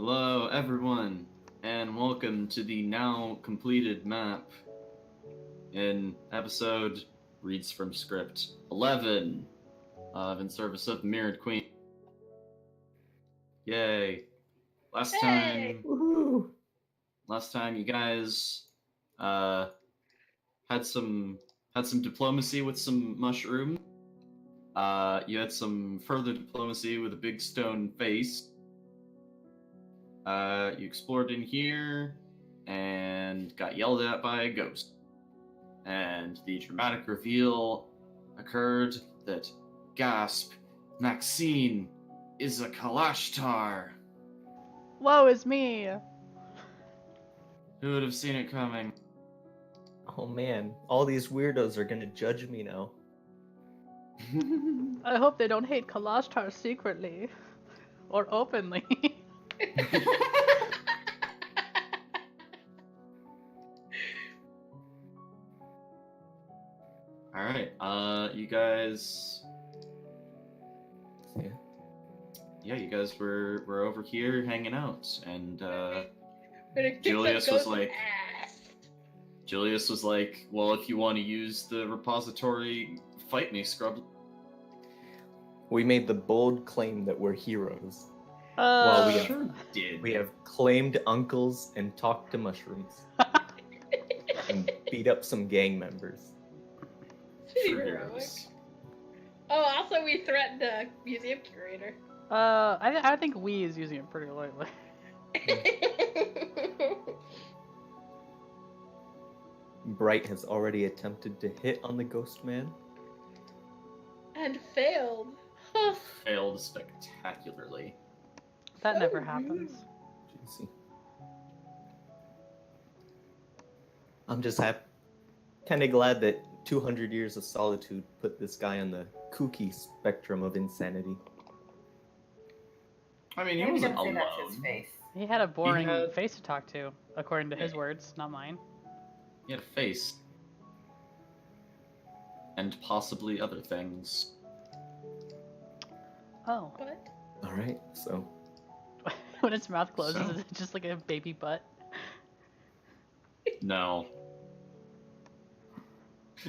Hello, everyone, and welcome to the now completed map in episode reads from script 11 of In Service of the Mirrored Queen. Yay! Last Hey! time you guys had some diplomacy with some mushroom. You had some further diplomacy with a big stone face. You explored in here and got yelled at by a ghost. And the dramatic reveal occurred that, gasp, Maxine is a Kalashtar. Woe is me! Who would have seen it coming? Oh man, all these weirdos are gonna judge me now. I hope they don't hate Kalashtar secretly. Or openly. Alright, you guys... Yeah, you guys were over here hanging out, and Julius was like... Julius was like, well, if you want to use the repository, fight me, scrub. We made the bold claim that we're heroes. Well, we Sure did. We have claimed uncles and talked to mushrooms. And beat up some gang members. True Heroic. heroes. Oh, also we threatened a museum curator. I think we is using it pretty lightly. Bright has already attempted to hit on the ghost man. And failed. Failed spectacularly. That So never rude. happens. Juicy. I'm just kind of glad that 200 years of solitude put this guy on the kooky spectrum of insanity. I mean, he Maybe wasn't don't say alone. that's his face. He had a boring had- face to talk to, according to his words, not mine. He had a face. And possibly other things. Oh. What? Alright, so When its mouth closes, So? is it just like a baby butt? No.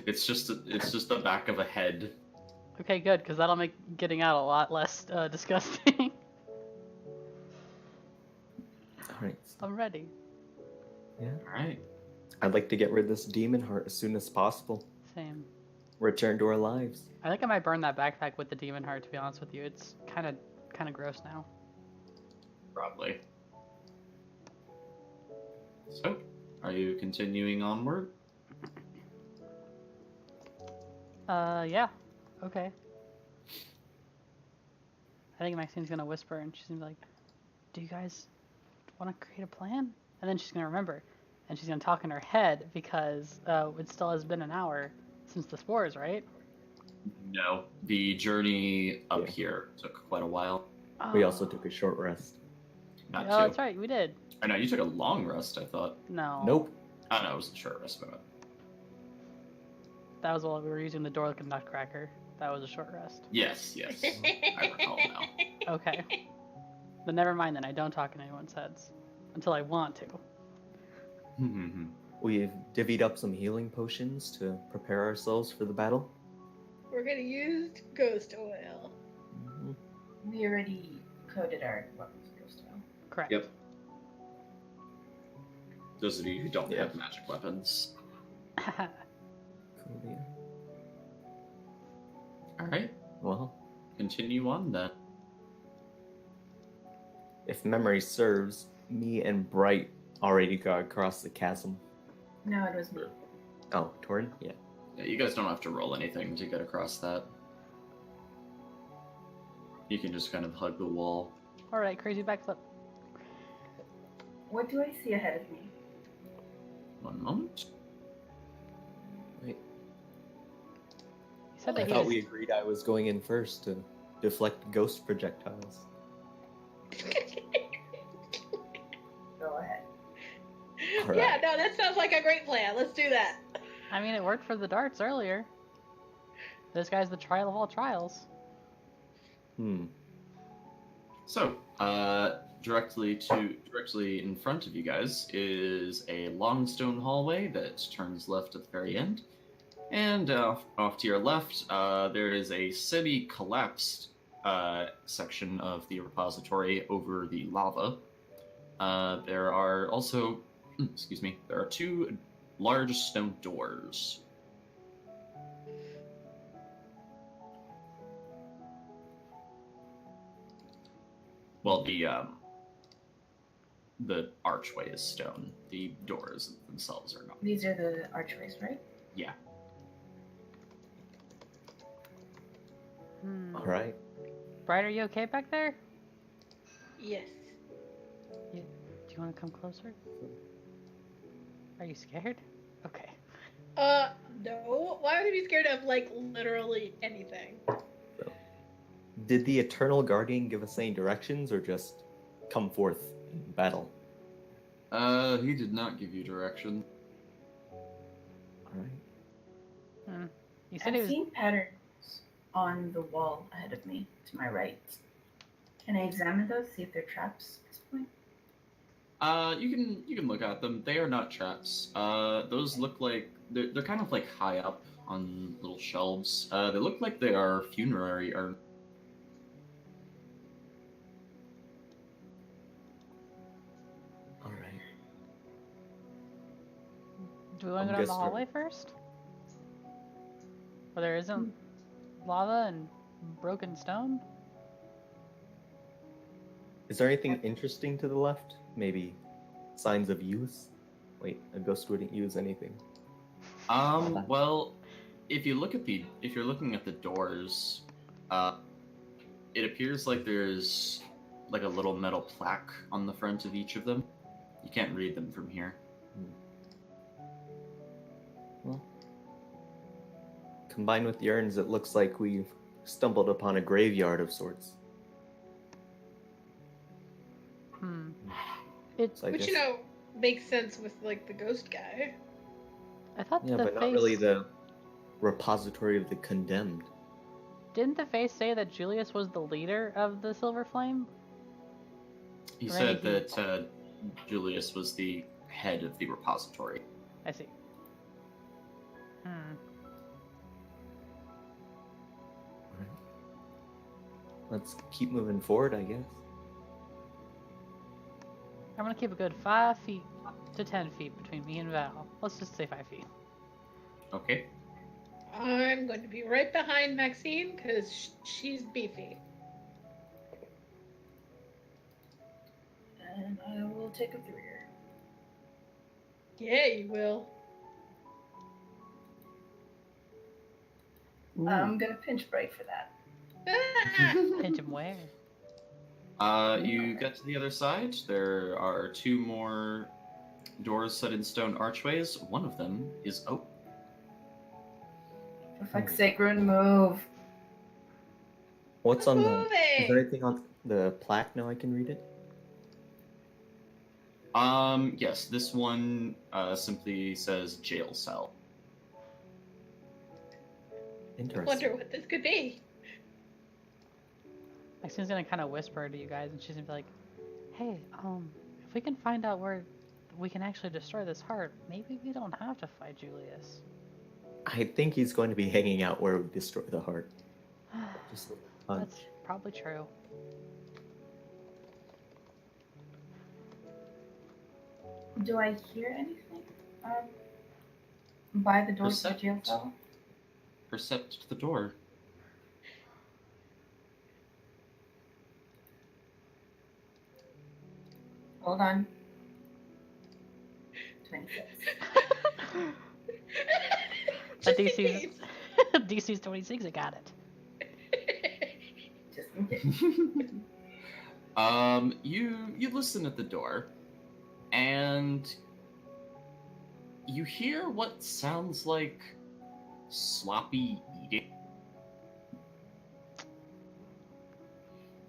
It's just the back of a head. Okay, good, because that'll make getting out a lot less disgusting. alright. I'm ready. Yeah. Alright. I'd like to get rid of this demon heart as soon as possible. Same. Return to our lives. I think I might burn that backpack with the demon heart, to be honest with you. It's kind of gross now. Probably. So, are you continuing onward? Yeah. Okay. I think Maxine's gonna whisper and she's gonna be like, do you guys want to create a plan? And then she's gonna remember. And she's gonna talk in her head because it still has been an hour since the spores, right? No. The journey up Yeah. here took quite a while. We also took a short rest. Not Oh, two. that's right, we did. I know, you took a long rest, I thought. No. Nope. Oh, no, it was a short rest. But... That was while we were using the door like a nutcracker. That was a short rest. Yes. I recall now. Okay. But never mind then, I don't talk in anyone's heads. Until I want to. We've divvied up some healing potions to prepare ourselves for the battle. We're gonna use ghost oil. We already coded our weapons ghost oil. Correct. Yep. Those of you who don't Yeah. have magic weapons. Cool, yeah. Alright, Well, continue on then. if memory serves, me and Bright already got across the chasm. No, it was me. Oh, Torin? Yeah. Yeah, you guys don't have to roll anything to get across that. You can just kind of hug the wall. Alright, crazy backflip. What do I see ahead of me? One moment. Wait. He said I that he thought was... we agreed I was going in first to deflect ghost projectiles. Go ahead. Alright. Yeah, no, that sounds like a great plan. Let's do that. I mean, it worked for the darts earlier. This guy's the trial of all trials. Hmm. So, directly in front of you guys is a long stone hallway that turns left at the very end. And off to your left, there is a semi-collapsed section of the repository over the lava. There are also, there are two large stone doors. Well, the archway is stone. The doors themselves are not. These are the archways, right? Yeah. All right. Bright, are you okay back there? Yes. Do you want to come closer? Are you scared? Okay. No. Why would I be scared of, like, literally anything? Did the Eternal Guardian give us any directions, or just come forth in battle? He did not give you direction. All right. You said I've he was. seen patterns on the wall ahead of me, to my right. Can I examine those, see if they're traps at this point? You can look at them. They are not traps. Those look like they're kind of like high up on little shelves. They look like they are funerary or. All right. Do we want I'm to go down the just- hallway first? Where there isn't lava and broken stone? Is there anything interesting to the left? Maybe signs of use? Wait, a ghost wouldn't use anything. Well, if you're looking at the doors, it appears like there's like a little metal plaque on the front of each of them. You can't read them from here. Well, combined with the urns, it looks like we've stumbled upon a graveyard of sorts. It's. So I Which, guess, you know, makes sense with, like, the ghost guy. I thought yeah, the but face. not really the repository of the condemned. Didn't the face say that Julius was the leader of the Silver Flame? He Or said anything. that Julius was the head of the repository. I see. Let's keep moving forward, I guess. I'm gonna keep a good 5 feet to 10 feet between me and Val. Let's just say 5 feet. Okay. I'm going to be right behind Maxine because she's beefy. And I will take up the rear. Yeah, you will. I'm gonna pinch Bright for that. Pinch him where? You get to the other side. There are two more doors set in stone archways. One of them is open. For fuck's sake, Rune, move. What's on the... Is there Moving. anything on the plaque now I can read it? Yes, this one simply says jail cell. I Interesting. wonder what this could be. Maxine's gonna kind of whisper to you guys, and she's gonna be like, "Hey, if we can find out where we can actually destroy this heart, maybe we don't have to fight Julius." I think he's going to be hanging out where we destroy the heart. Just a hunch. That's probably true. Do I hear anything? By the door to the jail Percept. cell? Percept to the door. Hold on. 26. But DC's DC's 26. I got it. Just in case. You listen at the door, and you hear what sounds like sloppy eating.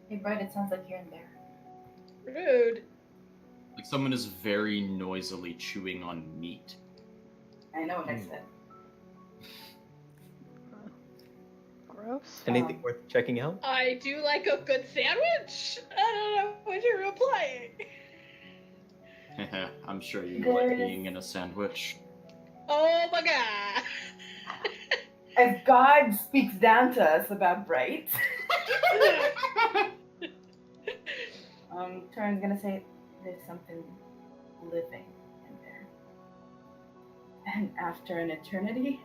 Hey, Bright, it sounds like you're in there. Rude. Like someone is very noisily chewing on meat. I know what I said. Gross. Anything worth checking out? I do like a good sandwich. I don't know what you're implying. I'm sure you like There's- being in a sandwich. Oh my god! As God speaks down to us about Bright, Torin's gonna say there's something living in there. And after an eternity,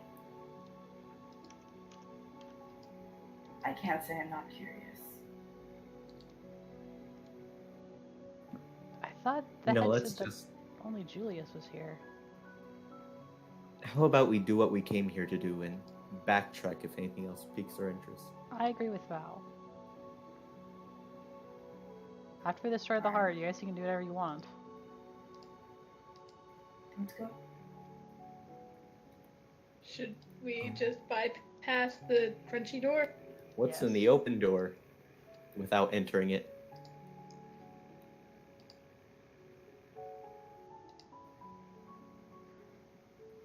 I can't say I'm not curious. I thought that No, had let's said that just. only Julius was here. How about we do what we came here to do and backtrack if anything else piques our interest? I agree with Val. After we destroy the heart, you guys can do whatever you want. Let's go. Should we just bypass the crunchy door? What's in Yes. the open door without entering it?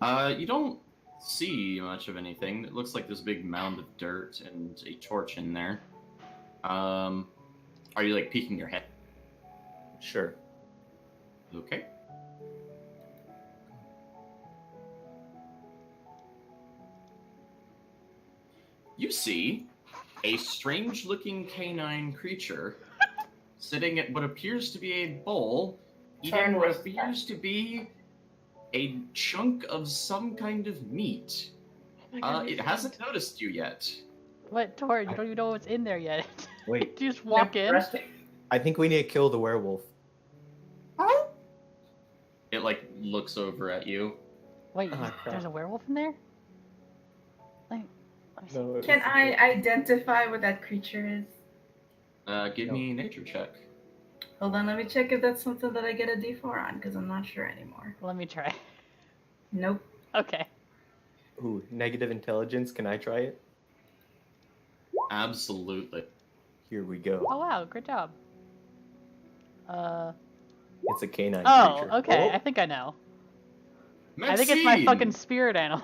You don't see much of anything. It looks like there's a big mound of dirt and a torch in there. Are you like peeking your head? Sure. Okay. You see a strange-looking canine creature sitting at what appears to be a bowl, eating Turn what was appears to be a chunk of some kind of meat. Oh my god, It hasn't noticed you yet. What, Tor? You don't even know what's in there yet. Wait, You just walk in. I think we need to kill the werewolf. It like looks over at you. Wait, Ah, crap. there's a werewolf in there? Let me see. No, Can I identify what that creature is? Give No. me a nature check. Hold on, let me check if that's something that I get a D4 on, because I'm not sure anymore. Let me try. Nope. Okay. Ooh, negative intelligence. Can I try it? Absolutely. Here we go. Oh wow, good job. It's a canine Oh, creature. okay. Oh, I think I know. I think it's my fucking spirit animal.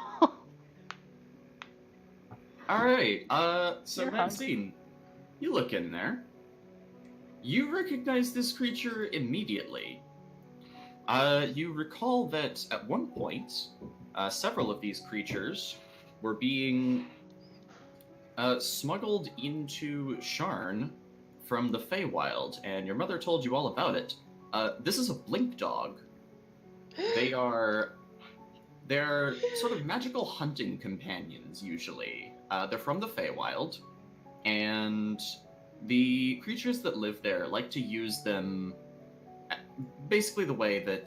Alright, so You're hungry. Maxine, you look in there. You recognize this creature immediately. You recall that at one point, several of these creatures were being smuggled into Sharn from the Feywild, and your mother told you all about it. This is a blink dog. They're sort of magical hunting companions, usually. They're from the Feywild, and the creatures that live there like to use them basically the way that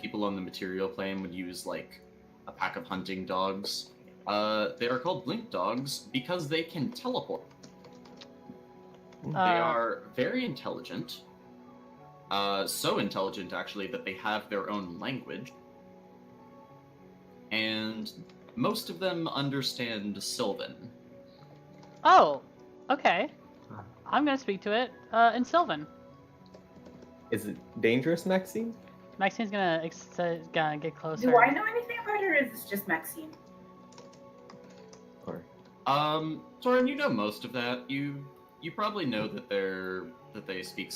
people on the material plane would use like a pack of hunting dogs. They are called blink dogs because they can teleport. They are very intelligent. So intelligent, actually, that they have their own language. And most of them understand Sylvan. Oh, okay. I'm gonna speak to it in Sylvan. is it dangerous, Maxine? Maxine's gonna get closer. Do I know anything about her, or is this just Maxine? Or Torin, you know most of that. You probably know that they speak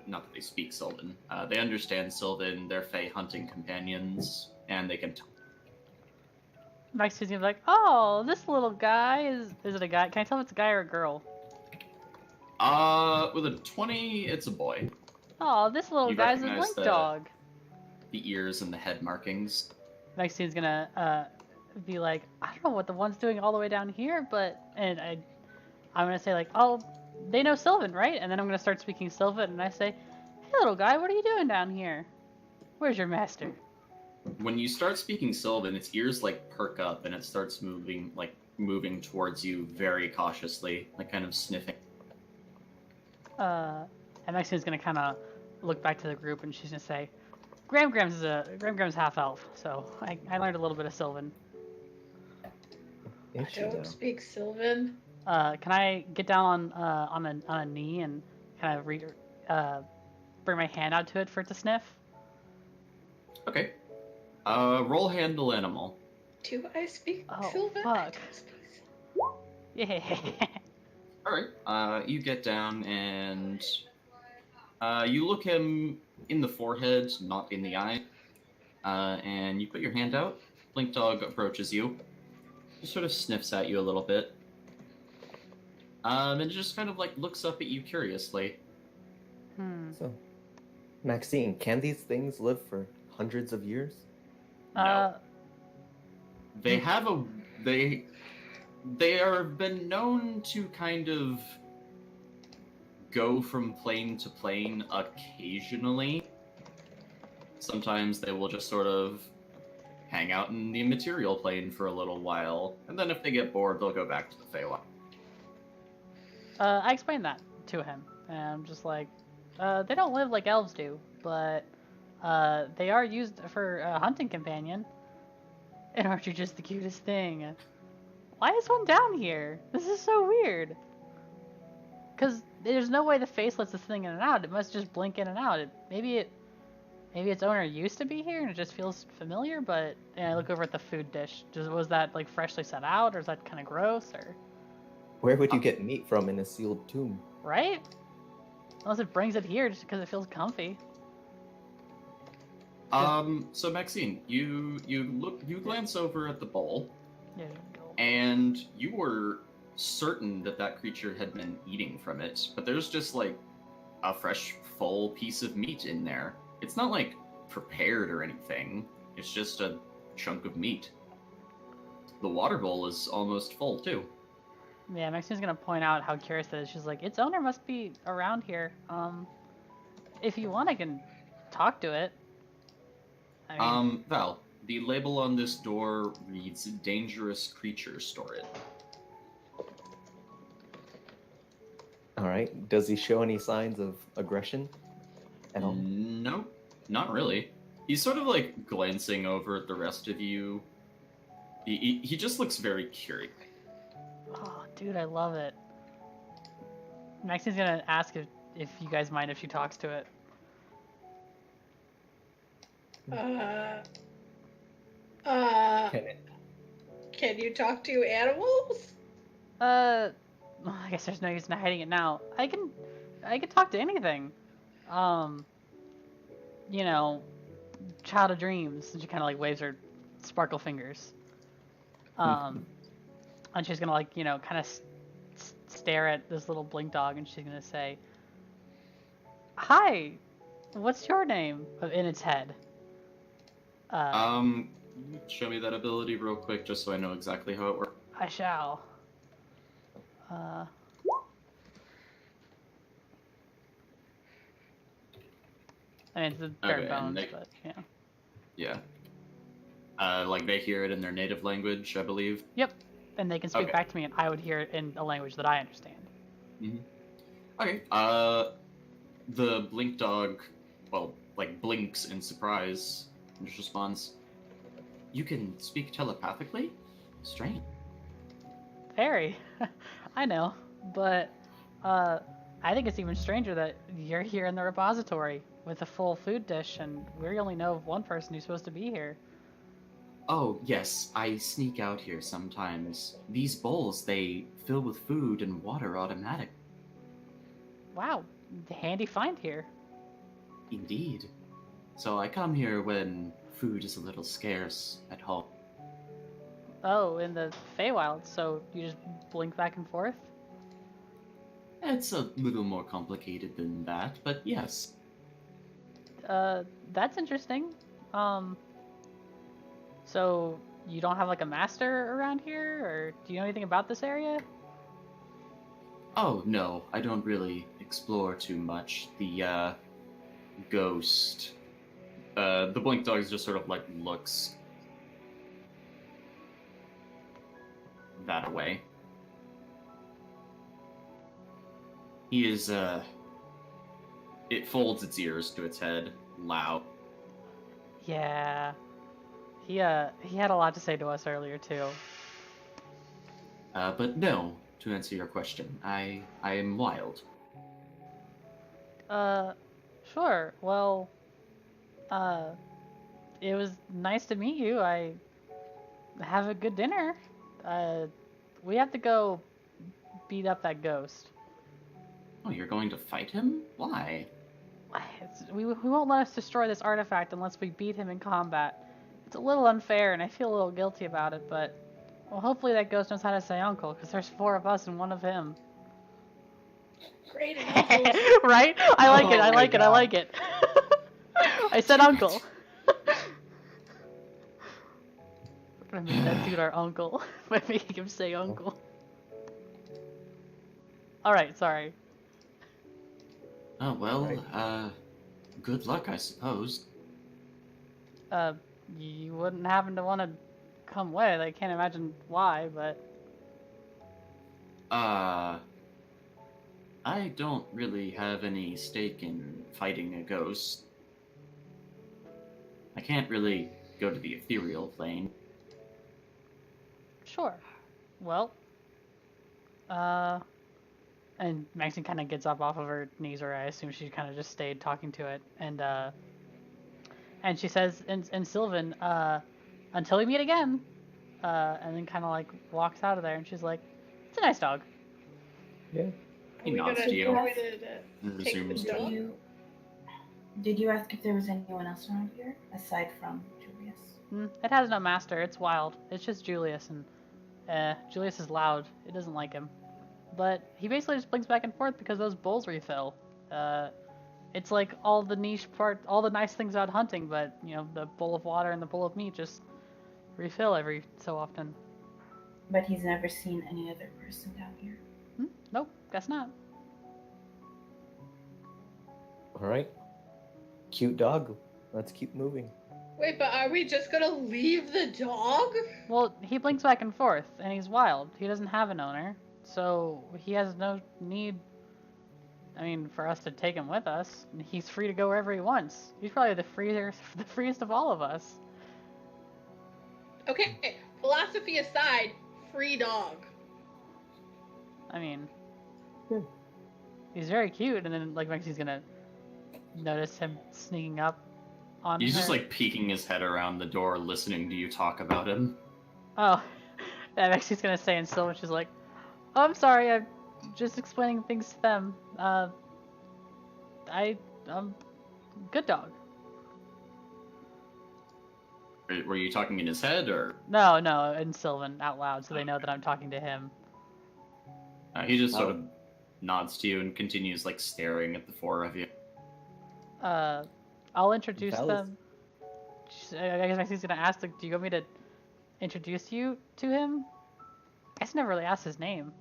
not that they speak Sylvan. They understand Sylvan. They're Fey hunting companions, and they can talk. Maxine's gonna be like, oh, this little guy is it a guy? Can I tell if it's a guy or a girl? With a 20, it's a boy. Oh, this little You guy's a recognize blink the- dog. The ears and the head markings. Maxine's gonna be like, I don't know what the one's doing all the way down here, but I'm gonna say like, oh, they know Sylvan, right? And then I'm gonna start speaking Sylvan, and I say, hey, little guy, what are you doing down here? Where's your master? When you start speaking Sylvan, its ears like perk up and it starts moving towards you very cautiously, like kind of sniffing. And Maxine's gonna kind of look back to the group, and she's gonna say, Gramgram's half elf, so I learned a little bit of Sylvan. I don't speak Sylvan. Can I get down on a knee and kind of bring my hand out to it for it to sniff? Okay. Roll handle animal. Do I speak Oh, Sylvan? I fuck. don't speak Sylvan. Yeah. Alright. You get down and You look him in the forehead, not in the eye, and you put your hand out. Blink Dog approaches you, just sort of sniffs at you a little bit, and just kind of like looks up at you curiously. So, Maxine, can these things live for hundreds of years? No. They have they have been known to kind of go from plane to plane occasionally. Sometimes they will just sort of hang out in the material plane for a little while, and then if they get bored, they'll go back to the Feywild. I explained that to him, and I'm just like, they don't live like elves do, but they are used for a hunting companion. And aren't you just the cutest thing? Why is one down here? This is so weird. Because there's no way the face lets this thing in and out. It must just blink in and out. Maybe its owner used to be here and it just feels familiar. But I look over at the food dish. Was that like freshly set out, or is that kind of gross, or? Where would you get meat from in a sealed tomb? Right? Unless it brings it here just because it feels comfy. So Maxine, you glance over at the bowl, There you go. and you were certain that creature had been eating from it, but there's just like a fresh, full piece of meat in there. It's not like prepared or anything. It's just a chunk of meat. The water bowl is almost full too. Yeah, Maxine's gonna point out how curious that is. She's like, its owner must be around here. If you want, I can talk to it. I mean, Val, the label on this door reads "Dangerous Creature Storage." All right. Does he show any signs of aggression at all? No, not really. He's sort of like glancing over at the rest of you. He just looks very curious. oh, dude, I love it. Maxine's gonna ask if you guys mind if she talks to it. Can it? Can you talk to animals? Well, I guess there's no use in hiding it now. I can talk to anything. You know, Child of Dreams. And she kind of like waves her sparkle fingers. And she's gonna like, kind of stare at this little blink dog, and she's gonna say, "Hi, what's your name?" In its head. Show me that ability real quick, just so I know exactly how it works. I shall. I mean, it's the bare Okay, and bones, they- but yeah. Yeah. Like they hear it in their native language, I believe. Yep. And they can speak Okay. back to me, and I would hear it in a language that I understand. Okay. The blink dog, well, like blinks in surprise and just responds, "You can speak telepathically? Strange." Very. I know, but I think it's even stranger that you're here in the repository with a full food dish, and we only know of one person who's supposed to be here. Oh, yes, I sneak out here sometimes. These bowls, they fill with food and water automatic. Wow, handy find here. Indeed. So I come here when food is a little scarce at home. Oh, in the Feywild, so you just blink back and forth? It's a little more complicated than that, but yes. That's interesting. So you don't have like a master around here, or do you know anything about this area? Oh, no, I don't really explore too much. The, ghost. The blink dog just sort of, like, looks that way. He is, it folds its ears to its head, loud. Yeah. He had a lot to say to us earlier too. But no, to answer your question, I am wild. Sure. Well, it was nice to meet you. I have a good dinner. We have to go beat up that ghost. Oh, you're going to fight him? Why? we won't let us destroy this artifact unless we beat him in combat. It's a little unfair, and I feel a little guilty about it, but well, hopefully that ghost knows how to say uncle, because there's 4 of us and 1 of him. Great uncles. Right? I like it. I Oh like my it. I like it. I said uncle. We're gonna make that dude our uncle by making him say uncle. Alright, sorry. Oh, well, Right. good luck, I suppose. You wouldn't happen to want to come with. I can't imagine why, but I don't really have any stake in fighting a ghost. I can't really go to the ethereal plane. sure. Well, and Maxine kind of gets up off of her knees, or I assume she kind of just stayed talking to it, and she says in Sylvan, until we meet again, and then kind of like walks out of there, and she's like, it's a nice dog. Yeah. He Are we nods gonna to you try to and take the resumes Did dog? you ask if there was anyone else around here aside from Julius? It has no master. It's wild. It's just Julius, and Julius is loud. It doesn't like him, but he basically just blinks back and forth because those bowls refill. It's like all the niche part, all the nice things about hunting, but you know, the bowl of water and the bowl of meat just refill every so often. But he's never seen any other person down here. Nope, guess not. All right. Cute dog. Let's keep moving. Wait, but are we just gonna leave the dog? Well, he blinks back and forth, and he's wild. He doesn't have an owner, so he has no need, I mean, for us to take him with us. He's free to go wherever he wants. He's probably the freest of all of us. Okay, philosophy aside, free dog. I mean, Yeah. he's very cute, and then like Maxine's gonna notice him sneaking up on He's her. just like peeking his head around the door, listening to you talk about him. Oh, and Maxine's gonna say in Sylvan, she's like, "Oh, I'm sorry, I'm just explaining things to them. Good dog." Were you talking in his head, or No, in Sylvan out loud, so they know that I'm talking to him. he just sort of nods to you and continues like staring at the 4 of you? I'll introduce Valis- them. I guess Maxine's gonna ask, like, do you want me to introduce you to him? I guess I never really asked his name.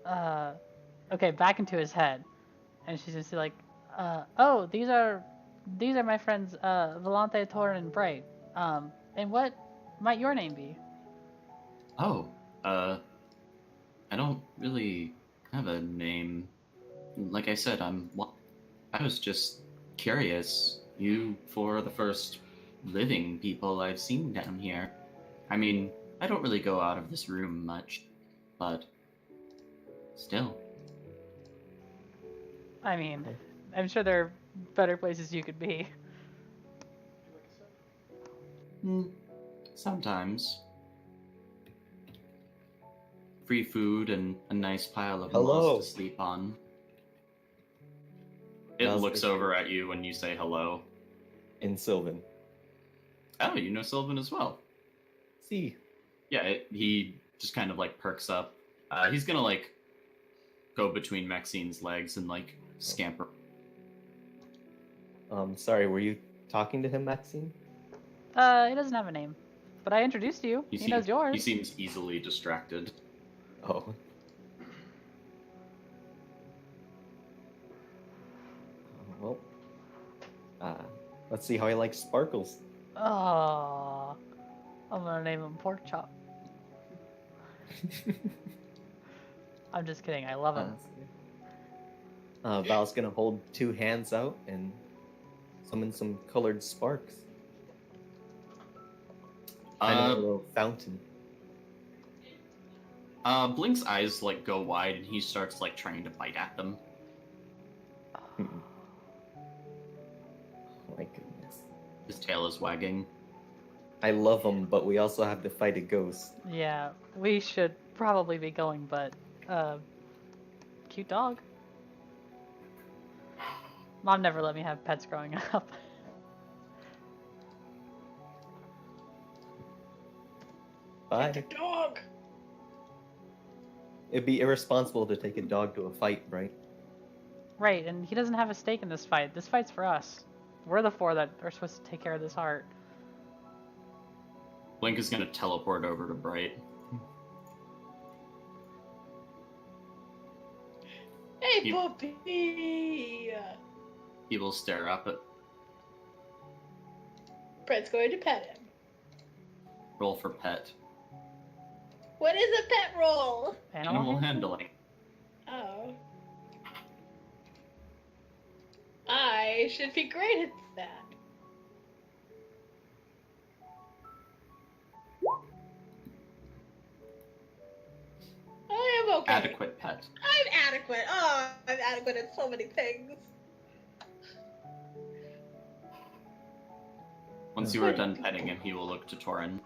Okay, back into his head, and she's just like, oh, these are my friends, Volante, Torn, and Bright. And what might your name be? Oh, I don't really have a name. Like I said, I was just curious. You 4 are the first living people I've seen down here. I mean, I don't really go out of this room much, but still. I mean, I'm sure there are better places you could be. Sometimes. Free food and a nice pile of Hello. moss to sleep on. It How's looks this? over at you when you say hello. In Sylvan. Oh, you know Sylvan as well. See. Yeah, he just kind of like perks up. He's gonna like go between Maxine's legs and like scamper. Sorry, were you talking to him, Maxine? He doesn't have a name, but I introduced you. He knows yours. He seems easily distracted. Oh. Well, let's see how he likes sparkles. Oh, I'm gonna name him Pork Chop. I'm just kidding. I love him. Val's gonna hold 2 hands out and summon some colored sparks. Kind of a little fountain. Blink's eyes like go wide and he starts like trying to bite at them. Oh my goodness. His tail is wagging. I love him, but we also have to fight a ghost. Yeah, we should probably be going, but cute dog. Mom never let me have pets growing up. Bye. The dog. It'd be irresponsible to take a dog to a fight, right? Right, and he doesn't have a stake in this fight. This fight's for us. We're the four that are supposed to take care of this heart. Blink is gonna teleport over to Bright. Hey, You- puppy. He will stare up at Brett's going to pet him. roll for pet. What is a pet roll? Animal handling. Oh. I should be great at that. I am okay. Adequate pet. I'm adequate. Oh, I'm adequate at so many things. Once you are done petting him, he will look to Torin.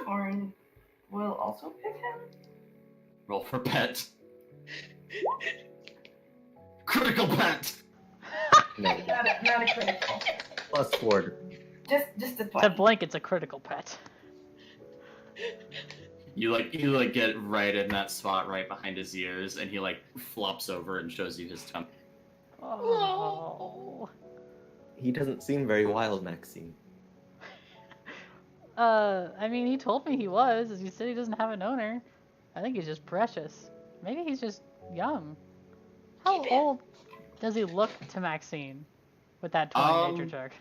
Orin will also pick him. Roll for pet. Critical pet! No. Not a critical. Plus ward. Just a To 20. Blink, it's a critical pet. You get right in that spot right behind his ears, and he flops over and shows you his tongue. Oh. He doesn't seem very wild, Maxine. I mean, he told me he was. As you said, he doesn't have an owner. I think he's just precious. Maybe he's just young. How Keep him. old does he look to Maxine with that 20 nature check?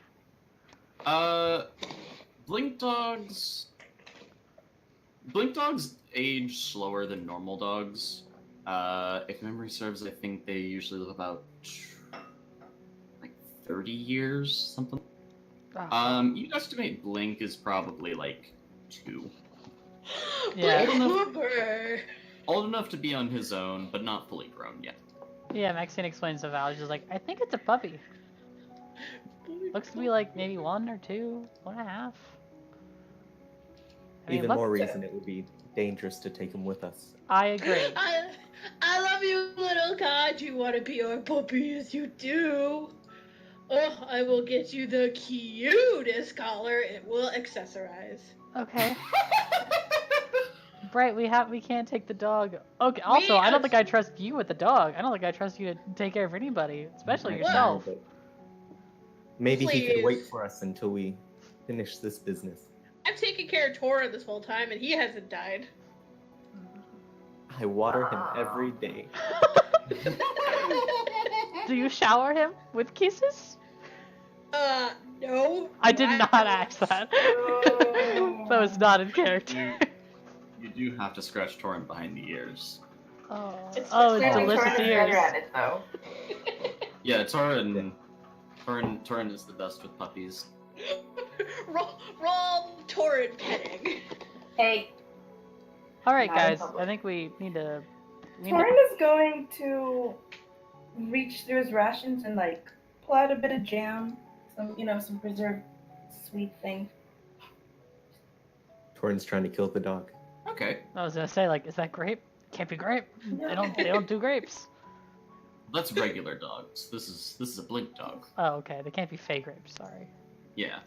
Blink dogs age slower than normal dogs. If memory serves, I think they usually live about 30 years, something. Oh. You estimate Blink is probably 2. Yeah. Blake Cooper. Old enough to be on his own, but not fully grown yet. Yeah, Maxine explains to Val. She's like, I think it's a puppy. Looks to be maybe 1 or 2, 1.5. I mean, Even look- more reason it would be dangerous to take him with us. I agree. I love you, little god. You want to be our puppy? Yes, you do. Oh, I will get you the cutest collar. It will accessorize. Okay. Bright, we can't take the dog. Okay. Also, I don't think I trust you with the dog. I don't think I trust you to take care of anybody, especially I know, yourself. but maybe he could wait Please. for us until we finish this business. I've taken care of Tora this whole time, and he hasn't died. I water him every day. Do you shower him with kisses? No. I did not ask that. That was not in character. You do have to scratch Torin behind the ears. Oh, It's oh, just it's like delicious Torin is ears. better at it, though. Yeah, Torin is the best with puppies. roll Torrid petting. Hey, All right, Not in guys. public. I think we need to. Torin is going to reach through his rations and pull out a bit of jam, some preserved sweet thing. Torin's trying to kill the dog. Okay. I was gonna say, is that grape? Can't be grape. They don't do grapes. That's regular dogs. This is a Blink dog. Oh, okay. They can't be fey grapes. Sorry. Yeah.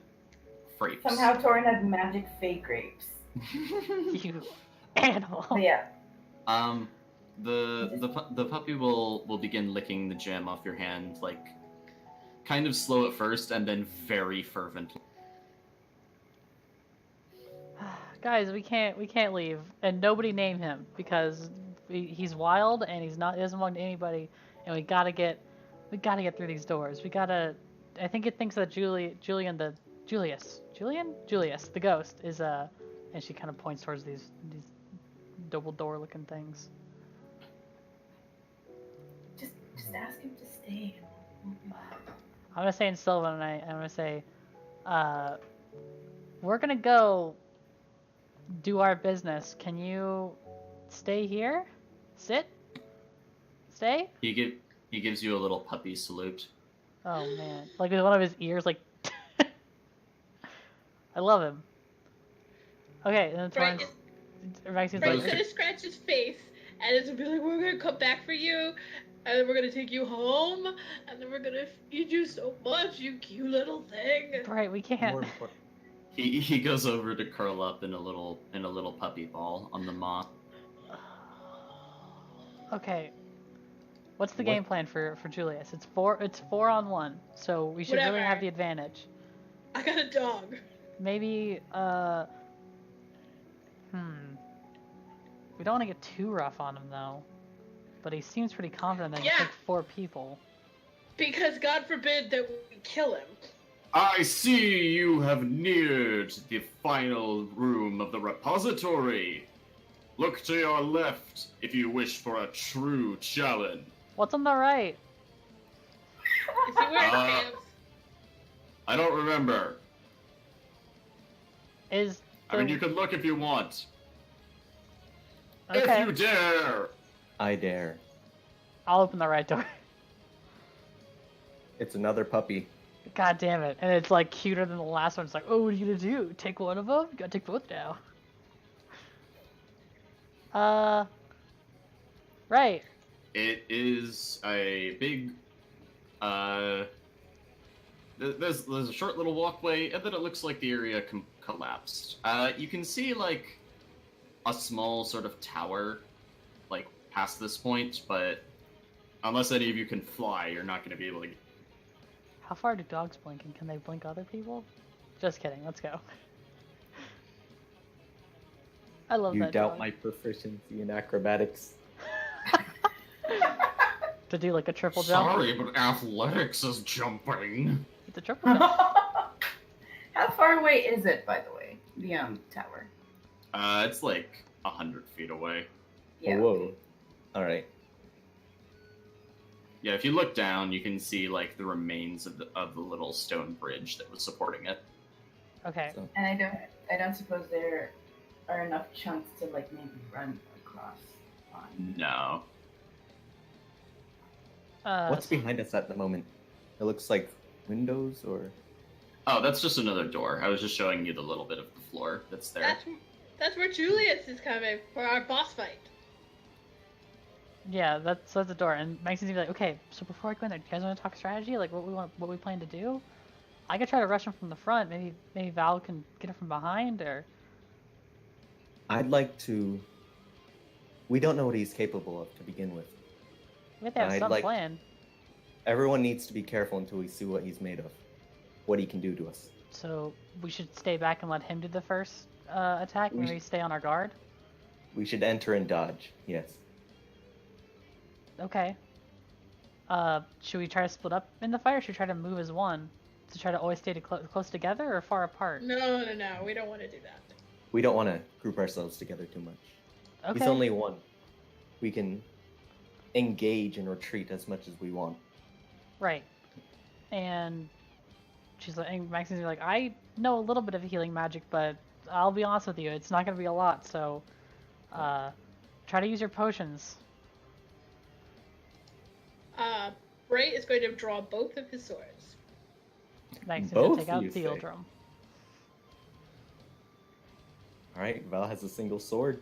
Frapes. Somehow Torin has magic fake grapes. You animal. But yeah, The puppy will begin licking the gem off your hand, kind of slow at first and then very fervent. Guys, we can't leave, and nobody name him because he's wild and he doesn't belong to anybody, and we gotta get through these doors. I think it thinks that Julius, the ghost, is and she kind of points towards these double door looking things. just ask him to stay. I'm gonna say in Sylvan, and I'm gonna say, we're gonna go do our business. Can you stay here? Sit? Stay? He gives you a little puppy salute. Oh man. With one of his ears, I love him. Okay, and then Bright Maxine's Bright's like, gonna scratch his face, and it's gonna be like, we're gonna come back for you. And then we're gonna take you home, and then we're gonna feed you so much, you cute little thing. Right, we can't. More important. He goes over to curl up in a little puppy ball on the moss. Okay. What's the What? game plan for Julius? It's 4-on-1, so we should really Whatever. have the advantage. I got a dog. Maybe we don't want to get too rough on him though. But he seems pretty confident that he Yeah. can take 4 people. Because God forbid that we kill him. I see you have neared the final room of the repository. Look to your left if you wish for a true challenge. What's on the right? Is he wearing Uh, pants? I don't remember. Is I mean, you can look if you want. okay. If you dare. I dare. I'll open the right door. It's another puppy. God damn it. And it's like cuter than the last one. It's like, oh, what are you gonna do? Take one of them? You gotta take both now. Right. It is a big. There's a short little walkway, and then it looks like the area collapsed. You can see like a small sort of tower, like past this point, but unless any of you can fly, you're not going to be able to. How far do dogs blink, and can they blink other people? Just kidding. Let's go. I love You that doubt dog. my proficiency in acrobatics. To do like a triple jump. Sorry, but athletics is jumping. It's a triple jump. How far away is it, by the way? The tower. It's like 100 feet away. Yeah. Whoa. Alright. Yeah, if you look down, you can see like the remains of the little stone bridge that was supporting it. Okay. So, And I don't suppose there are enough chunks to like maybe run across on. No. what's behind us at the moment? It looks like windows or. Oh, that's just another door. I was just showing you the little bit of the floor that's there. That's where Julius is coming for our boss fight. Yeah, that's the door. And Maxine's gonna be like, okay, so before I go in there, do you guys want to talk strategy? Like what we plan to do? I could try to rush him from the front. Maybe Val can get him from behind, or I'd like to. We don't know what he's capable of to begin with. we have to have I'd some like- plan. Everyone needs to be careful until we see what he's made of. What he can do to us. So we should stay back and let him do the first attack. We Maybe stay on our guard. We should enter and dodge, yes. Okay. Should we try to split up in the fight, or should we try to move as one? To try to always stay close together or far apart? No, we don't want to do that. We don't want to group ourselves together too much. Okay. He's only one. We can engage and retreat as much as we want. Right. And she's like, and Maxine's like, I know a little bit of healing magic, but I'll be honest with you, it's not gonna be a lot. So, try to use your potions. Bray is going to draw both of his swords. Maxine's Both, gonna take out you say? Theodrum. Alright, Val has a single sword.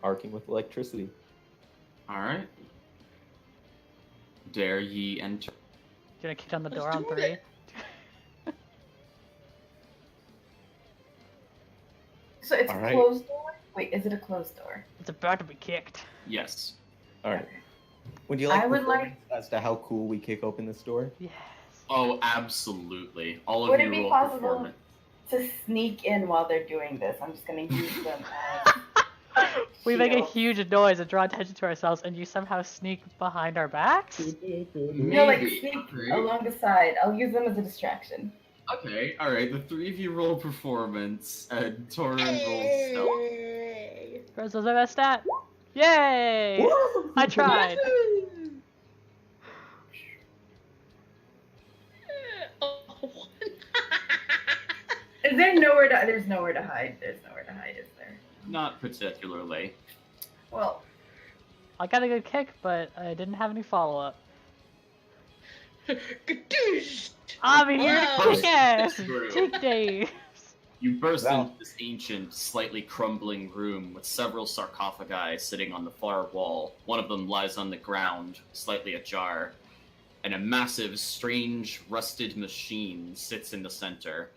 Arcing with electricity. Alright. Dare ye enter? You gonna kick down the Let's door on do 3? it. So it's Alright. a closed door? Wait, is it a closed door? It's about to be kicked. Yes. Alright. Would you like I would performance as to how cool we kick open this door? Yes. Oh, absolutely. All of Would you it be roll possible- performance. To sneak in while they're doing this, I'm just gonna use them as We make a shields. huge noise and draw attention to ourselves, and you somehow sneak behind our backs? No, like Maybe. sneak Okay. along the side. I'll use them as a distraction. Okay, alright. The three of you roll performance, and Torin rolls stealth. Hey. Rose was my best stat. Yay! I tried. Oh, Is there nowhere to? There's nowhere to hide. There's nowhere to hide, is there? Not particularly. Well, I got a good kick, but I didn't have any follow-up. Gadoosh! I'm here to Wow. kick ass! Screw. Take Dave! You burst Wow. into this ancient, slightly crumbling room with several sarcophagi sitting on the far wall. One of them lies on the ground, slightly ajar, and a massive, strange, rusted machine sits in the center,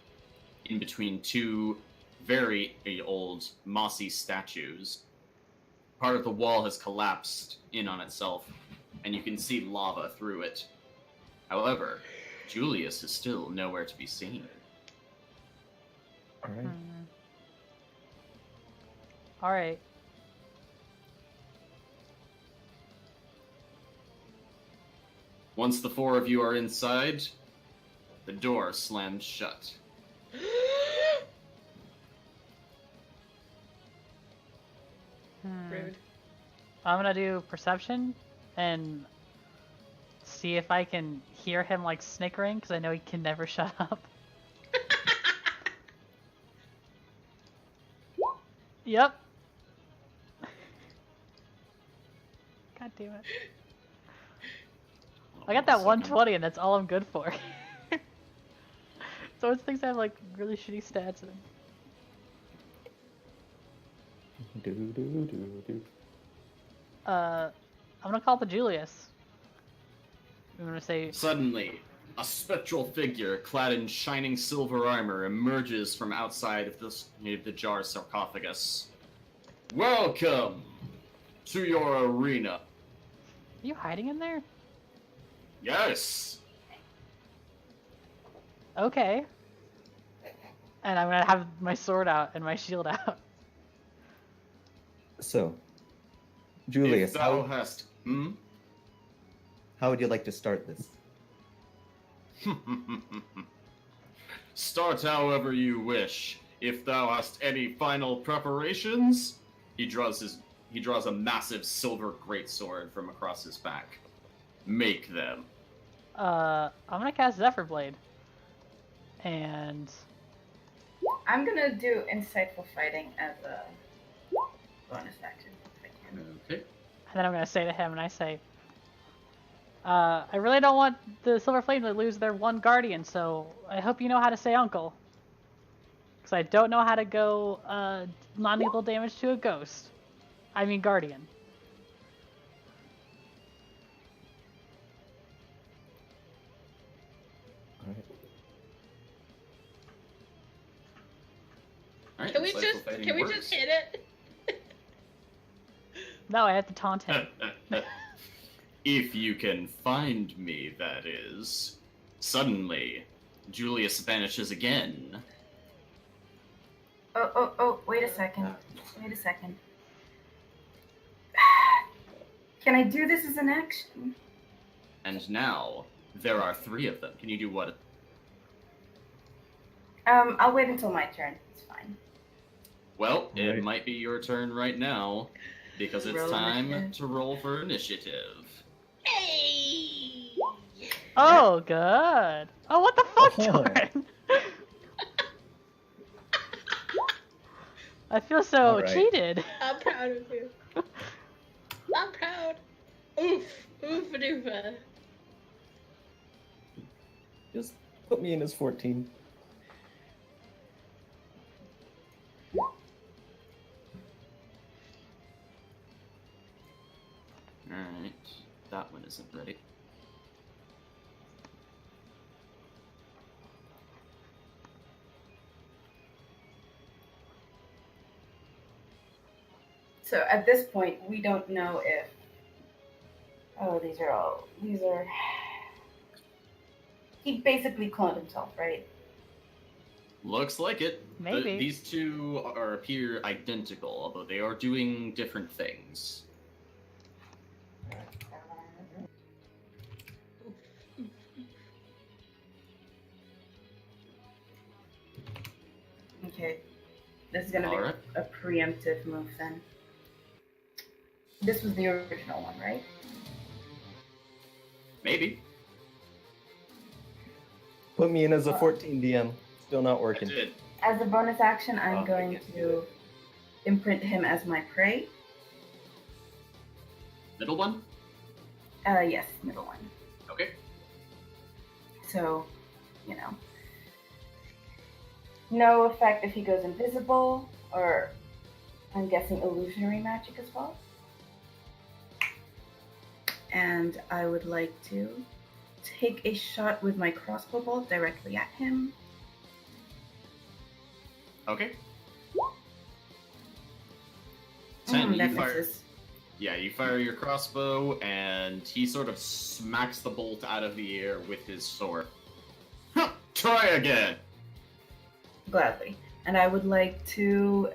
in between two very old, mossy statues. Part of the wall has collapsed in on itself, and you can see lava through it. However, Julius is still nowhere to be seen. All right. All right. Once the four of you are inside, the door slams shut. Rude. I'm gonna do perception and see if I can hear him like snickering, because I know he can never shut up. Yep. God damn it. I got that 120 and that's all I'm good for. So it thinks I have like really shitty stats in him. I'm gonna call the Julius. I'm gonna say, Suddenly, a spectral figure clad in shining silver armor emerges from outside of the jar sarcophagus. Welcome to your arena. are you hiding in there? Yes. Okay. And I'm gonna have my sword out and my shield out. So, Julius, If thou how, hast. how would you like to start this? Start however you wish. If thou hast any final preparations, he draws a massive silver greatsword from across his back. Make them. I'm gonna cast Zephyr Blade. And I'm gonna do insightful fighting as a bonus action. If I can. Okay. and then I'm gonna say to him, and I say, I really don't want the Silver Flame to lose their one guardian, so I hope you know how to say uncle. Because I don't know how to go non-lethal damage to a ghost. I mean guardian. All right. All right. Can we insightful just fighting works. hit it? No, I have to taunt him. If you can find me, that is. Suddenly, Julius vanishes again. Oh, wait a second. Wait a second. Can I do this as an action? And now, there are three of them. Can you do what? I'll wait until my turn. It's fine. Well, it Right. might be your turn right now, because it's Roll time initiative. to roll for initiative. Hey! Oh, good. Oh, what the fuck, Oh. Jordan? I feel so All right. cheated. I'm proud of you. I'm proud. Oof. Oofa doofa. Just put me in as 14. Alright, that one isn't ready. So at this point, we don't know if. Oh, these are. He basically cloned himself, right? Looks like it. Maybe. These two appear identical, although they are doing different things. Okay. This is gonna be Alright. a preemptive move then. This was the original one, right? Maybe. Put me in as a 14 DM. Still not I working. did. As a bonus action, I'm Oh, going okay. to imprint him as my prey. Middle one? Yes, middle one. Okay. So, you know. no effect if he goes invisible, or I'm guessing illusionary magic as well. And I would like to take a shot with my crossbow bolt directly at him. Okay. 10, That you fire. misses. Yeah, you fire your crossbow, and he sort of smacks the bolt out of the air with his sword. Huh, try again! Gladly. And I would like to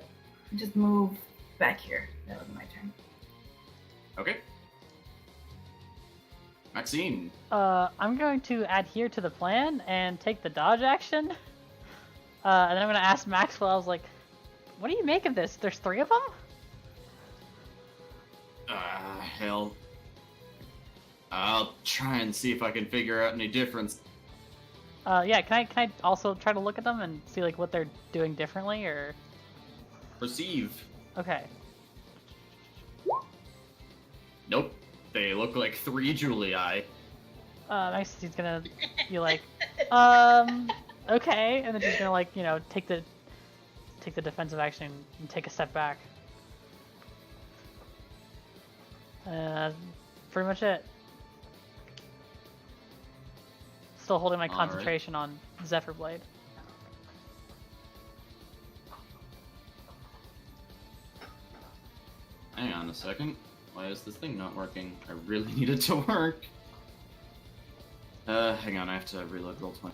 just move back here. That was my turn. Okay. Maxine. I'm going to adhere to the plan and take the dodge action. And then I'm gonna ask Maxwell. I was like, "What do you make of this? There's 3 of them." Hell. I'll try and see if I can figure out any difference. Yeah. Can I also try to look at them and see like what they're doing differently, or? Perceive. Okay. Nope. They look like 3 Julii. Next he's gonna be like, okay, and then she's gonna like, take the defensive action and take a step back. Pretty much it. Still holding my All right. concentration on Zephyr Blade. Hang on a second. Why is this thing not working? I really need it to work. Hang on, I have to reload Roll20.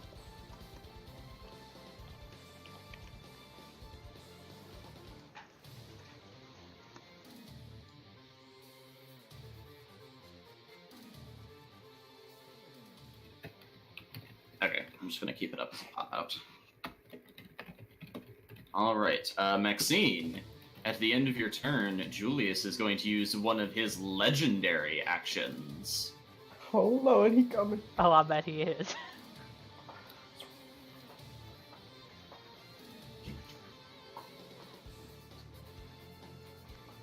Okay, I'm just gonna keep it up as a pop out. Alright, Maxine. At the end of your turn, Julius is going to use one of his legendary actions. Hold on, he coming. Oh, I bet he is.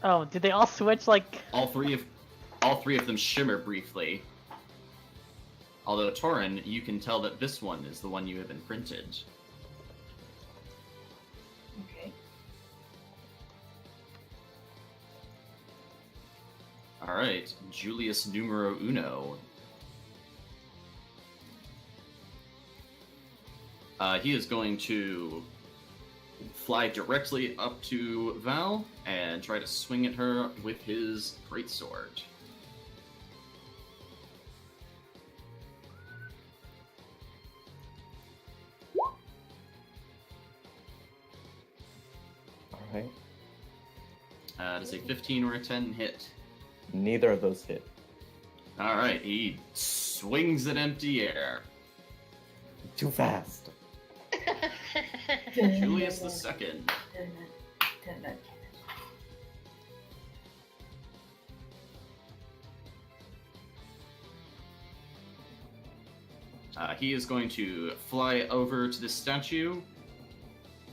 Oh, did they all switch like? All three of them shimmer briefly. Although Torin, you can tell that this one is the one you have imprinted. Okay. Alright, Julius numero uno. He is going to fly directly up to Val and try to swing at her with his greatsword. Alright. Does a 15 or a 10 hit? Neither of those hit. Alright, he swings at empty air. Too fast. Julius the Second. He is going to fly over to this statue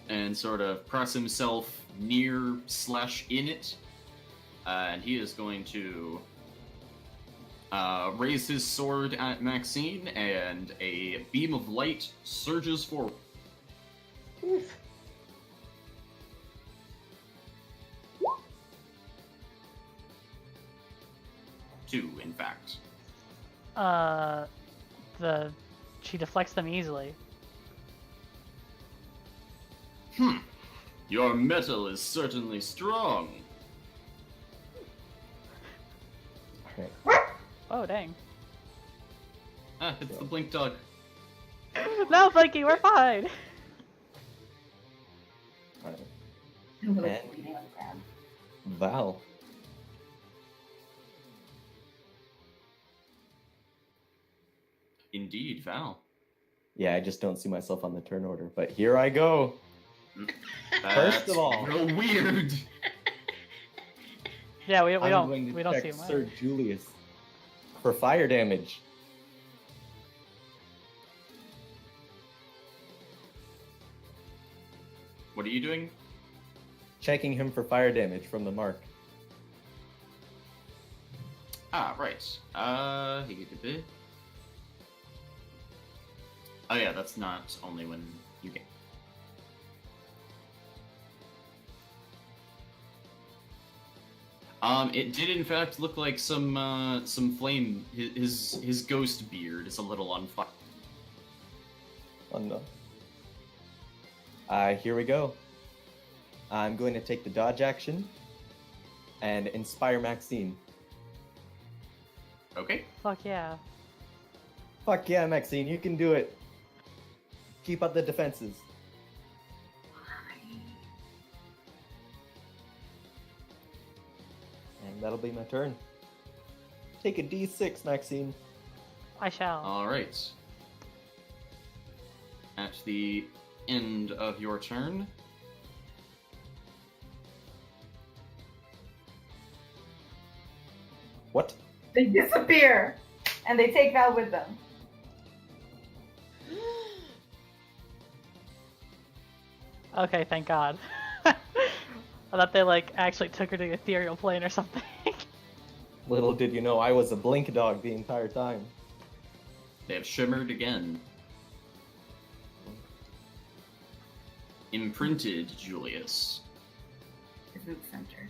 and sort of press himself near/in it. And he is going to raise his sword at Maxine, and a beam of light surges forward. Oof. Two, in fact. She deflects them easily. Your metal is certainly strong. Alright. Oh dang! Ah, it's the blink dog. No, Blinky, we're fine. Alright. I'm really And- bleeding on the ground. Val. Indeed, Val. Yeah, I just don't see myself on the turn order, but here I go. That's of all- real weird. Yeah, we I'm don't going to we don't check see him. Sir either. Julius for fire damage. What are you doing? Checking him for fire damage from the mark. Ah, right. Oh yeah, that's not only when you get. It did in fact look like some flame. His ghost beard is a little on fire. Oh no. Here we go. I'm going to take the dodge action and inspire Maxine. Okay. Fuck yeah. Fuck yeah, Maxine, you can do it. Keep up the defenses. And that'll be my turn. Take a d6, Maxine. I shall. All right. At the end of your turn, What? They disappear, and they take Val with them. Okay, thank God. I thought they like actually took her to the ethereal plane or something. Little did you know I was a blink dog the entire time. they have shimmered again. Imprinted Julius. Is in the center.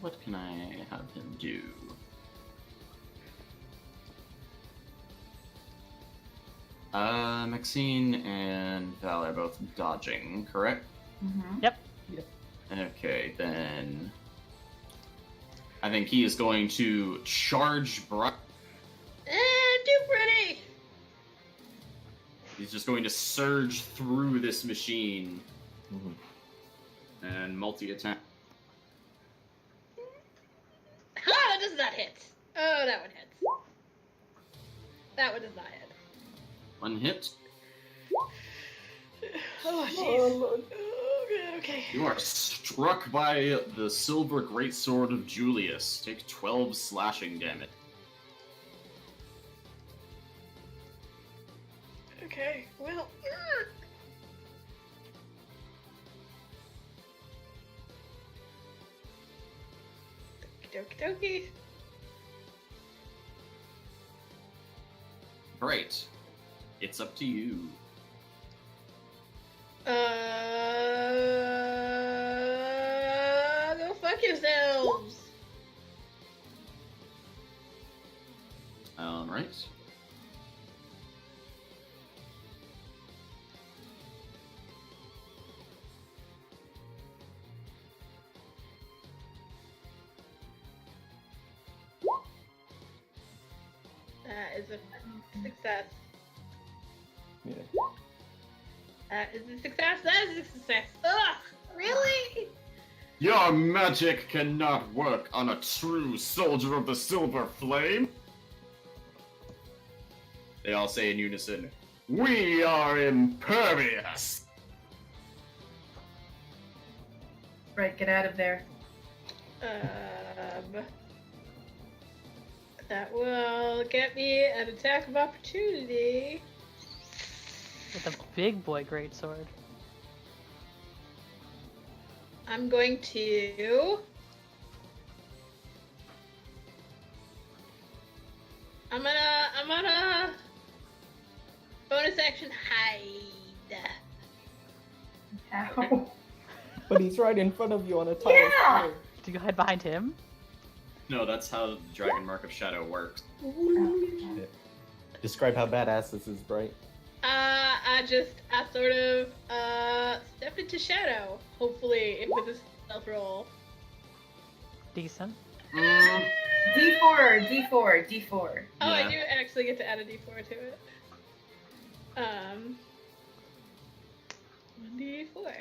What can I have him do? Maxine and Val are both dodging, correct? Mm-hmm. Yep. Okay, then I think he is going to charge Brian. Too pretty. He's just going to surge through this machine Mhm. and multi-attack. That does not hit. Oh, that one hits. That one does not hit. One hit. Oh, jeez. Okay. You are struck by the silver greatsword of Julius. Take 12 slashing damage. Okay, well. Okie dokie. Great. It's up to you. Go fuck yourselves. Alright. That is a success. Yeah. That is a success. That is a success. Ugh, really? Your magic cannot work on a true soldier of the Silver Flame. They all say in unison, "We are impervious." Right, get out of there. That will get me an attack of opportunity. With a big boy greatsword. I'm going to. I'm gonna bonus action hide. Ow. But he's right in front of you on a tile. Yeah! square. Do you hide behind him? No, that's how the Dragon Mark of Shadow works. Describe how badass this is, Bright. I sort of step into shadow, hopefully with a stealth roll. Decent. Mm, D4. Oh, Yeah. I do actually get to add a d4 to it. 1d4.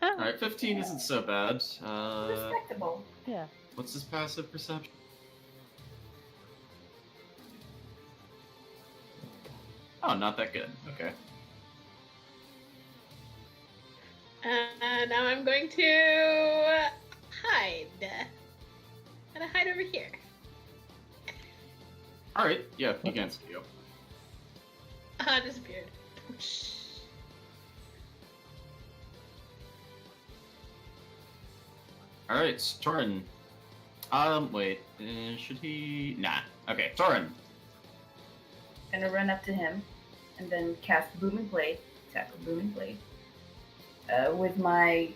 Alright, 15 isn't so bad. Respectable. Yeah. What's his passive perception? Oh, not that good. Okay. Now I'm going to hide. I'm gonna hide over here. Alright, yeah, he can see you. Disappeared. Alright, Torin. Wait, should he? Nah. Okay, Torin. Gonna run up to him and then cast Booming Blade. Tackle Booming Blade. with my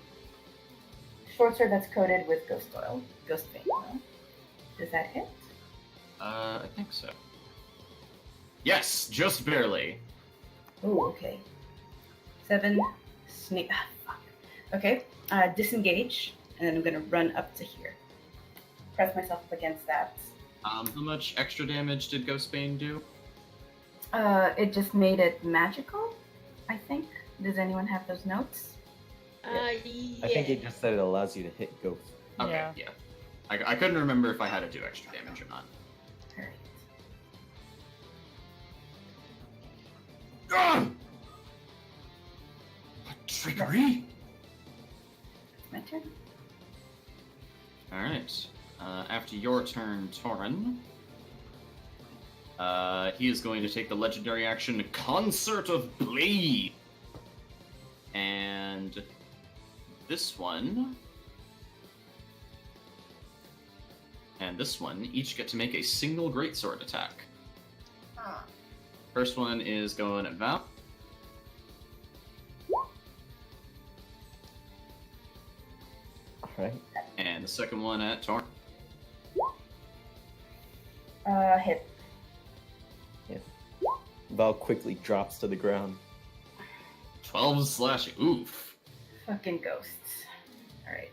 short sword that's coated with ghost oil, ghost paint oil. Does that hit? I think so. Yes, just barely. Oh, okay. 7 snake. Ah, fuck. Okay. Disengage, and then I'm gonna run up to here. Press myself up against that. How much extra damage did Ghostbane do? It just made it magical, I think. Does anyone have those notes? I think it just said it allows you to hit ghosts. Okay, yeah. I couldn't remember if I had to do extra damage or not. Alright. Ah! Trickery? My turn. Alright. After your turn, Torin, he is going to take the legendary action Concert of Blade. And this one and this one each get to make a single greatsword attack. First one is going at Val. Alright. And the second one at Torin. Hit. Val quickly drops to the ground. 12 slash oof. Fucking ghosts. Alright.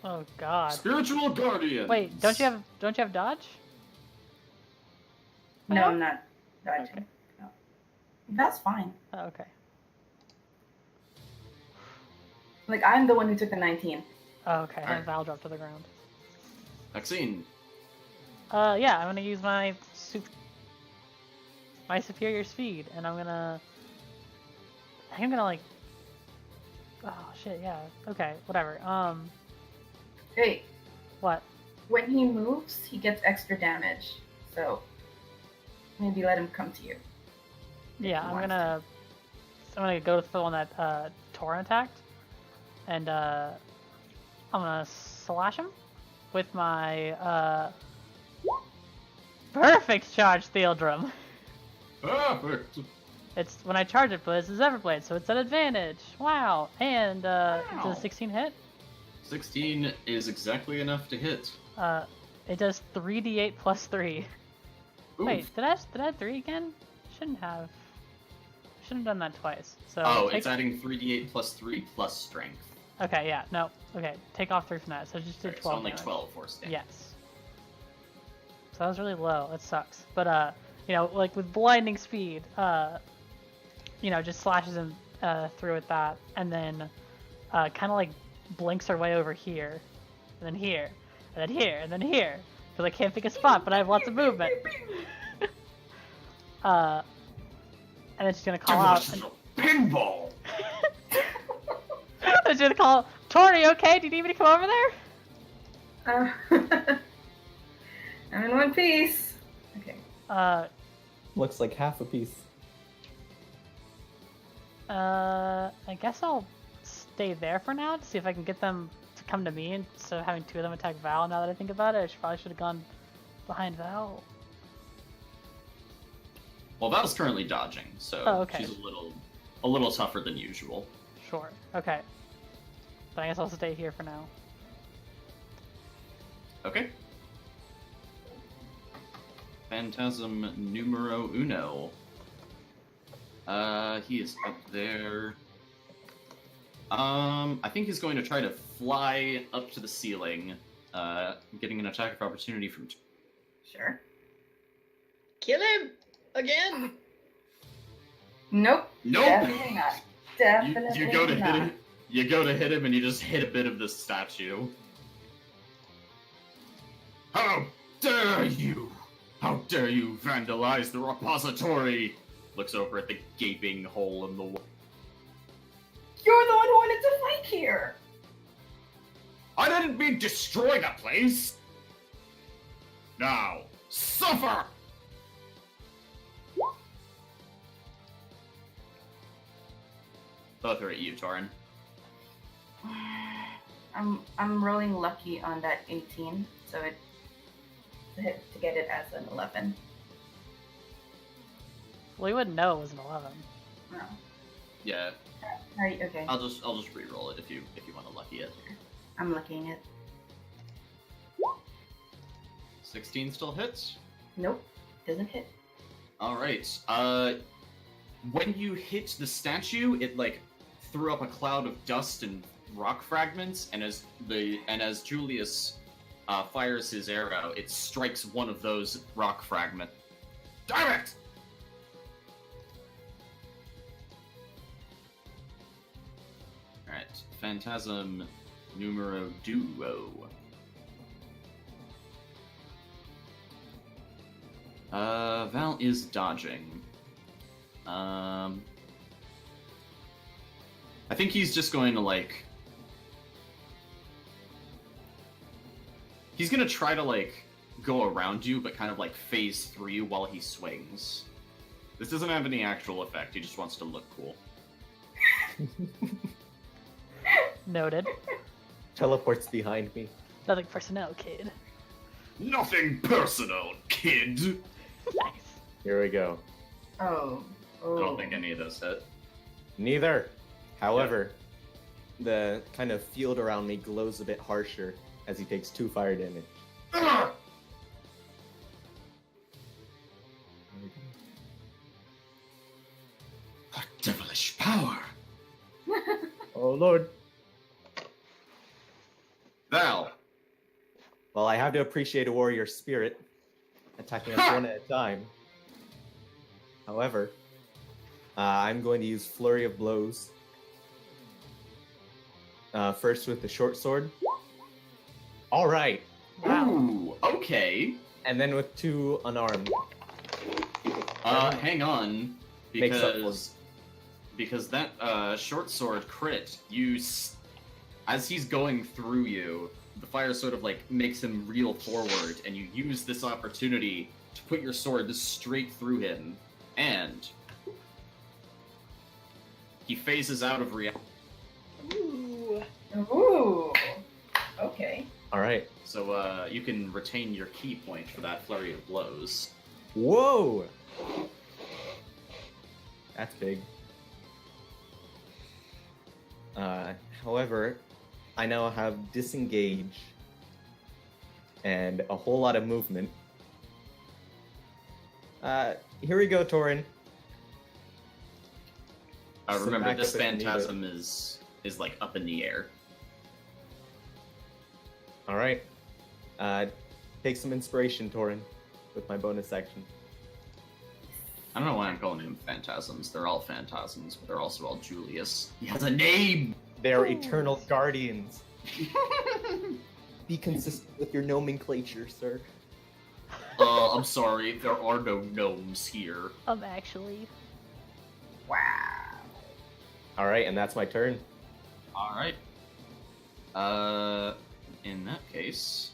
Oh God. Spiritual Guardian. Wait, don't you have dodge? No, Oh. I'm not dodging. Okay. No. That's fine. Oh, okay. Like, I'm the one who took the 19. Oh, okay. Alright. And Val dropped to the ground. Maxine. Yeah, I'm gonna use my superior speed, and I'm gonna like. Oh shit! Yeah. Okay. Whatever. Hey, What? when he moves, he gets extra damage. So, maybe let him come to you. Yeah, he I'm wants gonna go for the one that Torin attacked, and I'm gonna slash him with my perfect charge steel drum. Perfect. It's when I charge it, but it's his Everblade, so it's an advantage. Wow! And does Wow. a 16 hit? 16 is exactly enough to hit. It does 3d8 plus 3. Oof. Wait, did I add 3 again? Shouldn't have done that twice. So Oh, take... it's adding 3d8 plus 3 plus strength. Okay, yeah, no. Okay, take off 3 from that. So just do Alright, 12 so only damage. 12 force damage. Yes. So that was really low. It sucks. But you know, like with blinding speed, you know, just slashes him through with that, and then kind of like blinks her way over here, and then here, and then here, and then here, because I can't pick a spot, but I have lots of movement. And then she's gonna call out. And... Pinball. she's gonna call, Tori, okay? Do you need me to come over there? I'm in one piece. Okay. Looks like half a piece. I guess I'll stay there for now to see if I can get them to come to me instead of having 2 of them attack Val. Now that I think about it, probably should have gone behind Val. Well, Val's currently dodging, so Oh, okay. she's a little tougher than usual. Sure. Okay. But I guess I'll stay here for now. Okay. Phantasm numero uno. He is up there. I think he's going to try to fly up to the ceiling, getting an attack of opportunity from. Sure. Kill him again. Nope. Nope. Definitely not. Definitely You go to not. hit him. You go to hit him, and you just hit a bit of the statue. How dare you! How dare you vandalize the repository! Looks over at the gaping hole in the wall. You're the one who wanted to fight here. I didn't mean destroy the place! Now, suffer! Both are at you, Torin. I'm rolling lucky on that 18, so it to get it as an 11. Well, we wouldn't know it was an 11. No. Yeah. Right, okay. I'll just re-roll it if you want to lucky it. I'm looking at. 16 still hits. Nope, doesn't hit. All right. When you hit the statue, it like threw up a cloud of dust and rock fragments, and as Julius fires his arrow, it strikes one of those rock fragments. Damn it! All right, Phantasm numero duo. Val is dodging. I think he's just going to like. He's gonna try to like go around you, but kind of like phase through you while he swings. This doesn't have any actual effect. He just wants to look cool. Noted. Teleports behind me. Nothing personnel, kid. Nothing personal, kid. Nice. Here we go. Oh. I don't think any of those hit. Neither. However, the kind of field around me glows a bit harsher as he takes 2 fire damage. Ugh! A devilish power. Oh lord. Val. Well, I have to appreciate a warrior's spirit, attacking us one at a time. However, I'm going to use Flurry of Blows. First with the short sword. All right. Wow. Ooh, okay. And then with 2 unarmed. Hang on, Makes up because that short sword crit, as he's going through you, the fire sort of like makes him reel forward, and you use this opportunity to put your sword straight through him, and he phases out of reality. Ooh. Ooh. Okay. All right. So you can retain your key point for that flurry of blows. Whoa! That's big. However, I now have disengage and a whole lot of movement. Here we go, Torin. Some Remember, backup this if you need it. phantasm is like up in the air. All right. Take some inspiration, Torin, with my bonus action. I don't know why I'm calling him phantasms. They're all phantasms, but they're also all Julius. He has a name! They're Ooh. eternal guardians. Be consistent with your nomenclature, sir. I'm sorry, there are no gnomes here. Actually. Wow. All right, and that's my turn. Alright. In that case...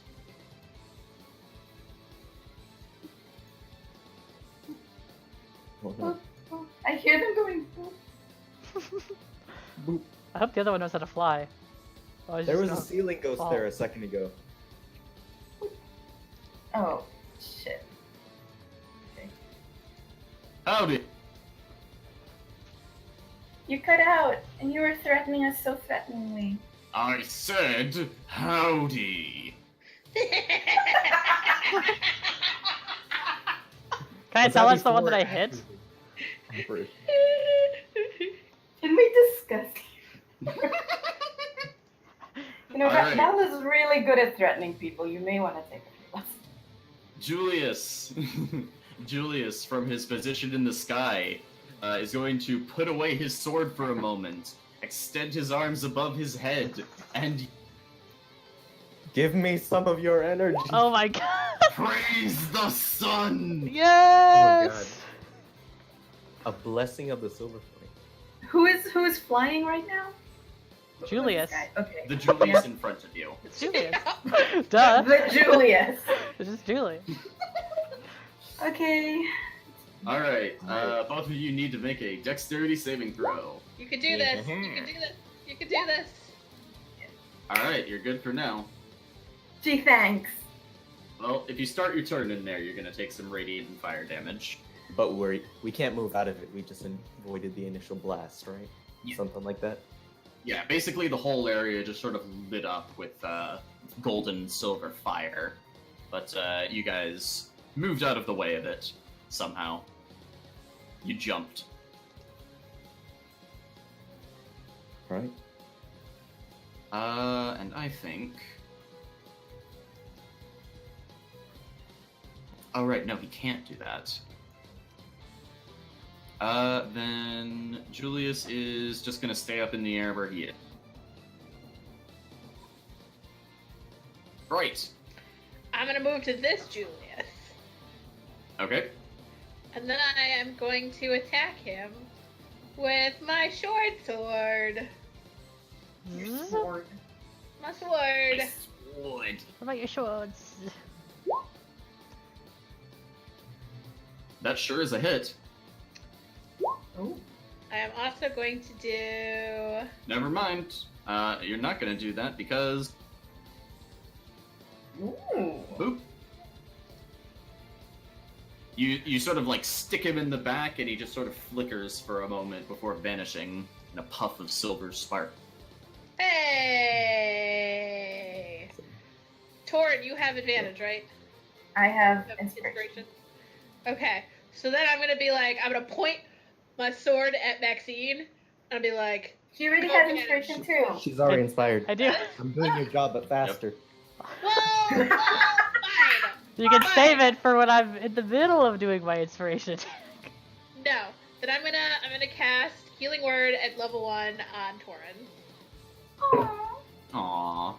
Oh, no. I hear them going. Boop. I hope the other one knows how to fly. Oh, There was a ceiling ghost fall. there a second ago. Oh, shit. Howdy! You cut out, and you were threatening us so threateningly. I said howdy! Can I Was tell that us the one that I before or hit? after? Can we discuss? You know, Alright. Val is really good at threatening people. You may want to take a few lessons. Julius, Julius, from his position in the sky, is going to put away his sword for a moment, extend his arms above his head, and Give me some of your energy. Oh my god! praise the sun! Yes! A blessing of the silver flame. Who is flying right now? Julius. This guy. Okay. The Julius in front of you. It's Julius. Duh. The Julius. It's just Julius. Okay. Alright, both of you need to make a dexterity saving throw. You can do this. You can do this. You can do this. Alright, you're good for now. Gee, thanks. Well, if you start your turn in there, you're gonna take some radiant fire damage. But we can't move out of it. We just avoided the initial blast, right? Yeah. something like that. Yeah, basically the whole area just sort of lit up with golden silver fire. But you guys moved out of the way of it somehow. You jumped. Right? And I think... Oh, right, no, he can't do that. Then Julius is just gonna stay up in the air where he is. Right. I'm gonna move to this Julius. Okay. And then I am going to attack him with my short sword. What Sword. My sword. Wood. about your swords? That sure is a hit. Oh. I am also going to do. Never mind. You're not gonna do that because... Ooh. Boop. You sort of like stick him in the back and he just sort of flickers for a moment before vanishing in a puff of silver spark. Hey! Torrin, you have advantage, right? I have You have inspiration. Okay, so then I'm gonna be like, I'm gonna point my sword at Maxine, and I'll be like, She already Okay. has inspiration too. She's already inspired. I do. I'm doing your job, but faster. whoa, fine. You can Fine. save it for when I'm in the middle of doing my inspiration. No, then I'm gonna cast Healing Word at level 1 on Torrin. Aww. Aww.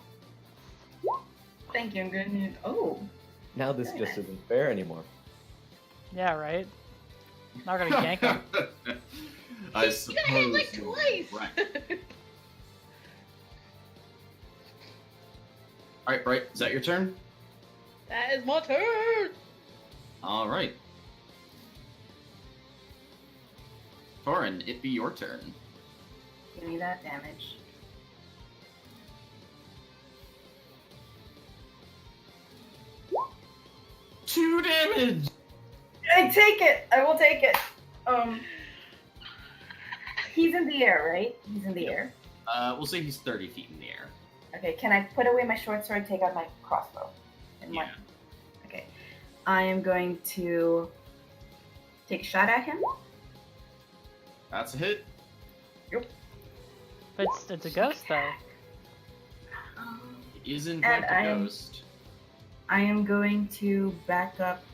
Thank you. I'm gonna need. Oh. Now this Very just nice. isn't fair anymore. Yeah, right? Not gonna gank him. I You suppose. got hit like you're twice. right. Alright, Bright, is that your turn? That is my turn. Alright. Thorin, it be your turn. Give me that damage. Two damage! I take it. I will take it. He's in the air, right? He's in the air. We'll say he's 30 feet in the air. Okay. Can I put away my short sword? Take out my crossbow. And Yeah. Okay. I am going to take a shot at him. That's a hit. But it's a ghost, though. It is in And fact I a am- ghost. I am going to back up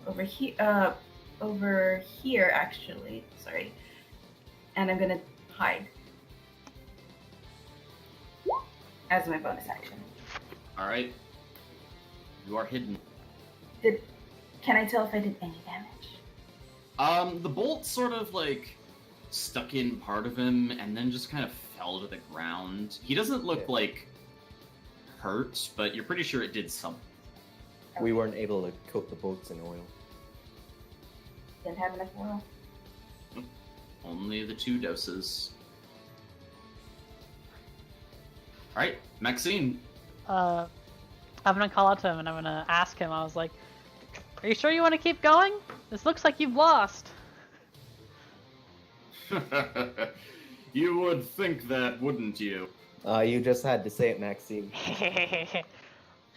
over here actually. Sorry. And I'm gonna hide as my bonus action. Alright. You are hidden. Can I tell if I did any damage? The bolt sort of like stuck in part of him and then just kind of fell to the ground. He doesn't look Yeah. like hurt, but you're pretty sure it did something. We weren't able to coat the boats in oil. Didn't have enough oil. Only the 2 doses. Alright, Maxine. I'm gonna call out to him and I'm gonna ask him. I was like, "Are you sure you want to keep going? This looks like you've lost." You would think that, wouldn't you? You just had to say it, Maxine.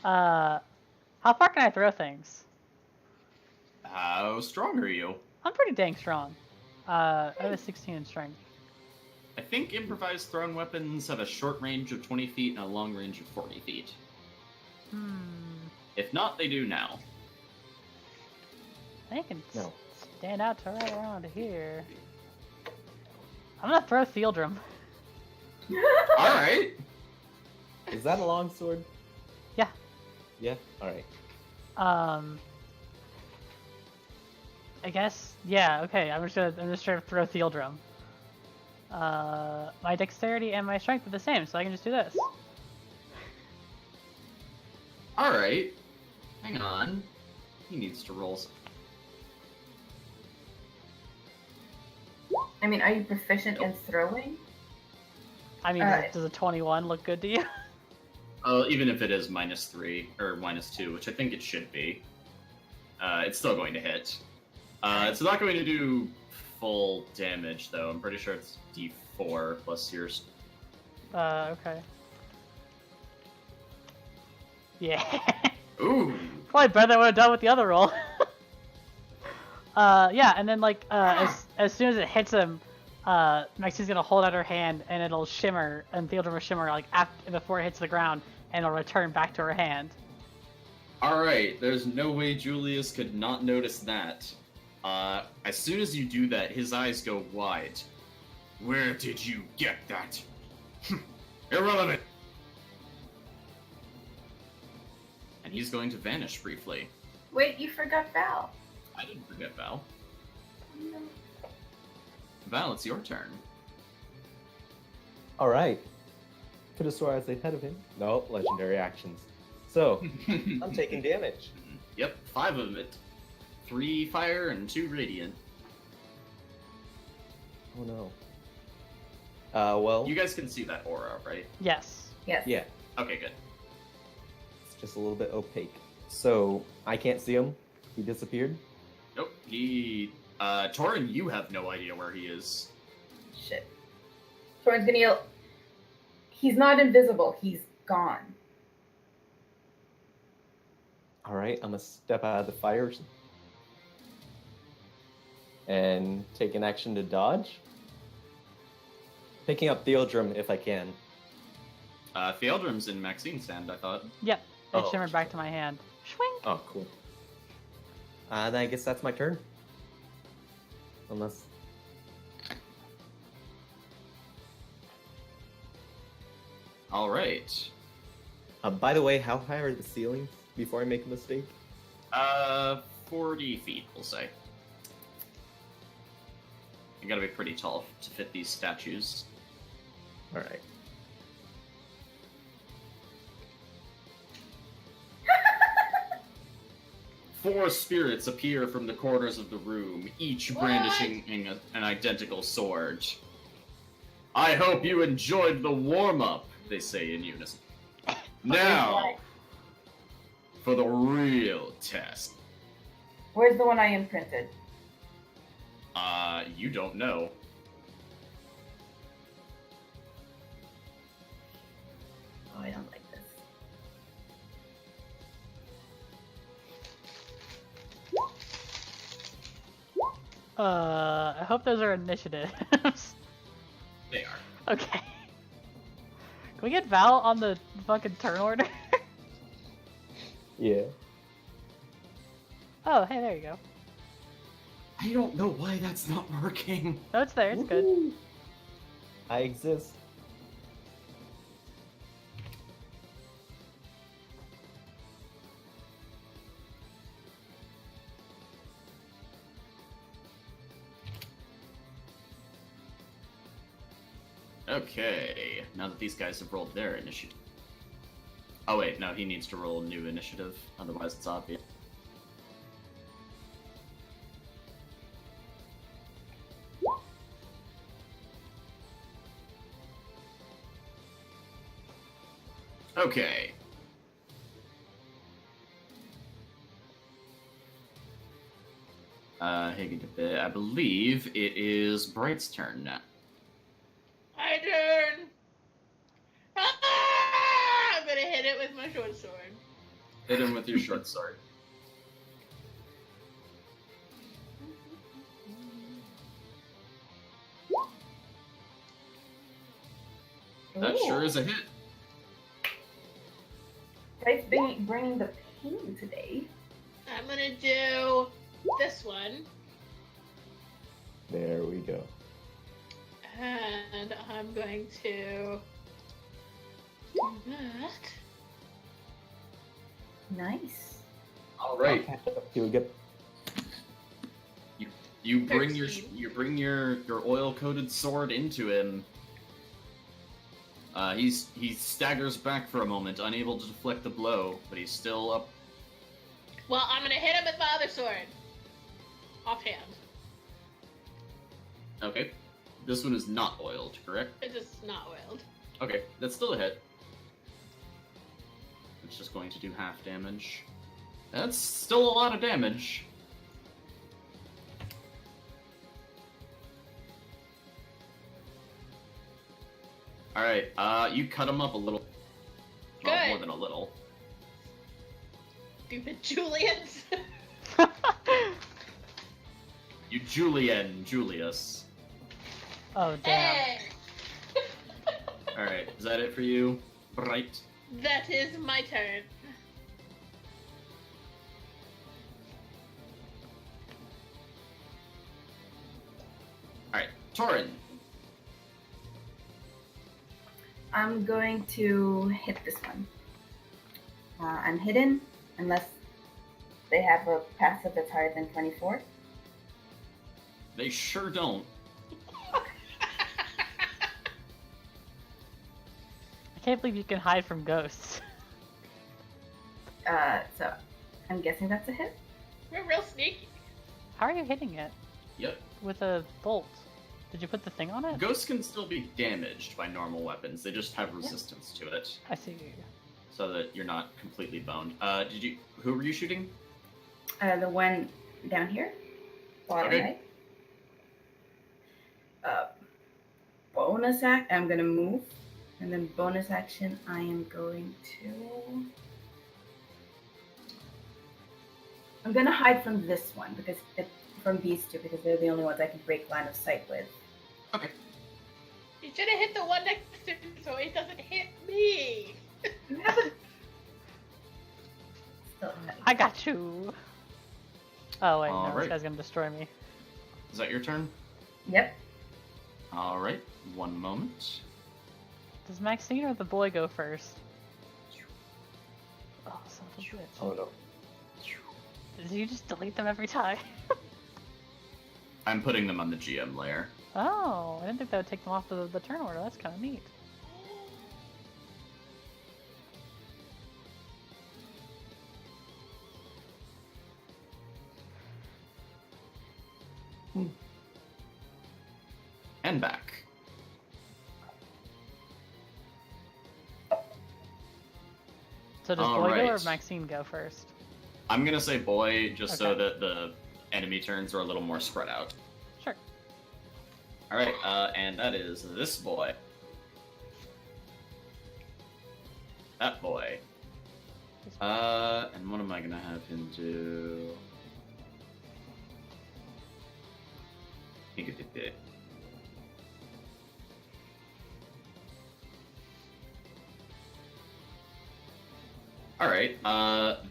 How far can I throw things? How strong are you? I'm pretty dang strong. I have a 16 in strength. I think improvised thrown weapons have a short range of 20 feet and a long range of 40 feet. If not, they do now. I can No. stand out to right around here. I'm gonna throw Thealdrum. Alright. Is that a long sword? Yeah. Yeah? Alright. I guess, yeah, okay, I'm just gonna throw Thealdrum. My dexterity and my strength are the same, so I can just do this. Alright. Hang on. He needs to roll some. I mean, are you proficient in throwing? I mean, does a 21 look good to you? Even if it is -3 or -2, which I think it should be, it's still going to hit. It's not going to do full damage, though. I'm pretty sure it's D4 plus yours. Okay. Yeah. Ooh! Probably better than I would have done with the other roll. Yeah, and then like as soon as it hits him, Maxine's gonna hold out her hand and it'll shimmer, and Theodore will shimmer like after, before it hits the ground, and it'll return back to her hand. Alright, there's no way Julius could not notice that. As soon as you do that, his eyes go wide. Where did you get that? Irrelevant! And he's going to vanish briefly. Wait, you forgot Val. I didn't forget Val. Val, it's your turn. All right. Could have swore I was ahead of him. No, legendary actions. So, I'm taking damage. Yep, 5 of it. 3 fire and 2 radiant. Oh no. Well, You guys can see that aura, right? Yes. Yes. yeah, Okay, good. it's just a little bit opaque. So, I can't see him. He disappeared. Nope, Torin, you have no idea where he is. Shit. Thorin's gonna yell. He's not invisible. He's gone. All right, I'm gonna step out of the fires and take an action to dodge. Picking up Theodrum if I can. Theodrum's in Maxine's hand, I thought. Yep. It Oh. shimmered back to my hand. Schwing. Oh, cool. Then I guess that's my turn. Unless. Alright. By the way, how high are the ceilings before I make a mistake? 40 feet, we'll say. You gotta be pretty tall to fit these statues. All right. Four spirits appear from the corners of the room, each brandishing an identical sword. I hope you enjoyed the warm-up, they say in unison. Now, for the real test. Where's the one I imprinted? You don't know. Oh, I don't like this. I hope those are initiatives. They are. Okay. Can we get Val on the fucking turn order? Yeah. Oh, hey, there you go. I don't know why that's not working. No, it's there. It's good. Woohoo! I exist. Okay, now that these guys have rolled their initiative. Oh wait, no, he needs to roll a new initiative, otherwise it's obvious. Okay. I believe it is Bright's turn now. My turn. Ah! I'm gonna hit it with my short sword. Hit him with your short sword. That sure is a hit. Dice bringing the pain today. I'm gonna do this one, There we go. and I'm going to do that. Nice. All right. Here we go. You bring 13. your oil coated sword into him. He staggers back for a moment, unable to deflect the blow, but he's still up. Well, I'm gonna hit him with my other sword. Offhand. Okay. This one is not oiled, correct? It's just not oiled. Okay, that's still a hit. It's just going to do half damage. That's still a lot of damage. All right. You cut him up a little. Well, Good. more than a little. Stupid Julians. You Julius. Oh damn. Hey! All right. Is that it for you? Right. That is my turn. All right. Torin. I'm going to hit this one. I'm hidden unless they have a passive that's higher than 24. They sure don't. I can't believe you can hide from ghosts. So I'm guessing that's a hit. We're real sneaky. How are you hitting it? Yep. With a bolt? Did you put the thing on it? Ghosts can still be damaged by normal weapons. They just have resistance to it, I see. so that you're not completely boned. Who were you shooting? The one down here. Bottom Okay. right. Bonus act. I'm gonna move, and then bonus action. I am going to. I'm gonna hide from this one from these two because they're the only ones I can break line of sight with. Okay. You should have hit the one next to him so it doesn't hit me. Still, I got you. Oh wait, no, Alright. this guy's gonna destroy me. Is that your turn? Yep. All right. One moment. Does Maxine or the boy go first? Oh, son of a bitch. Oh no. Did you just delete them every time? I'm putting them on the GM layer. Oh, I didn't think that would take them off the turn order. That's kind of neat. And back. So does boy go or Alright. Maxine go first? I'm gonna say boy just so Okay. that the enemy turns are a little more spread out. Sure. All right. And that is this boy. That boy. And what am I gonna have him do? He could do it. All right.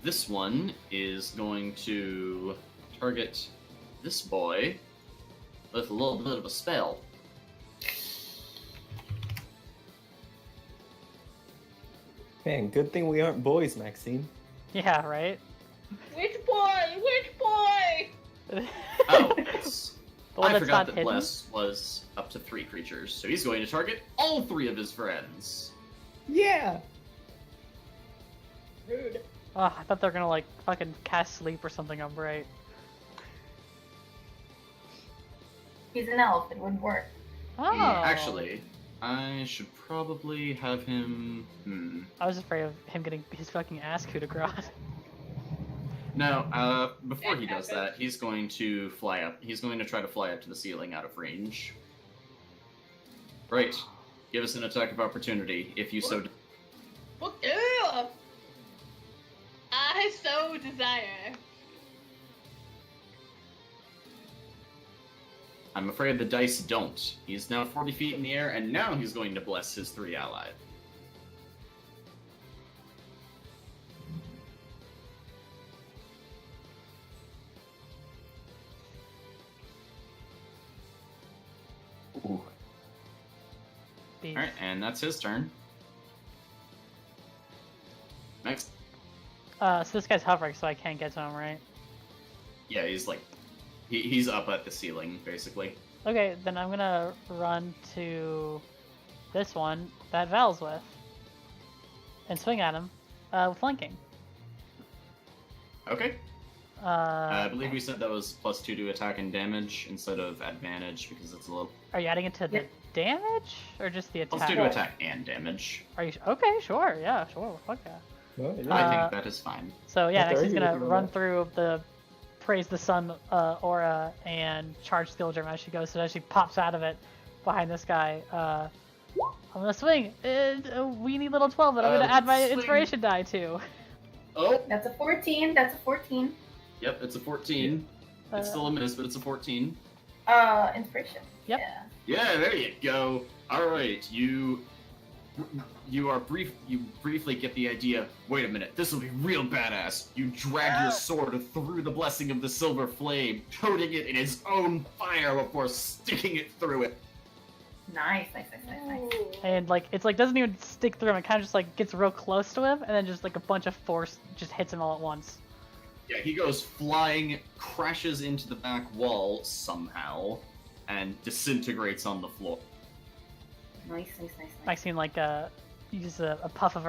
This one is going to target this boy with a little bit of a spell. Man, good thing we aren't boys, Maxine. Yeah, right? Which boy? Which boy? Oh, it's, The one I that's forgot not that hidden? Bless was up to 3 creatures, so he's going to target all 3 of his friends. Yeah. Rude. Oh, I thought they were gonna like fucking cast sleep or something on Bright. He's an elf. It would work. Oh. Actually, I should probably have him. I was afraid of him getting his fucking ass coup de grace. No, before he does that, he's going to fly up. He's going to try to fly up to the ceiling out of range. Right. Give us an attack of opportunity if you so. Well, ew. I so desire. I'm afraid the dice don't. He's now 40 feet in the air, and now he's going to bless his 3 allies. Ooh. Beef. Alright, and that's his turn. Next. So this guy's hovering, so I can't get to him, right? Yeah, he's like. He's up at the ceiling, basically. Okay, then I'm gonna run to this one that Val's with and swing at him with flanking. Okay. I Uh, believe we said that was +2 to attack and damage instead of advantage because it's a little. are you adding it to the Yep. damage or just the attack? +2 to attack and damage. Are you okay? Sure, yeah, sure. Fuck yeah. Well, yeah. I Uh, think that is fine. So yeah, What next are he's you gonna looking run at? through the praise the sun aura and charge skill germ as she goes. So as she pops out of it behind this guy, I'm gonna swing. A weenie little 12 that I'm gonna add my Swing. inspiration die to. Oh, That's a 14. That's a 14. yep, it's a 14. It's still a miss, but it's a 14. Inspiration. Yep. Yeah. Yeah, there you go. All right, you briefly get the idea. Wait a minute, this will be real badass. You drag your sword through the blessing of the silver flame, coating it in its own fire before sticking it through it. Nice. And like it's like doesn't even stick through him. It kind of just like gets real close to him, and then just like a bunch of force just hits him all at once. Yeah, he goes flying, crashes into the back wall somehow, and disintegrates on the floor. Nice. Maxine like uses a puff of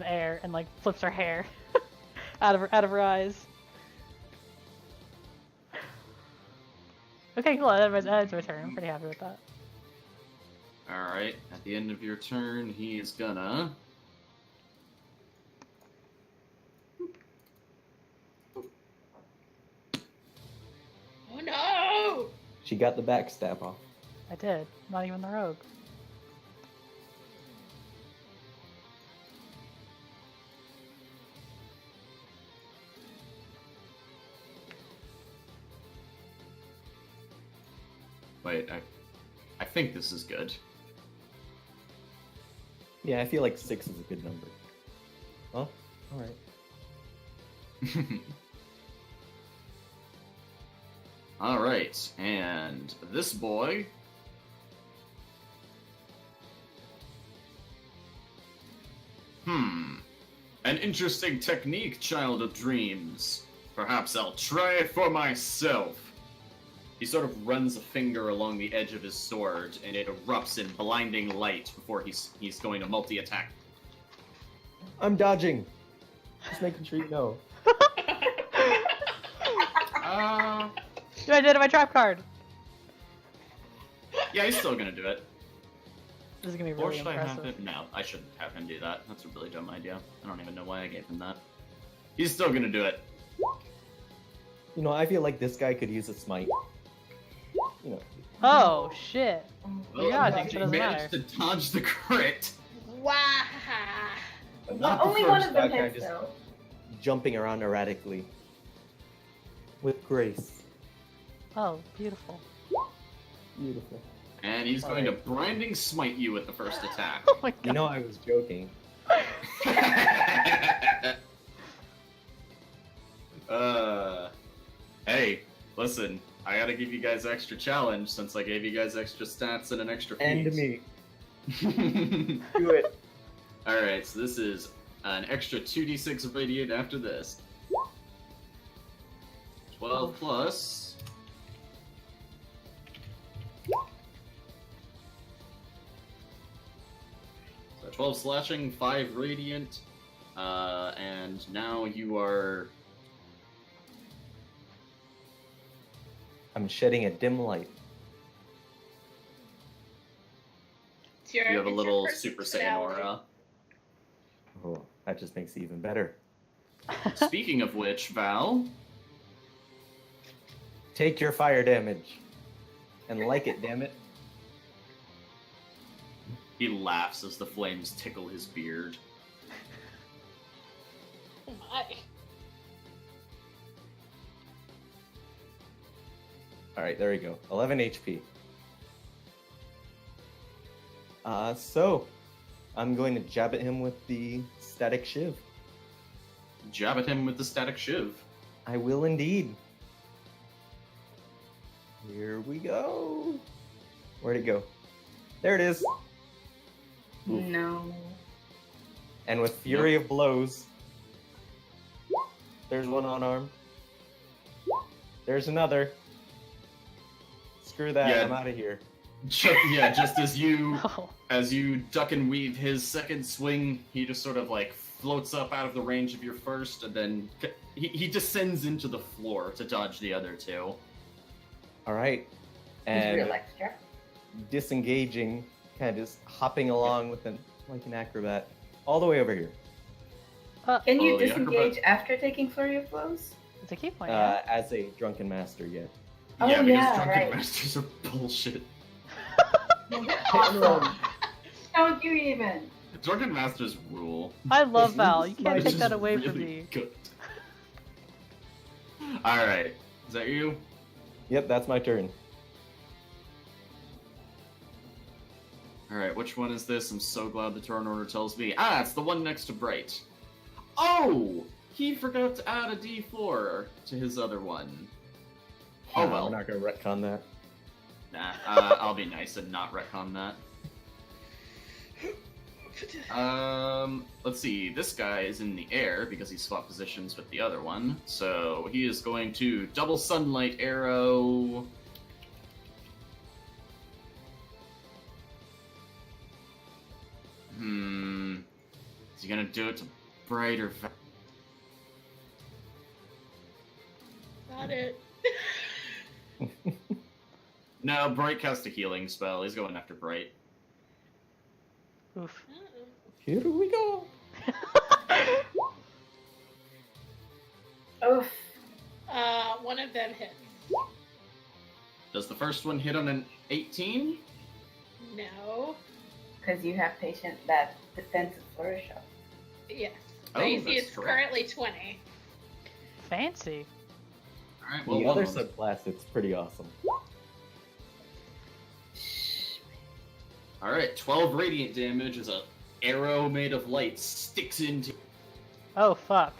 air and like flips her hair out of her eyes. Okay, cool. That's my turn. I'm pretty happy with that. Alright, at the end of your turn, he is gonna... Oh no! She got the backstab off. I did. Not even the rogue. Wait, I think this is good. Yeah, I feel like 6 is a good number. Well, alright. Alright, and this boy... An interesting technique, child of dreams. Perhaps I'll try it for myself. He sort of runs a finger along the edge of his sword, and it erupts in blinding light before he's going to multi-attack. I'm dodging. Just making sure you know. Do I did my trap card? Yeah, he's still gonna do it. This is gonna be Or really should I have impressive. him? No, I shouldn't have him do that. That's a really dumb idea. I don't even know why I gave him that. He's still gonna do it. You know, I feel like this guy could use a smite. You know. Oh shit! Well, Yeah, I he think it doesn't managed matter. to dodge the crit. Wow! Not the Only one first of them guy hits just though. jumping around erratically. With grace. Oh, beautiful. Beautiful. And he's going to Branding Smite you with the first attack. Oh my god. You know I was joking. Hey, listen, I gotta give you guys extra challenge since I gave you guys extra stats and an extra feat. And me. Do it. Alright, so this is an extra 2d6 radiant after this. 12 plus. So 12 slashing, 5 radiant, and now you are... I'm shedding a dim light. It's your, You have a it's your little Super Saiyan personality. aura. Oh, that just makes it even better. Speaking of which, Val, Take your fire damage. And like it, damn it. he laughs as the flames tickle his beard. Oh my. Alright, there we go. 11 HP. So, I'm going to jab at him with the static shiv. Jab at him with the static shiv. I will indeed. Here we go. Where'd it go? There it is. Oof. No. And with Fury of Blows, there's one unarmed. There's another. Screw that, Yeah. I'm out of here. Just Oh. as you duck and weave his second swing, he just sort of like floats up out of the range of your first, and then he descends into the floor to dodge the other two. Alright. He's And real extra. disengaging, kind of just hopping along with like an acrobat, all the way over here. Can you Oh, the disengage after taking Flurry of Blows? It's a key point. Yeah. As a drunken master, yet. Oh, Yeah, because yeah, drunken right. masters are bullshit. Awesome. Don't you even? Drunken Masters rule. I love Val. You can't Which take is that away from really me. Good. Alright. Is that you? Yep, that's my turn. Alright, which one is this? I'm so glad the turn order tells me. Ah, it's the one next to Bright. Oh! He forgot to add a d4 to his other one. Oh Nah, well. We're not gonna retcon that. Nah, I'll be nice and not retcon that. Let's see. This guy is in the air because he swapped positions with the other one. So he is going to double sunlight arrow. Is he gonna do it to Bright or Got it. No, Bright cast a healing spell. He's going after Bright. Oof. Here we go. Oof. One of them hits. Does the first one hit on an 18? No. Because you have that defensive flourish up. Yes. Oh, So you see that's it's correct. currently 20. Fancy. Alright, The well, other one of them- subclass, it's pretty awesome. Alright, 12 radiant damage as a arrow made of light sticks into. Oh fuck.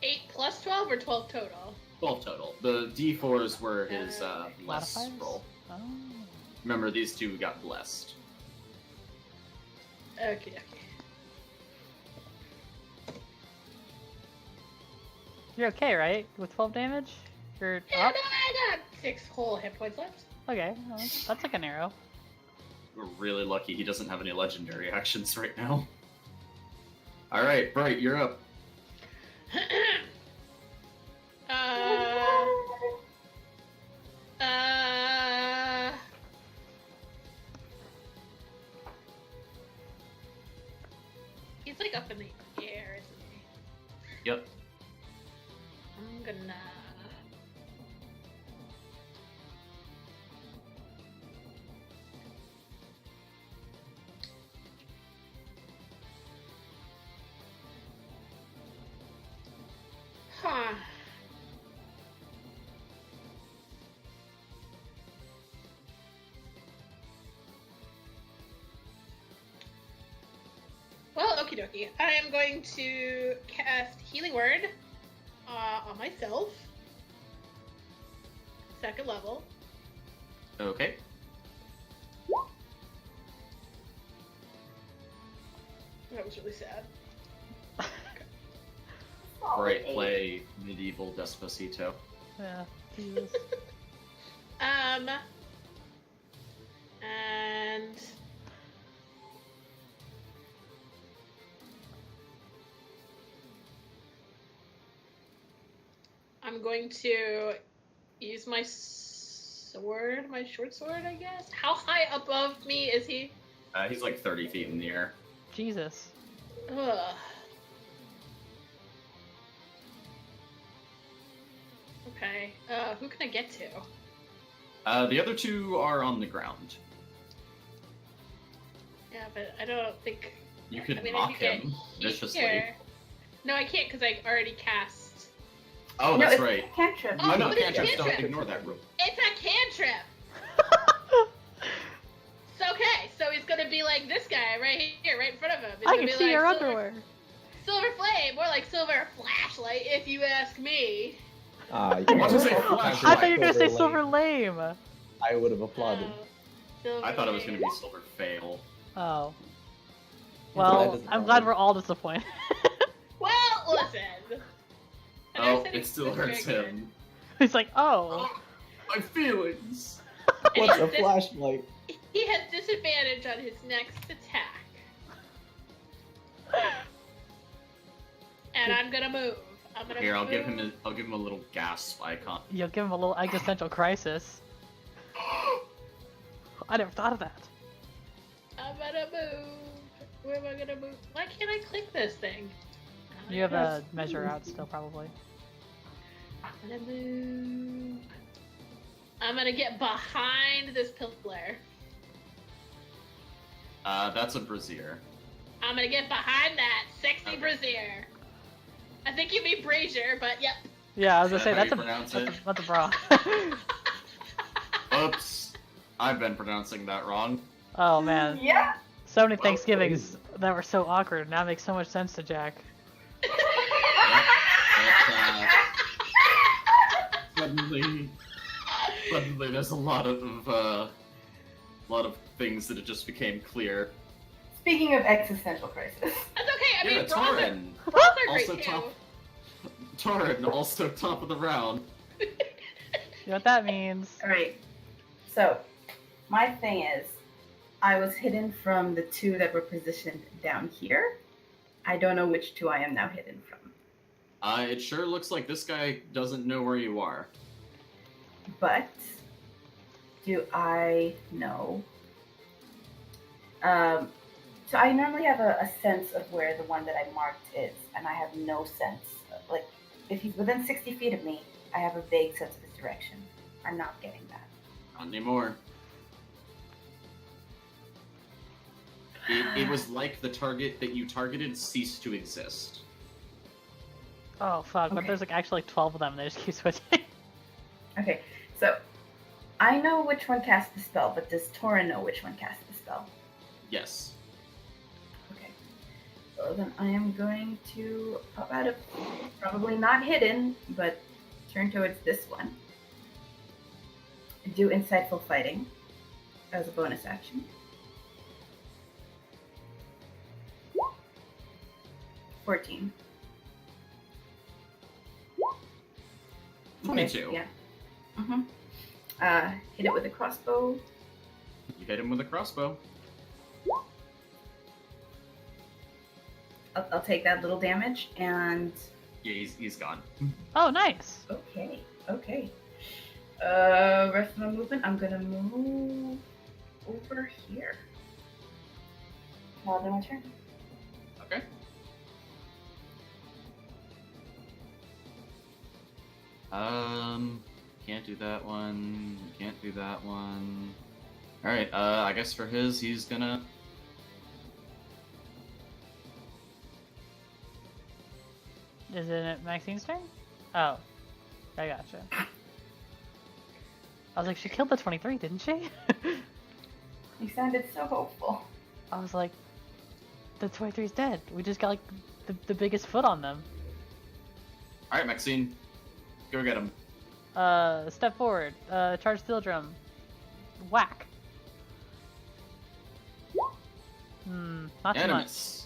8 plus 12 or 12 total? 12 total. The d4s were his bless Modifiers? roll. Oh. Remember, these two got blessed. Okay. You're okay, right? With 12 damage? You're Yeah, up? no, I got 6 whole hit points left. Okay, well, that's like an arrow. We're really lucky he doesn't have any legendary actions right now. Alright, Bright, you're up. He's like up in the air, isn't he? Yep. I'm gonna. Huh. Well, okie dokie. I am going to cast Healing Word on myself. Second level. Okay. That was really sad. Bright, play Medieval Despacito. Yeah, Jesus. And I'm going to use my sword, my short sword, I guess. How high above me is he? He's like 30 feet in the air. Jesus. Ugh. Okay. Who can I get to? The other two are on the ground. Yeah, but I don't think. You could I mean, mock if you get him viciously. here. No, I can't because I already cast. Oh, No, that's it's right. a cantrip. Oh, Oh, no, what is cantrips don't cantrip? ignore that rule. It's a cantrip. So okay, so he's gonna be like this guy right here, right in front of him. He's I gonna can be see like your silver, underwear. Silver flame, more like silver flashlight, if you ask me. You Why did you say flash? I thought you were gonna say silver lame. I would have applauded. Silver I thought it was going to flame. be silver fail. Oh. glad Well, doesn't I'm bother glad me. we're all disappointed. Well, listen. I Oh, never said it still was hurts very good. him. He's like, oh. My feelings. And What's he a has flashlight? He has disadvantage on his next attack. And I'm gonna move. I'm gonna Here, I'll move. give him a little gasp icon. You'll give him a little existential crisis. I never thought of that. I'm gonna move. Where am I gonna move? Why can't I click this thing? You have a measure out still, probably. I'm gonna move. I'm gonna get behind this pillar. That's a brazier. I'm gonna get behind that sexy Okay. brazier. I think you mean brazier, but yep. Yeah, I was Is gonna say that how that's you a pronounce it? that's a bra. Oops. I've been pronouncing that wrong. Oh man, Yeah. so many Well, Thanksgivings that were so awkward. Now makes so much sense to Jack. Yep. Suddenly there's a lot of things that it just became clear. Speaking of existential crisis. That's okay. I mean, Yeah, bras are, Torin. bras are great Also too. top. Torin, also top of the round. You know what that means? All right. So, my thing is, I was hidden from the two that were positioned down here. I don't know which two I am now hidden from. It sure looks like this guy doesn't know where you are. But do I know? So I normally have a sense of where the one that I marked is, and I have no sense. Like, if he's within 60 feet of me, I have a vague sense of his direction. I'm not getting that. Not anymore. It was like the target that you targeted ceased to exist. Oh fuck! But Okay. there's like actually like 12 of them. And they just keep switching. Okay, so I know which one cast the spell, but does Torin know which one cast the spell? Yes. Okay. So then I am going to pop out of, probably not hidden, but turn towards this one. Do insightful fighting as a bonus action. 14. 22. Yeah. Mm-hmm. Hit it with a crossbow. You hit him with a crossbow. I'll take that little damage and Yeah, he's gone. Oh nice. okay. Rest of my movement, I'm gonna move over here. Now then my turn. Okay. Can't do that one. Can't do that one. Alright, I guess for his, he's gonna... Is it Maxine's turn? Oh, I gotcha. I was like, she killed the 23, didn't she? You sounded so hopeful. I was like, the 23's dead. We just got like the biggest foot on them. Alright, Maxine. Go get him. Step forward. Charge steel drum. Whack. Not too much.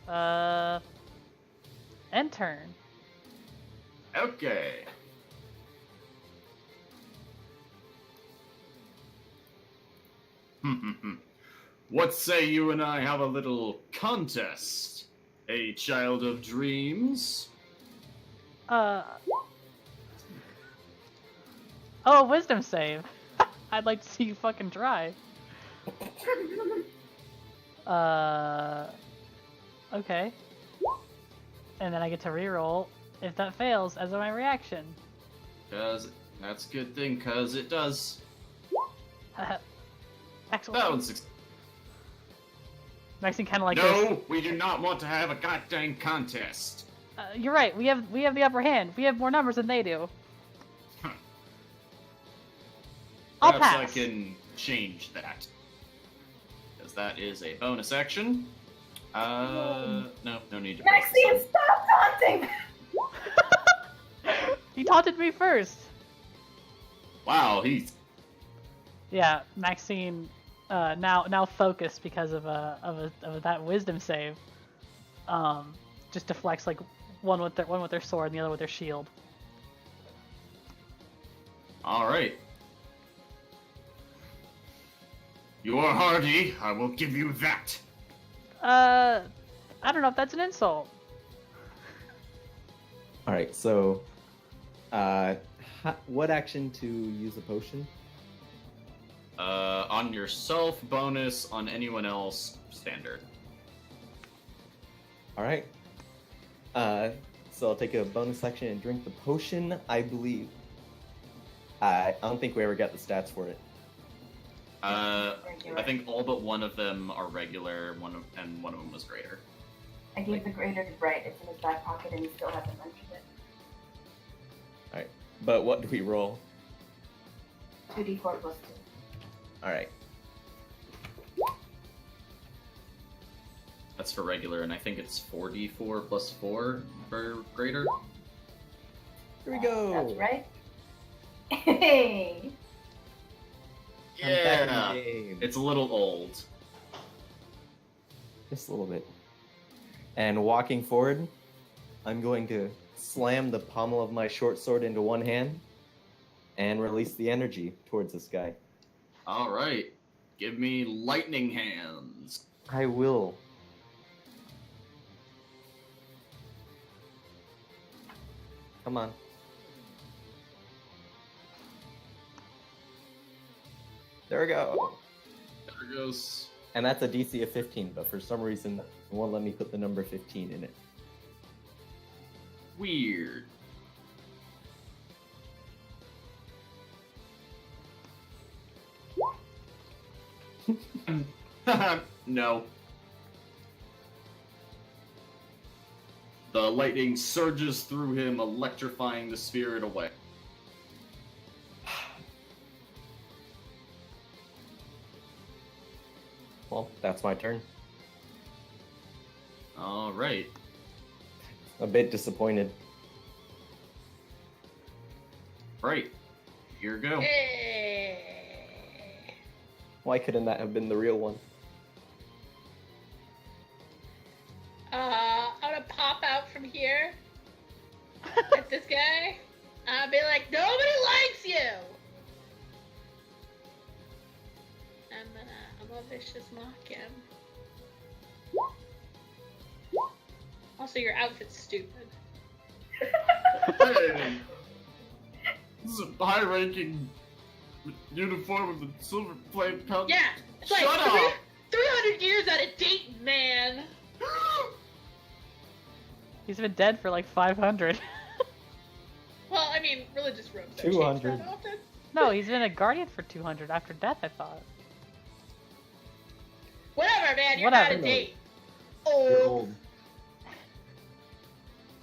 Animus. End turn. Okay. What say you and I have a little contest? A child of dreams? Oh, a wisdom save. I'd like to see you fucking try. Okay. And then I get to reroll if that fails as my reaction. Cause that's a good thing, cause it does. Excellent. That one's success. Maxine kind of like this. No, we do not want to have a goddamn contest. You're right. We have the upper hand. We have more numbers than they do. Huh. I'll Perhaps pass. I can change that. Because that is a bonus action. No need to press Maxine, this stop taunting! He taunted me first. one. Wow, he's... Yeah, Maxine, now focused because of that wisdom save. Just deflects like one with their sword and the other with their shield. Alright. You are hardy, I will give you that. I don't know if that's an insult. All right, so what action to use a potion? On yourself, bonus, on anyone else, standard. All right. So I'll take a bonus action and drink the potion. I believe. I don't think we ever got the stats for it. I Regular. think all but one of them are regular, and one of them was greater. I gave the greater to Bright. It's in his back pocket and he still hasn't mentioned it. But what do we roll? 2d4 plus 2. All right. That's for regular, and I think it's 4d4 plus 4 for greater. Here we go. That's right. Hey! I'm back in the Yeah, game. it's a little old. Just a little bit. And walking forward, I'm going to slam the pommel of my short sword into one hand and release the energy towards this guy. All right, give me lightning hands. I will. Come on. There we go. There goes. And that's a DC of 15, but for some reason, it won't let me put the number 15 in it. Weird. No. The lightning surges through him, electrifying the spirit away. Well, that's my turn. All right. A bit disappointed. Right. Here we go. Hey. Why couldn't that have been the real one? I'm gonna pop out from here at this guy. I'll be like, nobody likes you. I'm gonna vicious mock him. Also, your outfit's stupid. Hey, this is a high-ranking uniform with a silver plate belt. Yeah, it's like Shut up! 300 years out of date, man. He's been dead for like 500. Well, I mean, religious robes don't change 200. that often. No, he's been a guardian for 200 after death, I thought. Whatever, man, you're Whatever. out of date. You're Old. old.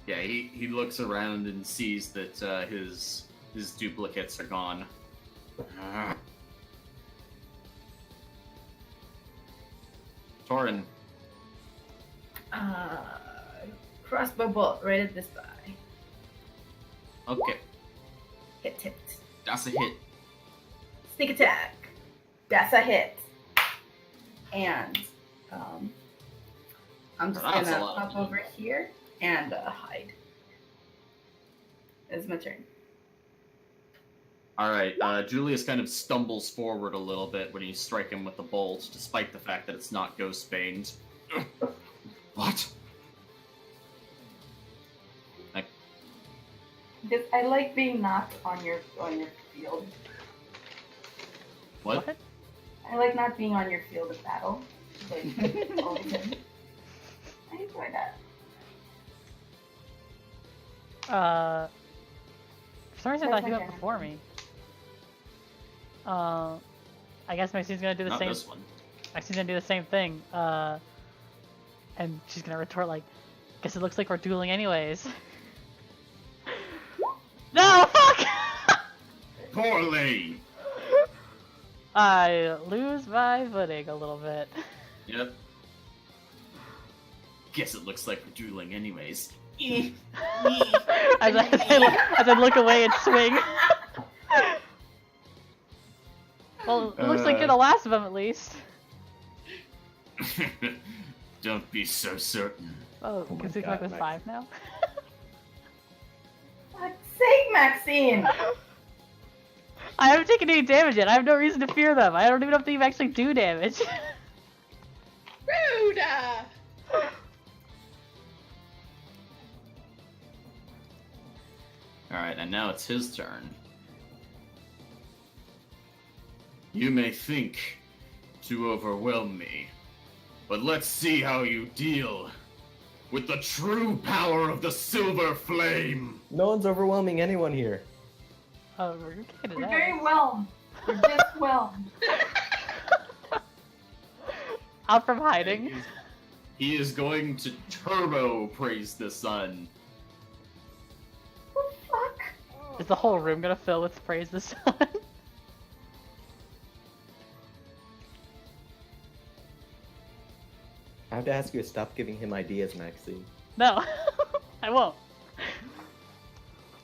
Yeah, he looks around and sees that his duplicates are gone. Torin. Crossbow bolt right at this guy. Okay, Hit. that's a hit. Sneak attack. That's a hit. And I'm just That's gonna a lot. pop over here and hide. It's my turn. All right, Julius kind of stumbles forward a little bit when you strike him with the bolt, despite the fact that it's not ghost-baned. What? Because I like being not on your field. What? I like not being on your field of battle. Like, always him. I enjoy that. For some reason, I thought he That's went okay. before me. I guess Maxine's gonna do the Not same. this one. Maxine's gonna do the same thing. And she's gonna retort like, "Guess it looks like we're dueling anyways." No, fuck! Poorly! I lose my footing a little bit. Yep. Guess it looks like we're dueling anyways. as I look away and swing. Well, it looks like you're the last of them at least. Don't be so certain. Oh, Oh my because he's God, like with Max. 5 now? Fuck's sake, Maxine! I haven't taken any damage yet. I have no reason to fear them. I don't even know if they actually do damage. Rude! Alright, and now it's his turn. You may think to overwhelm me, but let's see how you deal with the true power of the Silver Flame! No one's overwhelming anyone here. Oh, we're kicking it We're out. very whelmed. We're just whelmed. Out from hiding. He is going to turbo praise the sun. What the fuck? Is the whole room gonna fill with praise the sun? I have to ask you to stop giving him ideas, Maxine. No, I won't.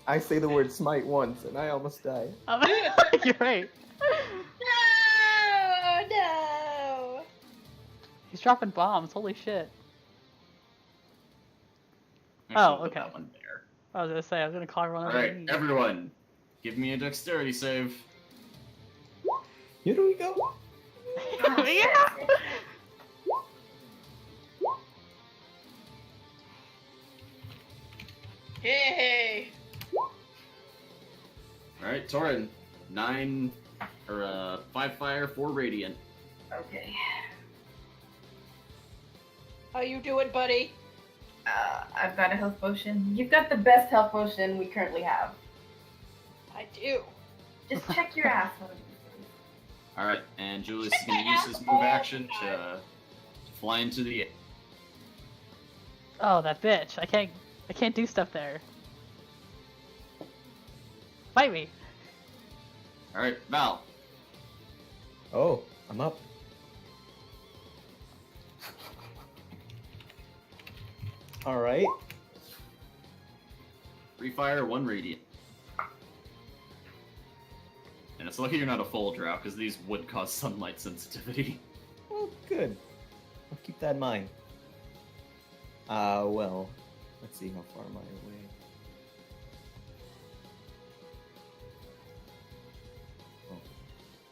I say the word smite once and I almost die. You're right. No, no. He's dropping bombs. Holy shit. Actually, Oh, I'll put okay. That one there. I was gonna say I was gonna call everyone All over. right, everyone, give me a dexterity save. Here we go. Yeah. Hey. All right, Torin, 5 fire, 4 radiant. Okay. How you doing, buddy? I've got a health potion. You've got the best health potion we currently have. I do. Just check your ass. All right, and Julius is Check going to my use his ass move all action the time. to fly into the. Oh, that bitch! I can't do stuff there. Fight me. All right, Val. Oh, I'm up. All right. 3 fire, 1 radiant. And it's lucky you're not a full drow, because these would cause sunlight sensitivity. Well, good. I'll keep that in mind. Well, let's see how far am I away.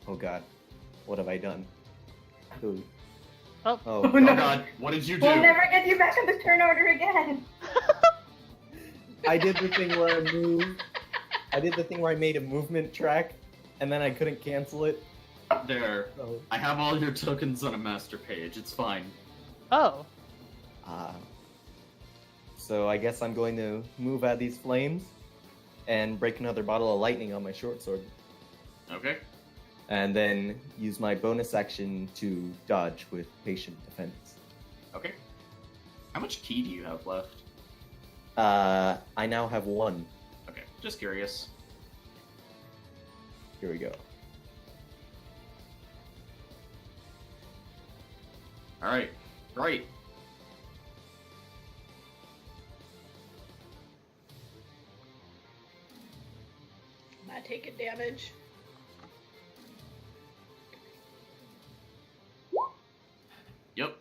Oh God, what have I done? Ooh. Oh. Oh, Oh God, what did you do? We'll never get you back on the turn order again. I did the thing where I moved. I did the thing where I made a movement track, and then I couldn't cancel it. There. So, I have all your tokens on a master page. It's fine. Oh. so I guess I'm going to move out these flames and break another bottle of lightning on my short sword, Okay. and then use my bonus action to dodge with patient defense. Okay. How much key do you have left? I now have 1. Okay, just curious. Here we go. All right. Right. I'm not taking damage. Yep.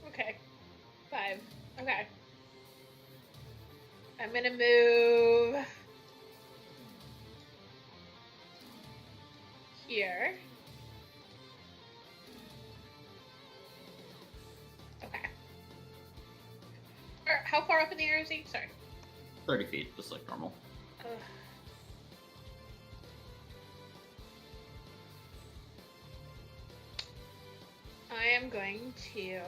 Okay. 5. Okay. I'm gonna move here. Okay. How far up in the air is he? Sorry. 30 feet, just like normal. Ugh. I am going to.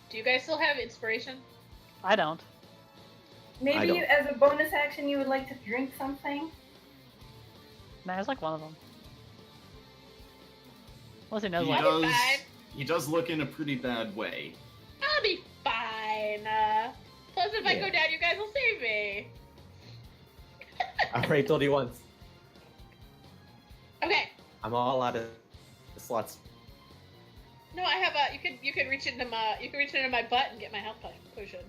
Do you guys still have inspiration? I don't. I Maybe don't. you, as a bonus action, you would like to drink something? Nah, there's like one of them. Unless he knows He what. I'll be does. fine. He does look in a pretty bad way. I'll be fine. Plus, if I Yeah. go down, you guys will save me. I already told you once. Okay. I'm all out of slots. No, I have a. You could reach into my butt and get my health potion.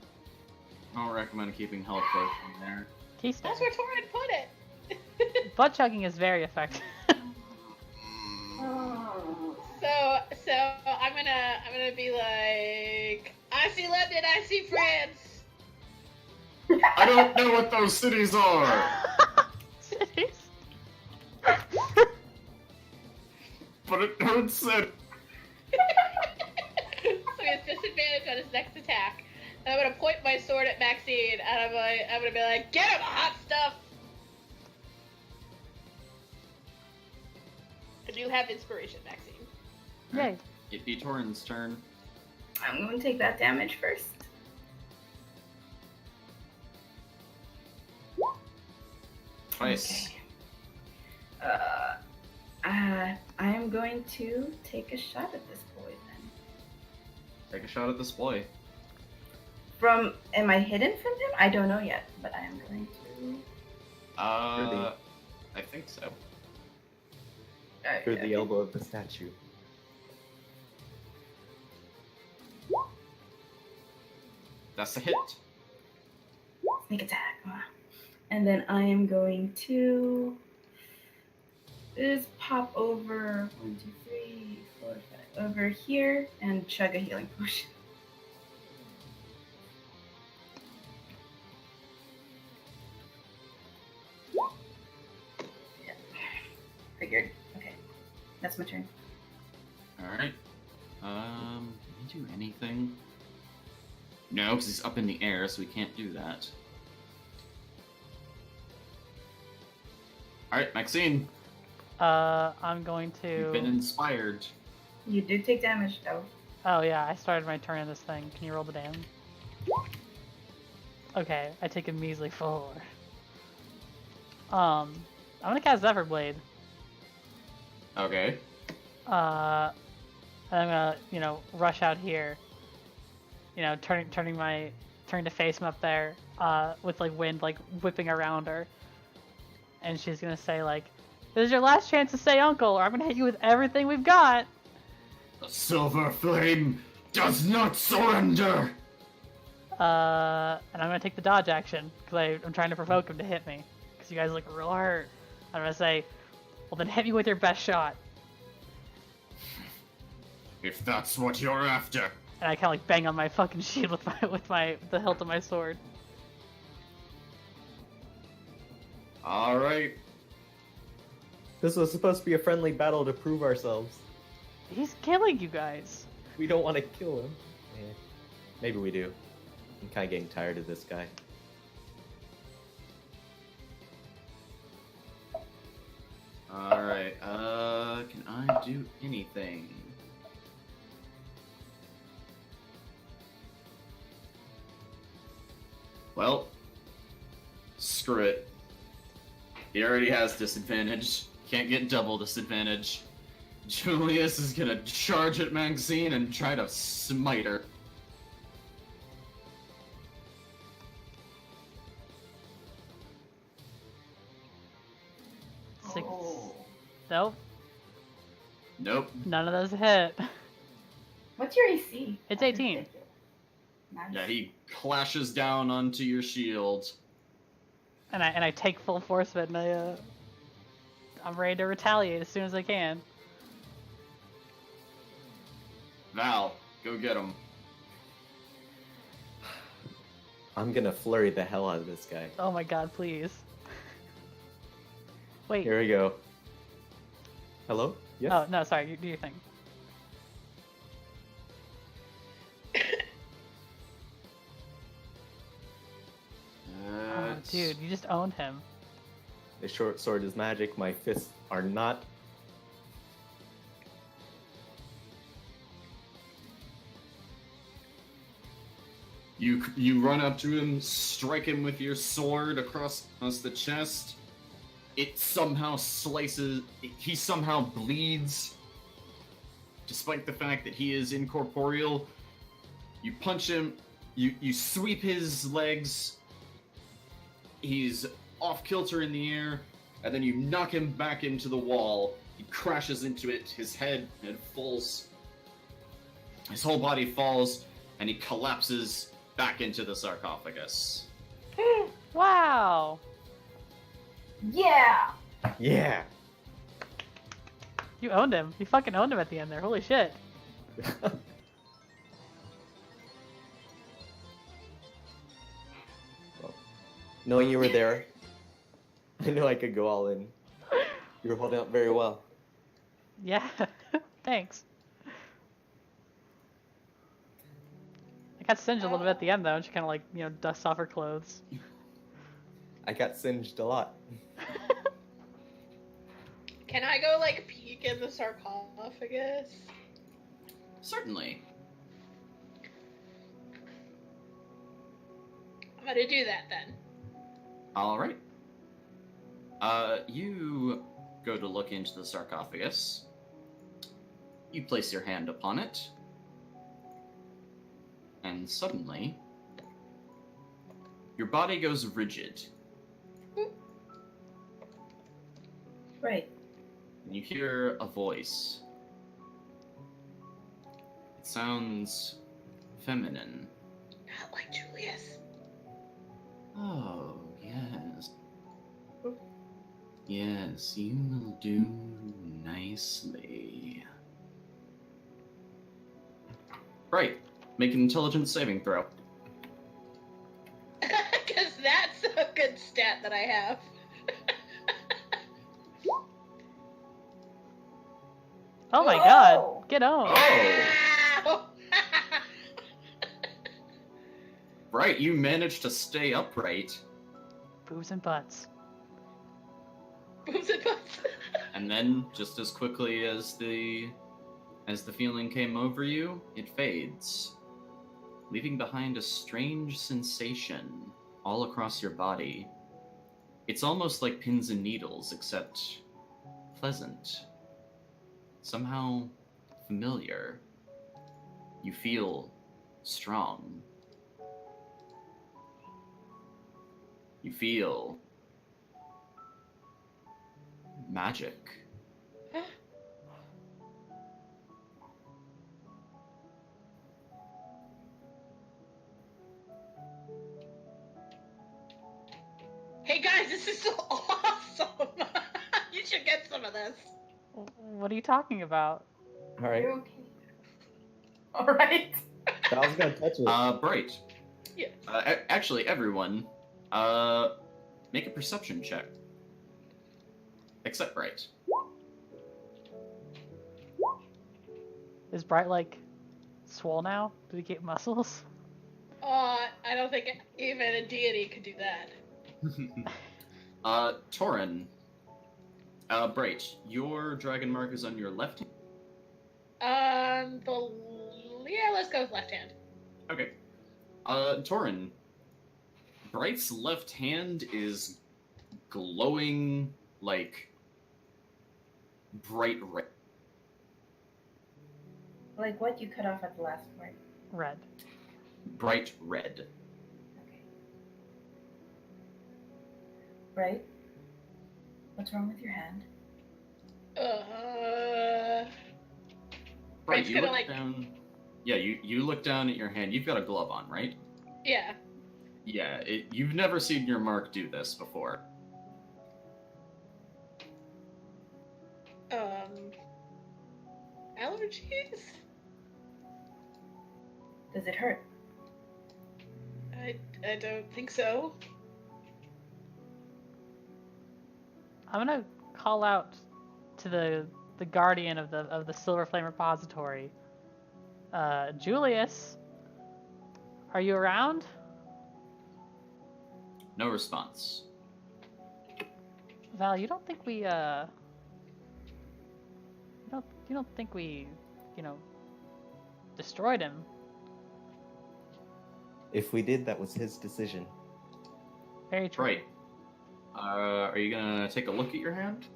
I don't recommend keeping health potion there. Keystone. That's where Torin put it. Butt chugging is very effective. So I'm gonna be like, I see London, I see France. I don't know what those cities are, Cities. but it hurts it. So he has disadvantage on his next attack. And I'm gonna point my sword at Maxine, and I'm gonna be like, get him, hot stuff. I do have inspiration, Maxine. Yay. It'd be Torin's turn. I'm going to take that damage first. Twice. Okay. I am going to take a shot at this boy then. Take a shot at this boy. Am I hidden from him? I don't know yet, but I am going to. I think so. Alright, Through okay. the elbow of the statue. That's a hit. Sneak attack. And then I am going to just pop over 1, 2, 3, 4, 5 over here and chug a healing potion. Yeah. Figured. Okay. That's my turn. Alright. Can he do anything? No, because he's up in the air, so we can't do that. Alright, Maxine, I'm going you've been to. inspired. You did take damage though. Oh yeah, I started my turn in this thing. Can you roll the damage? Okay, I take a measly 4. I'm gonna cast Zephyr Blade. Okay. And I'm gonna, rush out here. Turning to face him up there, with like wind like whipping around her. And she's gonna say like, "This is your last chance to say uncle, or I'm gonna hit you with everything we've got." The silver flame does not surrender! And I'm gonna take the dodge action because I'm trying to provoke him to hit me. Because you guys look real hurt. I'm gonna say, "Well, then hit me with your best shot." If that's what you're after. And I kind of like bang on my fucking shield with the hilt of my sword. Alright. This was supposed to be a friendly battle to prove ourselves. He's killing you guys. We don't want to kill him. Eh, maybe we do. I'm kind of getting tired of this guy. Alright, can I do anything? Well, screw it. He already has disadvantage. Can't get double disadvantage. Julius is gonna charge at Maxine and try to smite her. Six. Oh. Nope. Nope. None of those hit. What's your AC? It's 18. Nice. Yeah, he clashes down onto your shield. And I take full force of it, and I'm ready to retaliate as soon as I can. Val, go get him. I'm gonna flurry the hell out of this guy. Oh my god, please. Wait. Here we go. Hello? Yes? Oh, no, sorry, you do your thing. Oh, dude, you just owned him. The short sword is magic. My fists are not. You run up to him, strike him with your sword across the chest. It somehow slices. He somehow bleeds, despite the fact that he is incorporeal. You punch him. You sweep his legs. He's off kilter in the air, and then you knock him back into the wall. He crashes into it. His head falls. His whole body falls, and he collapses back into the sarcophagus. Wow! Yeah. Yeah! You owned him. You fucking owned him at the end there. Holy shit. Well, knowing you were there, I knew I could go all in. You were holding up very well. Yeah. Thanks. I got singed a little bit at the end though, and she kind of like, dusts off her clothes. I got singed a lot. Can I go like peek in the sarcophagus? Certainly. I'm gonna do that then. All right. You go to look into the sarcophagus. You place your hand upon it. And suddenly, your body goes rigid. Right. And you hear a voice. It sounds feminine. Not like Julius. Oh, yes. Yes, you will do nicely. Right. Make an intelligence saving throw. Because that's a good stat that I have. Oh my Whoa! god, get on. Oh! Ow! Right, you managed to stay upright, Boobs and butts. Boobs and butts. and then just as quickly as the feeling came over you, it fades, leaving behind a strange sensation all across your body. It's almost like pins and needles, except pleasant. Somehow familiar. You feel strong. You feel magic. Hey guys, this is so awesome! You should get some of this. What are you talking about? All right. You okay? All right. I was gonna touch it. Bright. Yes. Actually, everyone, make a perception check. Except Bright. Is Bright like swole now? Did he get muscles? I don't think even a deity could do that. Torin. Bright, your dragon mark is on your left hand. Yeah, let's go with left hand. Okay. Torin. Bright's left hand is glowing like bright red. Like what you cut off at the last part. Red. Bright red. Okay. Right? What's wrong with your hand? Bright, Bright's you gonna, look like- down. Yeah, you look down at your hand. You've got a glove on, right? Yeah. Yeah, you've never seen your mark do this before. Allergies? Does it hurt? I don't think so. I'm gonna call out to the guardian of the Silver Flame Repository. Julius, are you around? No response. Val, you don't think we you don't think we, destroyed him? If we did, that was his decision. Very true. Right. Are you gonna take a look at your hand?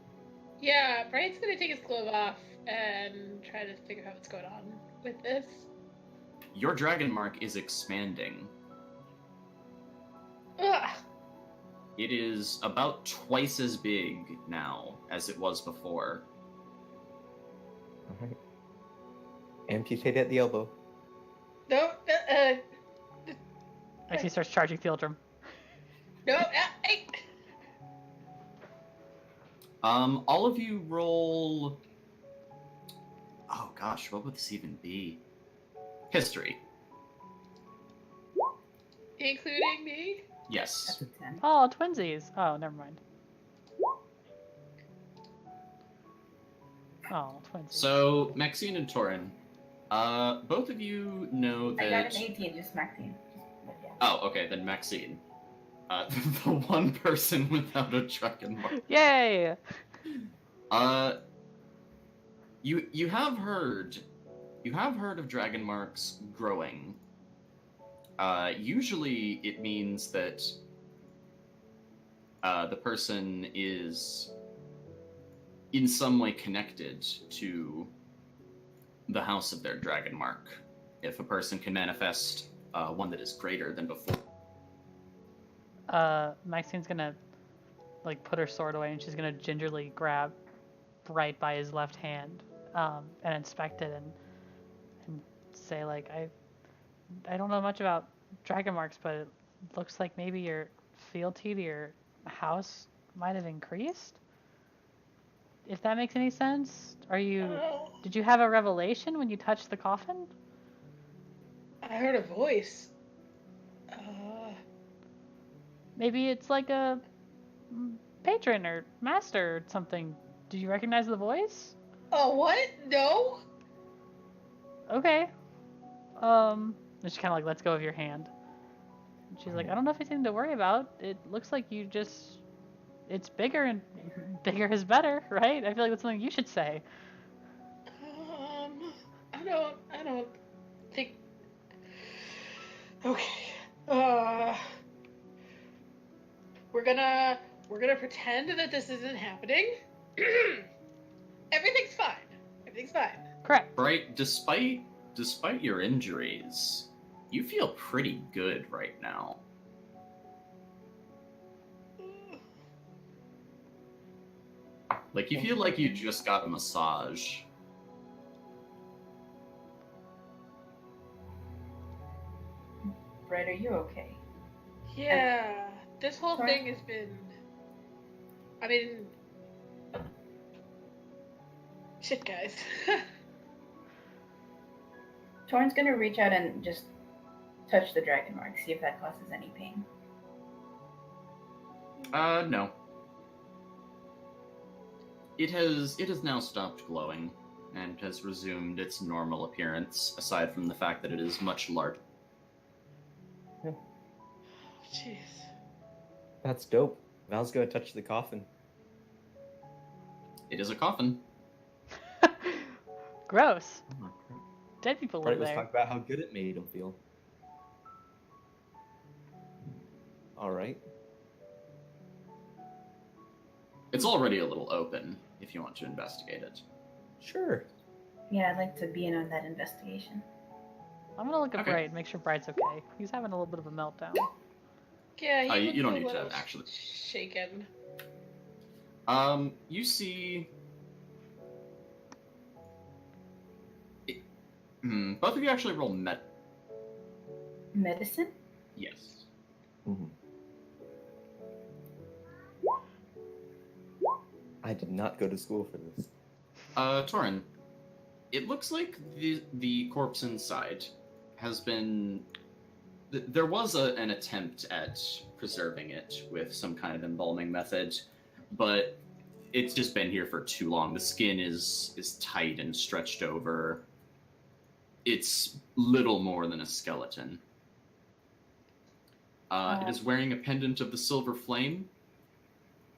Yeah, Bright's gonna take his glove off and try to figure out what's going on with this. Your dragon mark is expanding. Ugh. It is about twice as big now as it was before. All right. Amputate at the elbow. No, Actually starts charging Fieldrum. no, hey. All of you roll. Oh gosh, what would this even be? History. Including me? Yes. That's a 10. Oh, twinsies. Oh, never mind. Oh, twinsies. So, Maxine and Torin, both of you know I that. got an 18, just Maxine. But yeah. Oh, okay, then Maxine. The one person without a dragon mark. Yay! You have heard of dragon marks growing. Usually it means that the person is in some way connected to the house of their dragon mark. If a person can manifest one that is greater than before. Maxine's gonna like put her sword away, and she's gonna gingerly grab right by his left hand, and inspect it, and say like, I don't know much about dragon marks, but it looks like maybe your fealty to your house might have increased. If that makes any sense. Did you have a revelation when you touched the coffin? I heard a voice. Maybe it's like a patron or master or something. Did you recognize the voice? Oh, what? No? Okay. And she kind of like lets go of your hand. And she's like, I don't know if it's anything to worry about. It looks like you just, it's bigger, and bigger is better, right? I feel like that's something you should say. I don't think. Okay. We're gonna pretend that this isn't happening. Everything's fine. Everything's fine. Correct. Bright, despite your injuries, you feel pretty good right now. Like, you feel like you just got a massage. Bright, are you okay? Yeah. This whole Sorry? thing has been. I mean. Shit, guys. Torn's gonna reach out and just touch the dragon mark, see if that causes any pain. No. It has now stopped glowing and has resumed its normal appearance, aside from the fact that it is much larger. Jeez. That's dope. Val's gonna touch the coffin. It is a coffin. Gross. Dead people live Bright was there. talking about how good it made him feel. Alright. It's already a little open, if you want to investigate it. Sure. Yeah, I'd like to be in on that investigation. I'm gonna look at Okay. Bright, make sure Bright's okay. He's having a little bit of a meltdown. Yeah, he You don't looks a need to little actually. shaken. You see. Both of you actually roll Medicine? Yes. Mhm. I did not go to school for this. Torin, it looks like the corpse inside has been. There was an attempt at preserving it with some kind of embalming method, but it's just been here for too long. The skin is tight and stretched over. It's little more than a skeleton. It is wearing a pendant of the silver flame.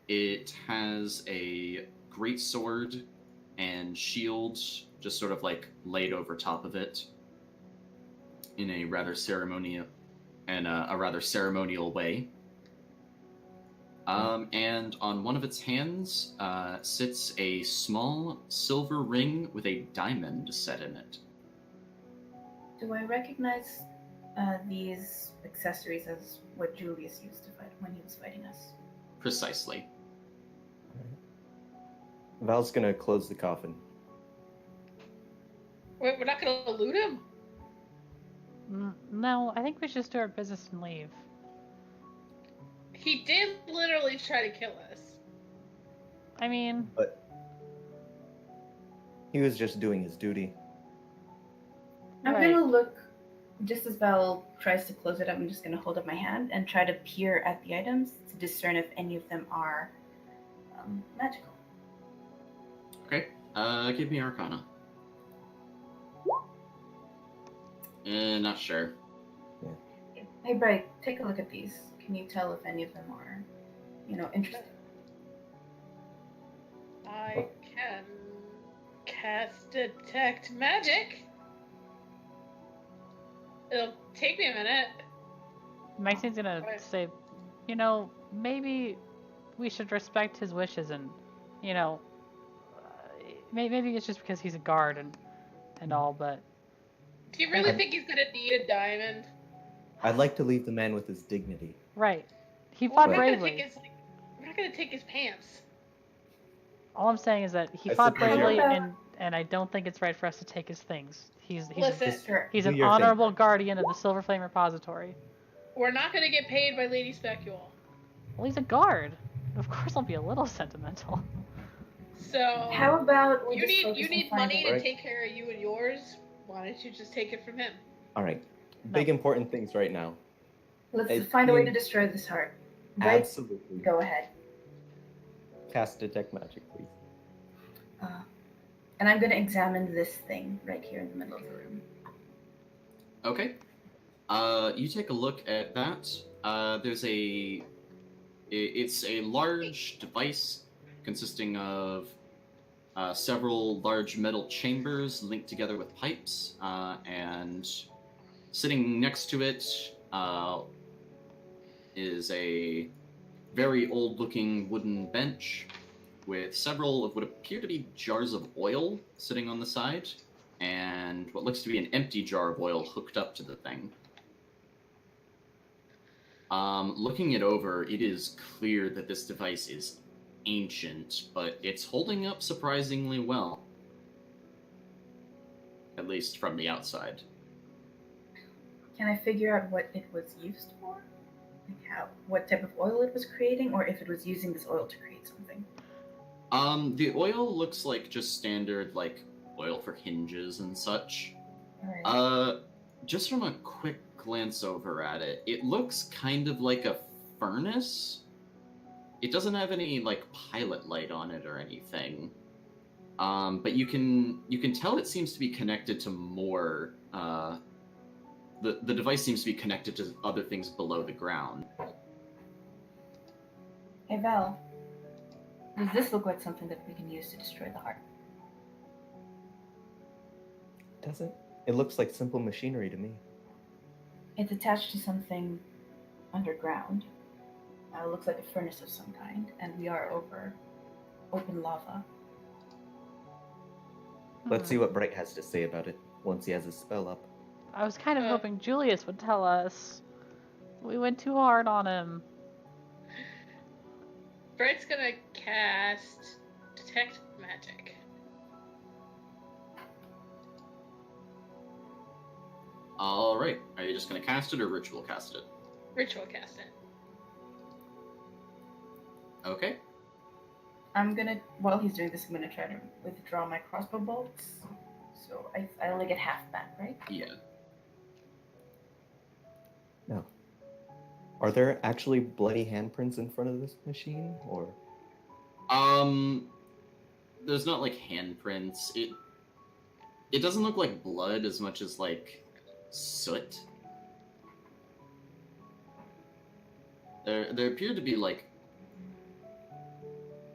It has a great sword and shield just sort of like laid over top of it in a rather ceremonial way. And on one of its hands sits a small silver ring with a diamond set in it. Do I recognize these accessories as what Julius used to fight when he was fighting us? Precisely. Val's gonna close the coffin. Wait, we're not gonna loot him? No, I think we should just do our business and leave. He did literally try to kill us. I mean, But he was just doing his duty. I'm Right. gonna look, just as Val tries to close it up, I'm just gonna hold up my hand and try to peer at the items to discern if any of them are magical. Okay, give me Arcana. Not sure. Hey, Bright, take a look at these. Can you tell if any of them are, interesting? I can cast Detect Magic. It'll take me a minute. Maxine's gonna Right. say, maybe we should respect his wishes and, you know, maybe it's just because he's a guard and all, but Do you really I- think he's gonna need a diamond? I'd like to leave the man with his dignity. right. He Well, fought we're not gonna bravely. take his we're not gonna take his pants. All I'm saying is that he I fought suppose bravely, you're- and I don't think it's right for us to take his things. He's Listen, Sure. he's Do an your thing. honorable guardian of the Silver Flame Repository. we're not gonna get paid by Lady Specule. Well, he's a guard. Of course, I'll be a little sentimental. So How about we you just need focus you on need finding- money to Right. take care of you and yours. Why don't you just take it from him? All right. Big important things right now. Let's I find a way to think- destroy this heart. Right? Absolutely. Go ahead. Cast detect magic, please. And I'm gonna examine this thing right here in the middle of the room. Okay. You take a look at that. It's a large device consisting of several large metal chambers linked together with pipes, and sitting next to it is a very old-looking wooden bench with several of what appear to be jars of oil sitting on the side, and what looks to be an empty jar of oil hooked up to the thing. Looking it over, it is clear that this device is ancient, but it's holding up surprisingly well. At least from the outside. Can I figure out what it was used for? Like what type of oil it was creating, or if it was using this oil to create something? The oil looks like just standard, like, oil for hinges and such. Alright. Just from a quick glance over at it, it looks kind of like a furnace. It doesn't have any, like, pilot light on it or anything. But you can tell it seems to be connected to more, the device seems to be connected to other things below the ground. Hey Val, does this look like something that we can use to destroy the heart? Doesn't? It looks like simple machinery to me. It's attached to something underground. It looks like a furnace of some kind, and we are over open lava. Let's see what Bright has to say about it once he has his spell up. I was kind of hoping Julius would tell us. We went too hard on him. Bright's gonna cast Detect Magic. Alright, are you just gonna cast it or ritual cast it? Ritual cast it. Okay. While he's doing this, I'm gonna try to withdraw my crossbow bolts. So I only get half back, right? Yeah. No. Are there actually bloody handprints in front of this machine, or? There's not like handprints. It doesn't look like blood as much as like soot. There appear to be like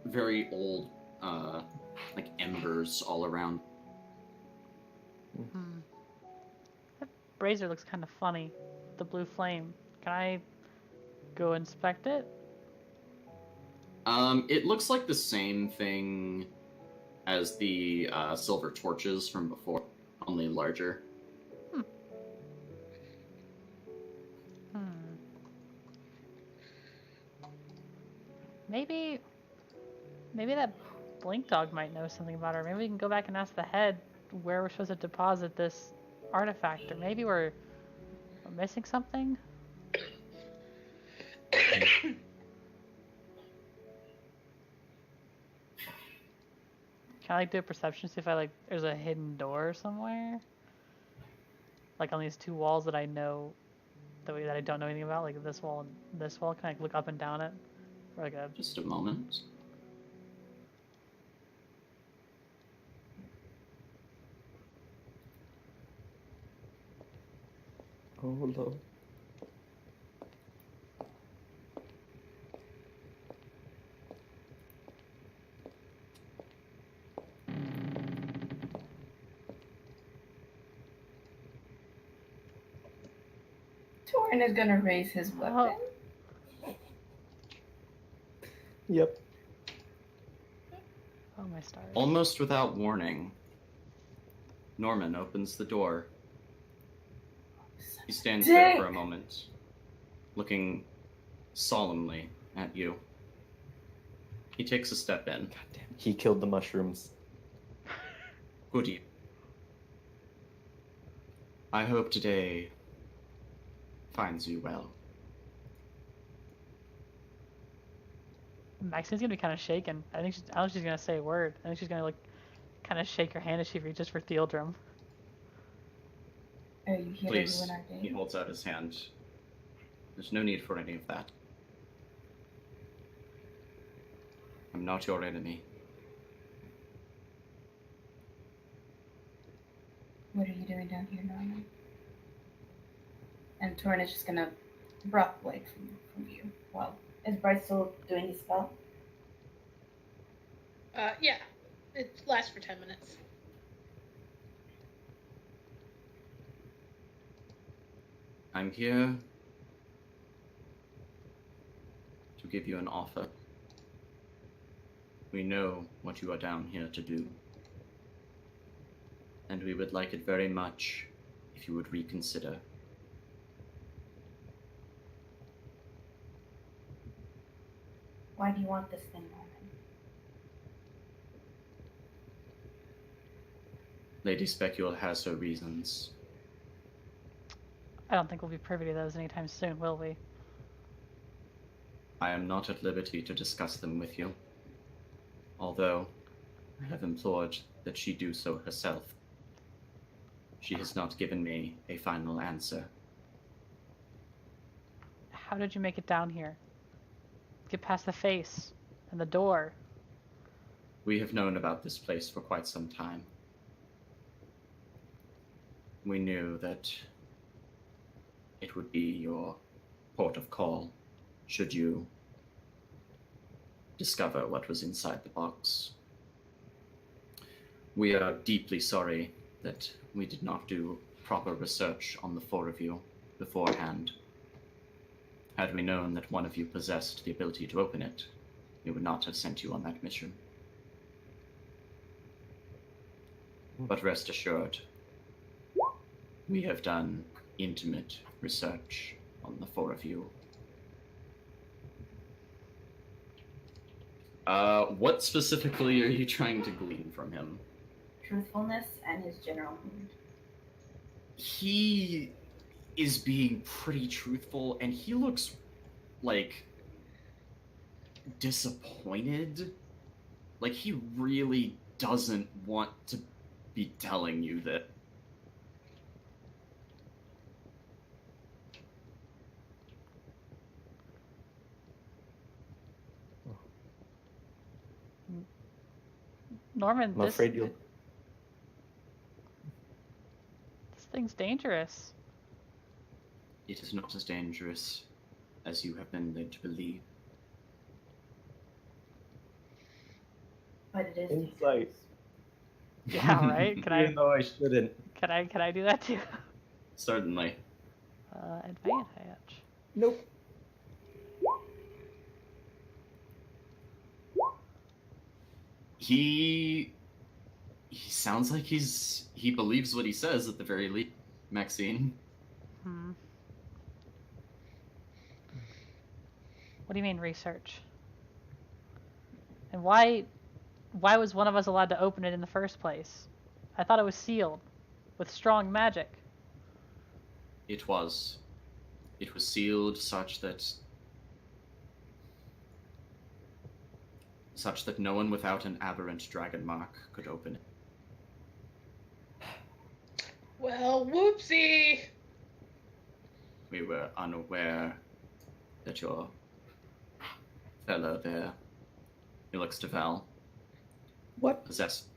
very old like embers all around. Hmm. That brazier looks kind of funny. The blue flame. Can I go inspect it? It looks like the same thing as the silver torches from before, only larger. Hmm. Maybe that Blink Dog might know something about her. Maybe we can go back and ask the head where we're supposed to deposit this artifact, or maybe we're missing something. Can I like do a perception, see if there's a hidden door somewhere? Like on these two walls that I know that I don't know anything about, like this wall and this wall. Can I look up and down it? Or like a Just a moment. Oh, Lord. Torin is gonna raise his weapon. Yep. Oh my stars. Almost without warning, Norman opens the door. He stands there for a moment, looking solemnly at you. He takes a step in. Goddamn. He killed the mushrooms. Good evening. I hope today finds you well. Maxine's gonna be kind of shaken. I don't think she's gonna say a word. I think she's gonna like kind of shake her hand as she reaches for Theodrum. Are you here Please, to ruin our he day? holds out his hand. There's no need for any of that. I'm not your enemy. What are you doing down here, Norman? And Torn is just gonna rock away from you. Well, is Bryce still doing his spell? Yeah. It lasts for 10 minutes. I'm here to give you an offer. We know what you are down here to do. And we would like it very much if you would reconsider. Why do you want this thing, Norman? Lady Specule has her reasons. I don't think we'll be privy to those anytime soon, will we? I am not at liberty to discuss them with you. Although, I have implored that she do so herself. She has not given me a final answer. How did you make it down here? Get past the face and the door. We have known about this place for quite some time. We knew that it would be your port of call should you discover what was inside the box. We are deeply sorry that we did not do proper research on the four of you beforehand. Had we known that one of you possessed the ability to open it, we would not have sent you on that mission. But rest assured, we have done intimate research on the four of you. What specifically are you trying to glean from him? Truthfulness and his general mood. He is being pretty truthful, and he looks like disappointed. Like he really doesn't want to be telling you that. Norman, I'm afraid you'll. this thing's dangerous. It is not as dangerous as you have been led to believe. But it is. Insight. Yeah, right? Can Even though I shouldn't. Can I do that too? Certainly. Advantage. Nope. He sounds like he believes what he says at the very least, Maxine. Hmm. What do you mean research? And why was one of us allowed to open it in the first place? I thought it was sealed with strong magic. It was sealed such that no one without an aberrant dragon mark could open it. Well, whoopsie! We were unaware that your fellow there, he looks to Val, What? possessed.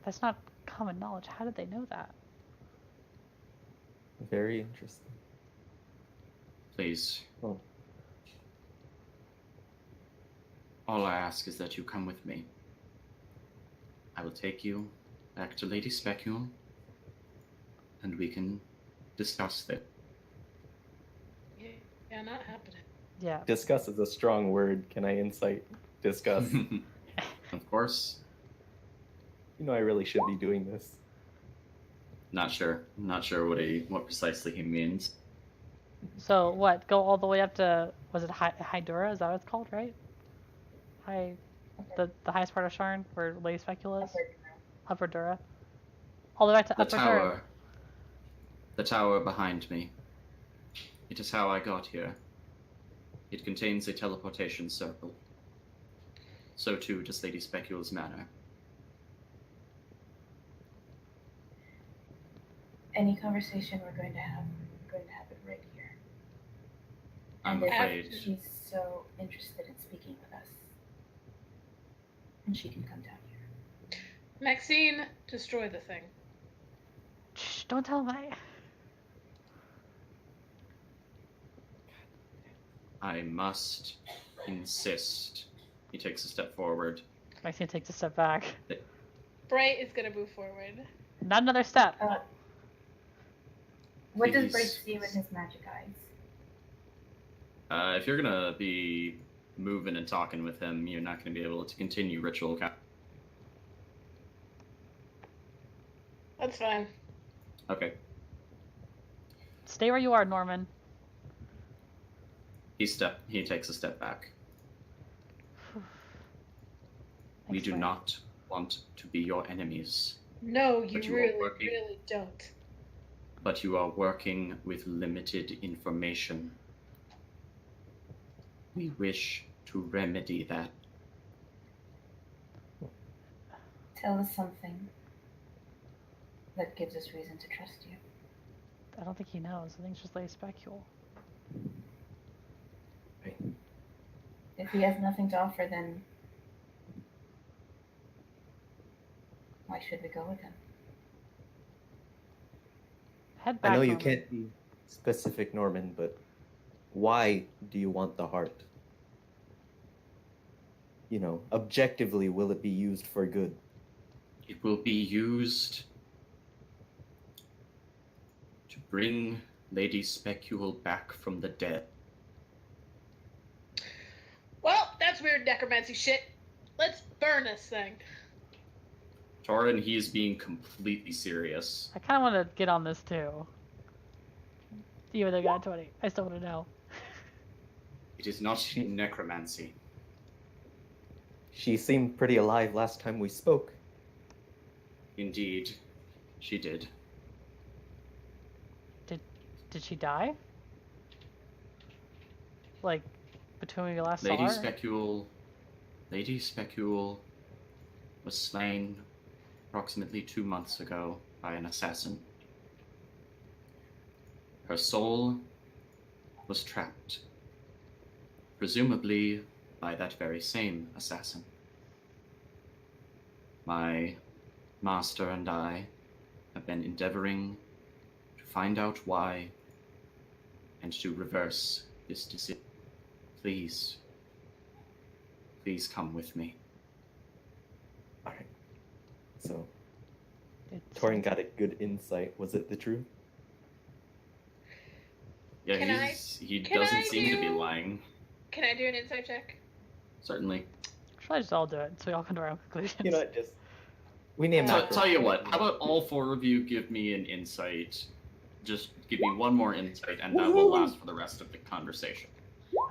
That's not common knowledge. How did they know that? Very interesting. Please. Oh. All I ask is that you come with me. I will take you back to Lady Specule, and we can discuss that. Yeah, not happening. Yeah. Discuss is a strong word. Can I insight discuss? Of course. You know, I really should be doing this. Not sure. Not sure what precisely he means. So what? Go all the way up to, was it Hydura? Is that what it's called, right? The highest part of Sharn, where Lady Specula is? Upper Dura. All the way back to The Upper Dura. tower. The tower behind me. It is how I got here. It contains a teleportation circle. So too does Lady Specula's manor. Any conversation we're going to have it right here. I'm And if afraid. she's so interested in speaking with us, and she can come down here. Maxine, destroy the thing. Shh, don't tell him I must insist. He takes a step forward. Maxine takes a step back. Bright is gonna move forward. Not another step. What does Please. Bright see with his magic eyes? If you're gonna be moving and talking with him, you're not gonna be able to continue ritual. That's fine. Okay. Stay where you are, Norman. He takes a step back. We Thanks, do Bright. not want to be your enemies, No, you But you are really, working. really don't. but you are working with limited information. We wish to remedy that. Tell us something that gives us reason to trust you. I don't think he knows. I think it's just Lady Specule. If he has nothing to offer, then why should we go with him? Head back. I know you Norman. can't be specific, Norman, but why do you want the heart? You know, objectively, will it be used for good? It will be used to bring Lady Specule back from the dead. Well, that's weird necromancy shit. Let's burn this thing. Torin, he is being completely serious. I kind of want to get on this too. Even though I got 20. I still want to know. It is not necromancy. She seemed pretty alive last time we spoke. Indeed, she did. Did she die? Like, between we last Lady saw her? Lady Specule was slain approximately 2 months ago by an assassin. Her soul was trapped, presumably by that very same assassin. My master and I have been endeavoring to find out why and to reverse this decision. Please come with me. Alright. So, It's- Torin got a good insight. Was it the truth? Yeah, Can he can doesn't I seem to be do- lying. Can I do an insight check? Certainly. Should I just all do it so we all come to our own conclusions? You know, what, just we named Uh, that. Tell you what, how about all four of you give me an insight? Just give me one more insight, and that will last for the rest of the conversation.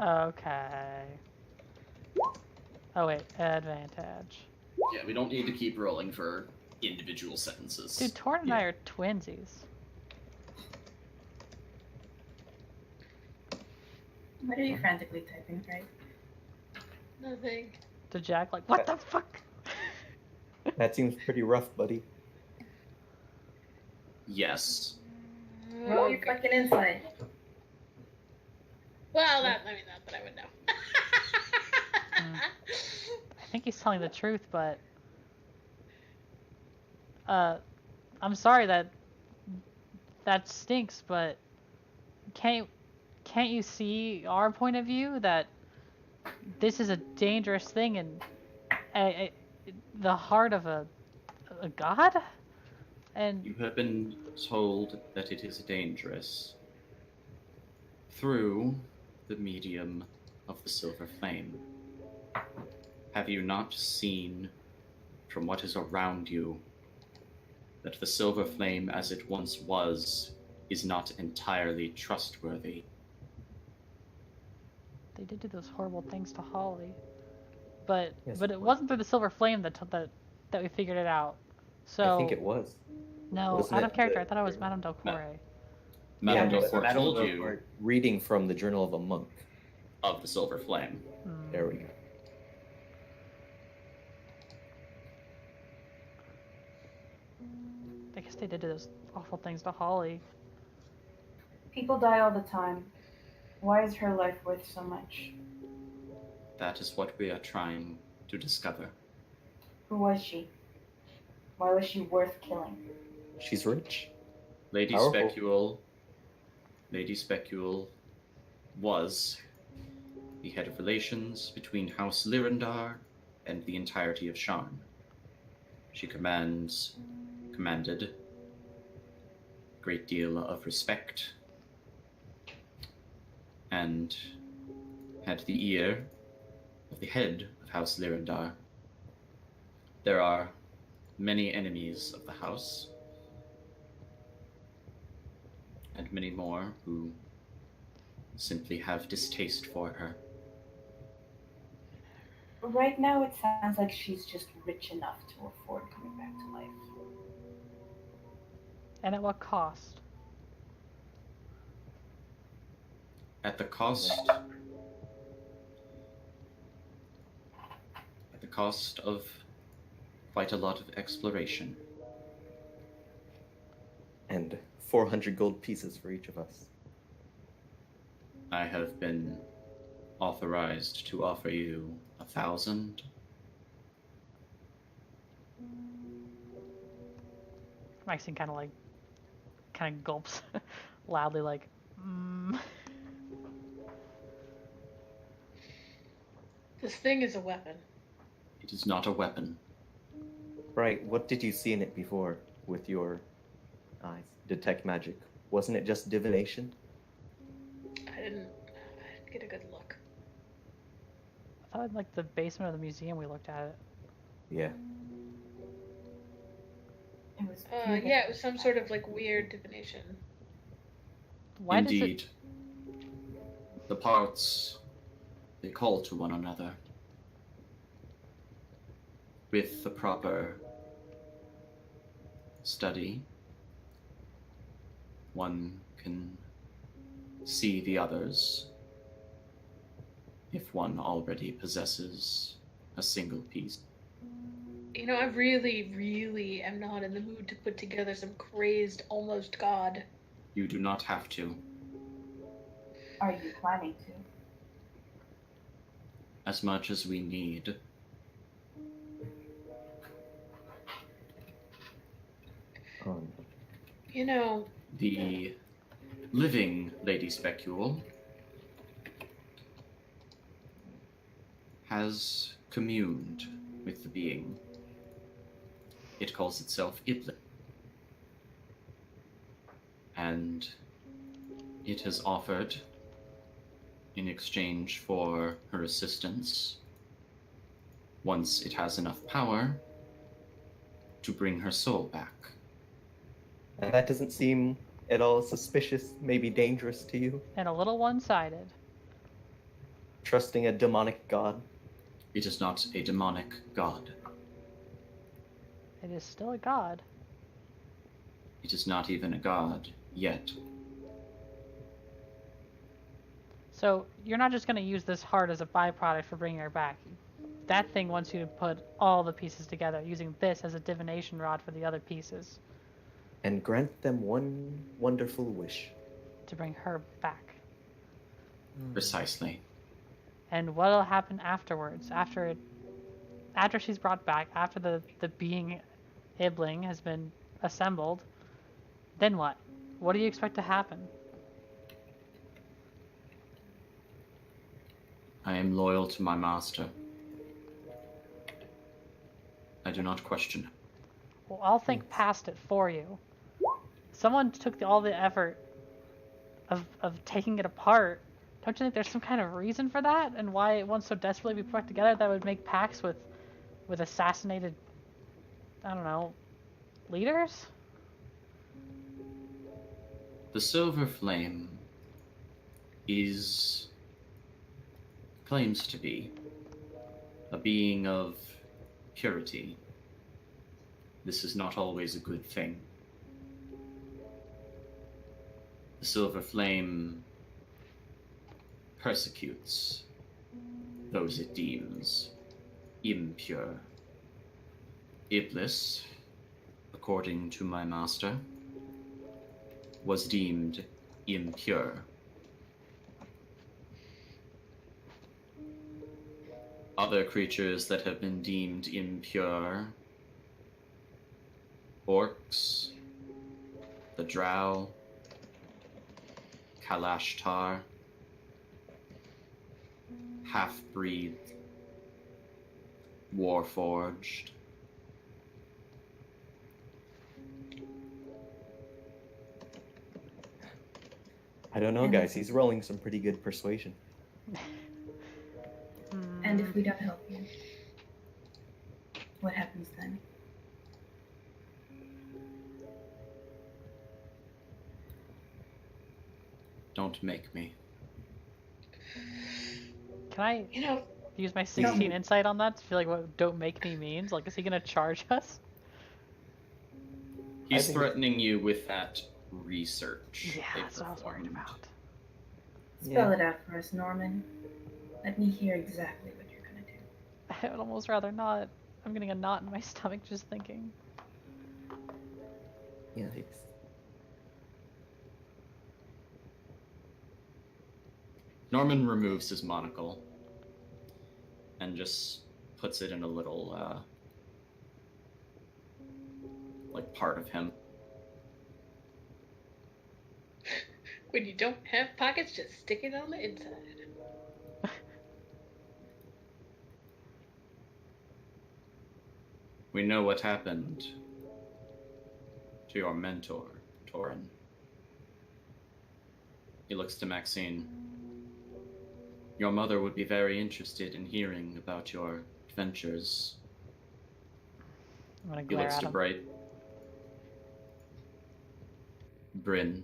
Okay. Oh wait, advantage. Yeah, we don't need to keep rolling for individual sentences. Dude, Torin and I are twinsies. What are you frantically typing, right? Nothing. To Jack, like, what the fuck? That seems pretty rough, buddy. Yes. Roll your Okay. fucking insight. Well, not that I would know. I think he's telling the truth, but I'm sorry that stinks, but can't you see our point of view that this is a dangerous thing and the heart of a god? And You have been told that it is dangerous through the medium of the Silver Flame. Have you not seen, from what is around you, that the Silver Flame as it once was is not entirely trustworthy? They did do those horrible things to Holly, but Yes, but of it course. wasn't through the Silver Flame that we figured it out. So I think it was. no, Wasn't out it of character. the- I thought it was Madame Delcore. Madame Yeah, Delcourt Madame told Delcourt you reading from the Journal of a Monk. of the Silver Flame. Hmm. There we go. I guess they did do those awful things to Holly. People die all the time. Why is her life worth so much? That is what we are trying to discover. Who was she? Why was she worth killing? She's rich. Lady Powerful. Specule was the head of relations between House Lyrindar and the entirety of Sharn. She commanded a great deal of respect and had the ear of the head of House Lyrindar. There are many enemies of the house, and many more who simply have distaste for her. Right now, it sounds like she's just rich enough to afford coming back to life. And at what cost? At the cost of quite a lot of exploration. And 400 gold pieces for each of us. I have been authorized to offer you 1,000. Maxine kind of gulps loudly, like, This thing is a weapon. It is not a weapon. Right, what did you see in it before with your eyes? Detect magic. Wasn't it just divination? I didn't get a good look. I thought in like the basement of the museum we looked at it. Yeah. It was Yeah, it was some sort of like weird divination. Why Indeed. does The parts, they call to one another. With the proper study, one can see the others if one already possesses a single piece. You know, I really, really am not in the mood to put together some crazed almost god. You do not have to. Are you planning to? As much as we need. You know, The living Lady Specule has communed with the being. It calls itself Iblis. And it has offered, in exchange for her assistance, once it has enough power, to bring her soul back. And that doesn't seem at all suspicious, maybe dangerous to you? and a little one-sided? Trusting a demonic god? It is not a demonic god. It is still a god. It is not even a god yet. So you're not just going to use this heart as a byproduct for bringing her back. That thing wants you to put all the pieces together, using this as a divination rod for the other pieces And grant them one wonderful wish. to bring her back. Precisely. And what'll happen afterwards? After she's brought back, after the being Ibling has been assembled, then what? What do you expect to happen? I am loyal to my master. I do not question him. Well, I'll think past it for you. Someone took all the effort of taking it apart don't you think there's some kind of reason for that, and why it wants so desperately to be put together that would make pacts with assassinated, I don't know, leaders? The Silver Flame claims to be a being of purity. This is not always a good thing. The Silver Flame persecutes those it deems impure. Iblis, according to my master, was deemed impure. Other creatures that have been deemed impure: orcs, the drow, Kalashtar, half-breed, warforged. I don't know, And- guys. He's rolling some pretty good persuasion. And if we don't help you, what happens then? Don't make me. Can I You know, use my 16 insight on that to feel like what "don't make me" means? Like, is he gonna charge us? He's think- threatening you with that research. Yeah, they that's what I was worried performed. about. Spell it out for us, Norman. Let me hear exactly what you're gonna do. I would almost rather not. I'm getting a knot in my stomach just thinking. Yikes. Norman removes his monocle and just puts it in a little, like, part of him. when you don't have pockets, just stick it on the inside. We know what happened to your mentor, Torin. He looks to Maxine. Your mother would be very interested in hearing about your adventures. I'm gonna He glare looks at to him. Bright. Bryn.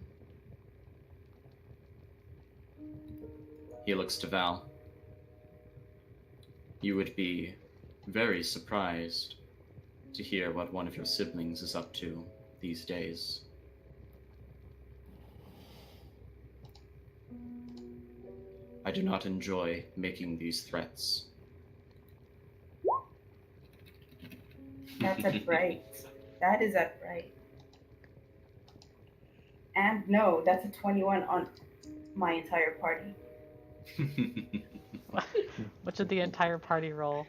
He looks to Val. You would be very surprised to hear what one of your siblings is up to these days. I do not enjoy making these threats. That's a bright. That is a bright. And no, that's a 21 on my entire party. What should the entire party roll?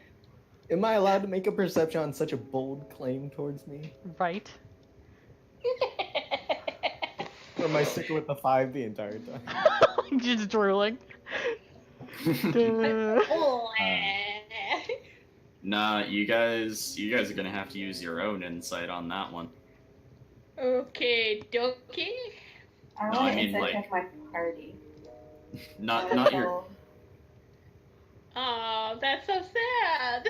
Am I allowed to make a perception on such a bold claim towards me? Right? Or am I sticking with the 5 the entire time? Just drooling. Duh. Nah, you guys are gonna have to use your own insight on that one. Okay, dokie. I No, want I to mean, insight like- check my party. Not your. Oh, that's so sad.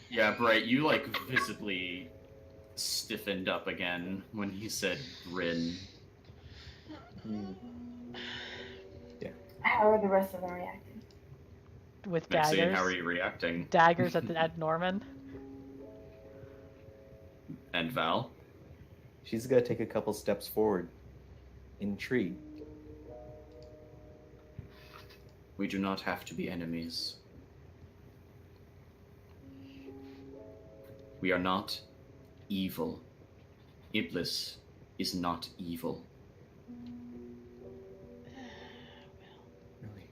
Yeah, Bright. You like visibly stiffened up again when he said Bryn. Hmm. How are the rest of them reacting? With Maxine, daggers. how are you reacting? Daggers at Norman. And Val. She's gonna take a couple steps forward. Intrigued. We do not have to be enemies. We are not evil. Iblis is not evil. Really?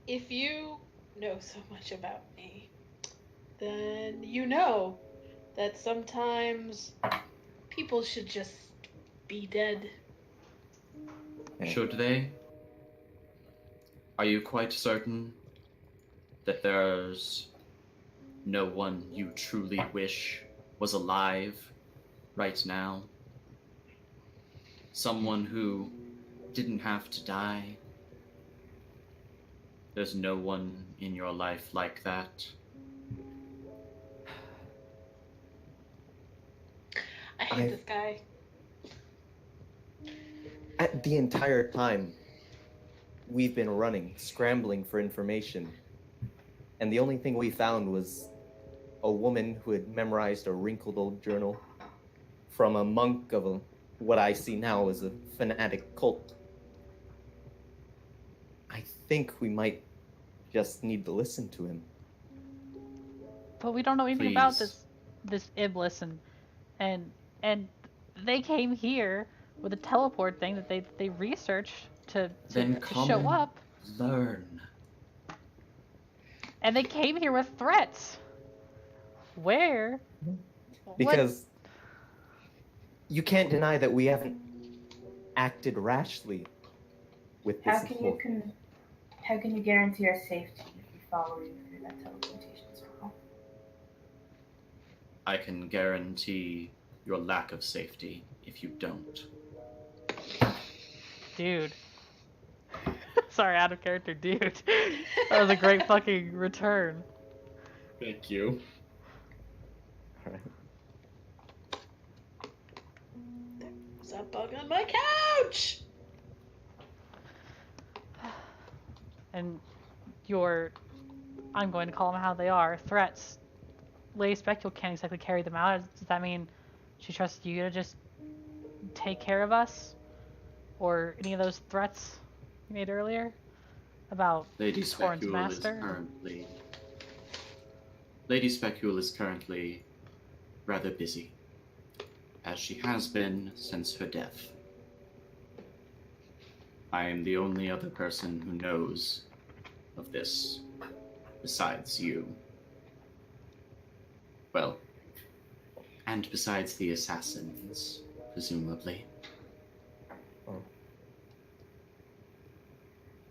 If you know so much about me, then you know that sometimes people should just be dead. Yeah. Should they? Are you quite certain that there's no one you truly wish was alive right now? Someone who didn't have to die? There's no one in your life like that. I hate this guy. At the entire time, we've been running, scrambling for information. And the only thing we found was a woman who had memorized a wrinkled old journal from a monk of what I see now as a fanatic cult. I think we might just need to listen to him. But we don't know anything about Please. this Iblis and they came here with a teleport thing that they researched to Then to come show and up, learn. and they came here with threats. Where? Because you can't deny that we haven't acted rashly with this. How can you guarantee our safety if we follow you through that teleportation circle? I can guarantee your lack of safety if you don't. Dude. Sorry, out of character, dude. That was a great fucking return. Thank you. Alright. There's a bug on my couch! And your, I'm going to call them how they are, threats. Lady Specule can't exactly carry them out. Does that mean she trusts you to just take care of us? Or any of those threats you made earlier? About Lady Torrent's Specule master? Lady Specule is currently rather busy, as she has been since her death. I am the only other person who knows of this, besides you. Well, and besides the assassins, presumably.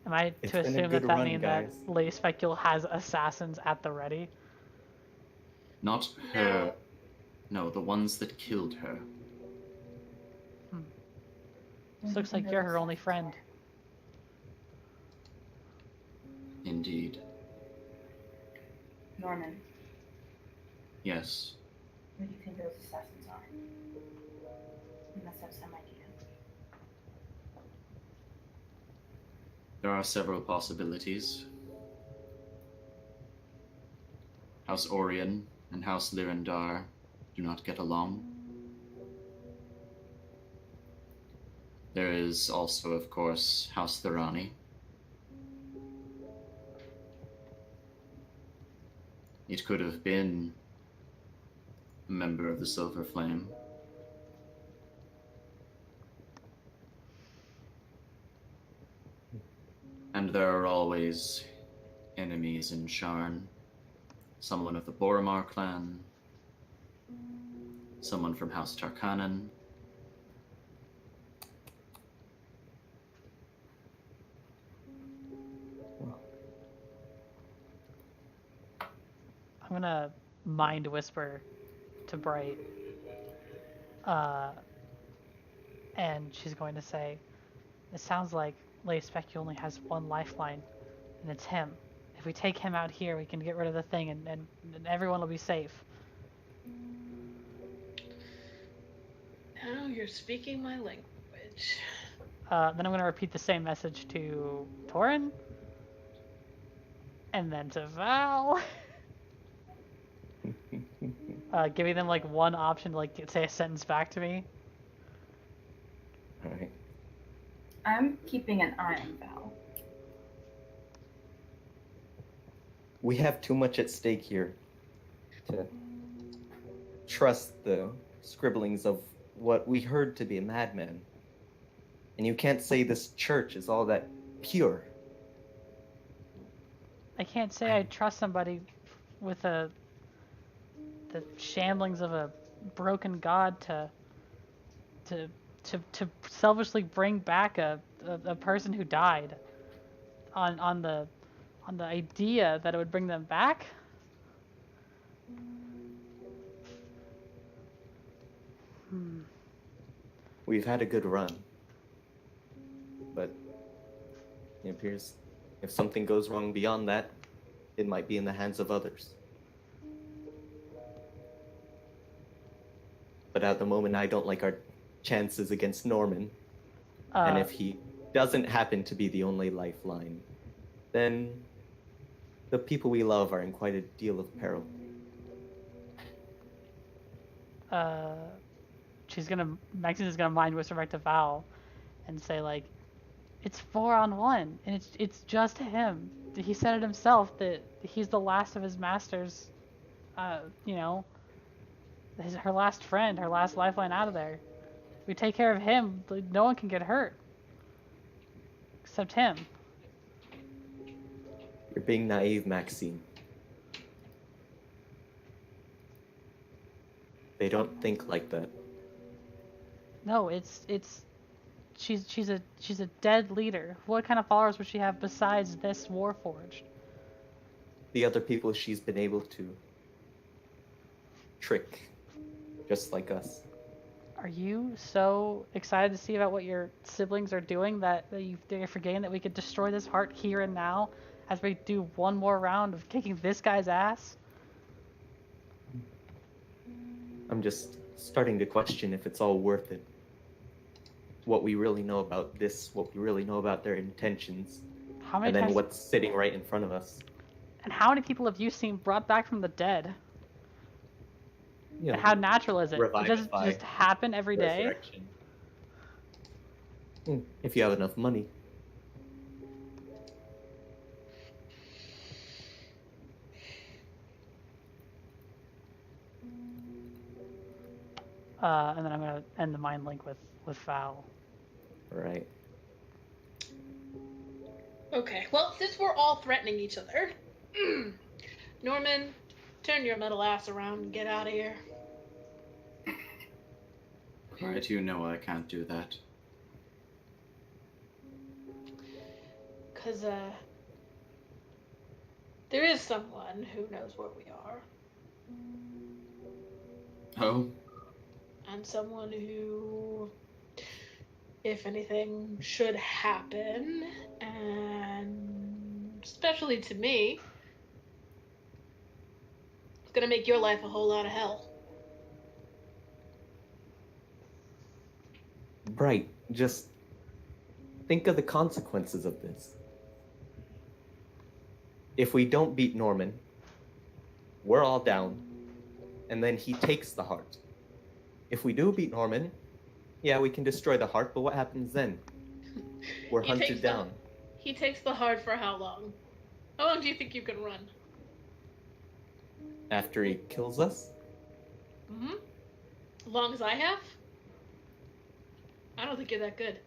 Am I It's to been a assume good that run, means guys. that Lady Specule has assassins at the ready? Not her. No, the ones that killed her. This looks like you're her only friend. Indeed. Norman, Yes. who do you think those assassins are? You must have some idea. There are several possibilities. House Orion and House Lyrandar do not get along. There is also, of course, House Thorani. It could have been a member of the Silver Flame. And there are always enemies in Sharn. Someone of the Boromar clan, someone from House Tarkanan. I'm gonna mind whisper to Bright. And she's going to say, it sounds like Lady Specule only has one lifeline, and it's him. If we take him out here, we can get rid of the thing, and everyone will be safe. Now you're speaking my language. Then I'm going to repeat the same message to Torin, and then to Val. Giving them like one option to like say a sentence back to me. Alright. I'm keeping an eye on Val. We have too much at stake here to trust the scribblings of what we heard to be a madman. And you can't say this church is all that pure. I can't say I trust somebody with the shamblings of a broken god to selfishly bring back a person who died on the idea that it would bring them back. We've had a good run. But it appears If something goes wrong beyond that, it might be in the hands of others. But at the moment, I don't like our chances against Norman. And if he doesn't happen to be the only lifeline, then the people we love are in quite a deal of peril. Maxine's gonna mind whisper back to Val and say, like, it's 4-on-1, and it's just him. He said it himself that he's the last of his masters, you know, her last friend, her last lifeline out of there. We take care of him, no one can get hurt. Except him. You're being naive, Maxine. They don't think like that. No, she's a dead leader. What kind of followers would she have besides this Warforged? The other people she's been able to trick, just like us. Are you so excited to see about what your siblings are doing that you're forgetting that we could destroy this heart here and now as we do one more round of kicking this guy's ass? I'm just starting to question if it's all worth it. What we really know about this, what we really know about their intentions, How many and then times, what's sitting right in front of us. and how many people have you seen brought back from the dead? You know, And how natural is it? It revived doesn't by just happen every day. resurrection. If you have enough money. And then I'm gonna end the mind link with Val. Right. Okay, well, since we're all threatening each other, Norman, turn your metal ass around and get out of here. Right, you know I can't do that. Because, there is someone who knows where we are. Oh? And someone who, if anything should happen, and especially to me, it's gonna make your life a whole lot of hell. Right. Just think of the consequences of this. If we don't beat Norman, we're all down, and then he takes the heart. If we do beat Norman, yeah, we can destroy the heart, but what happens then? We're He takes hunted the- down. He takes the heart for how long? How long do you think you can run? After he kills us? Mm-hmm. As long as I have? I don't think you're that good.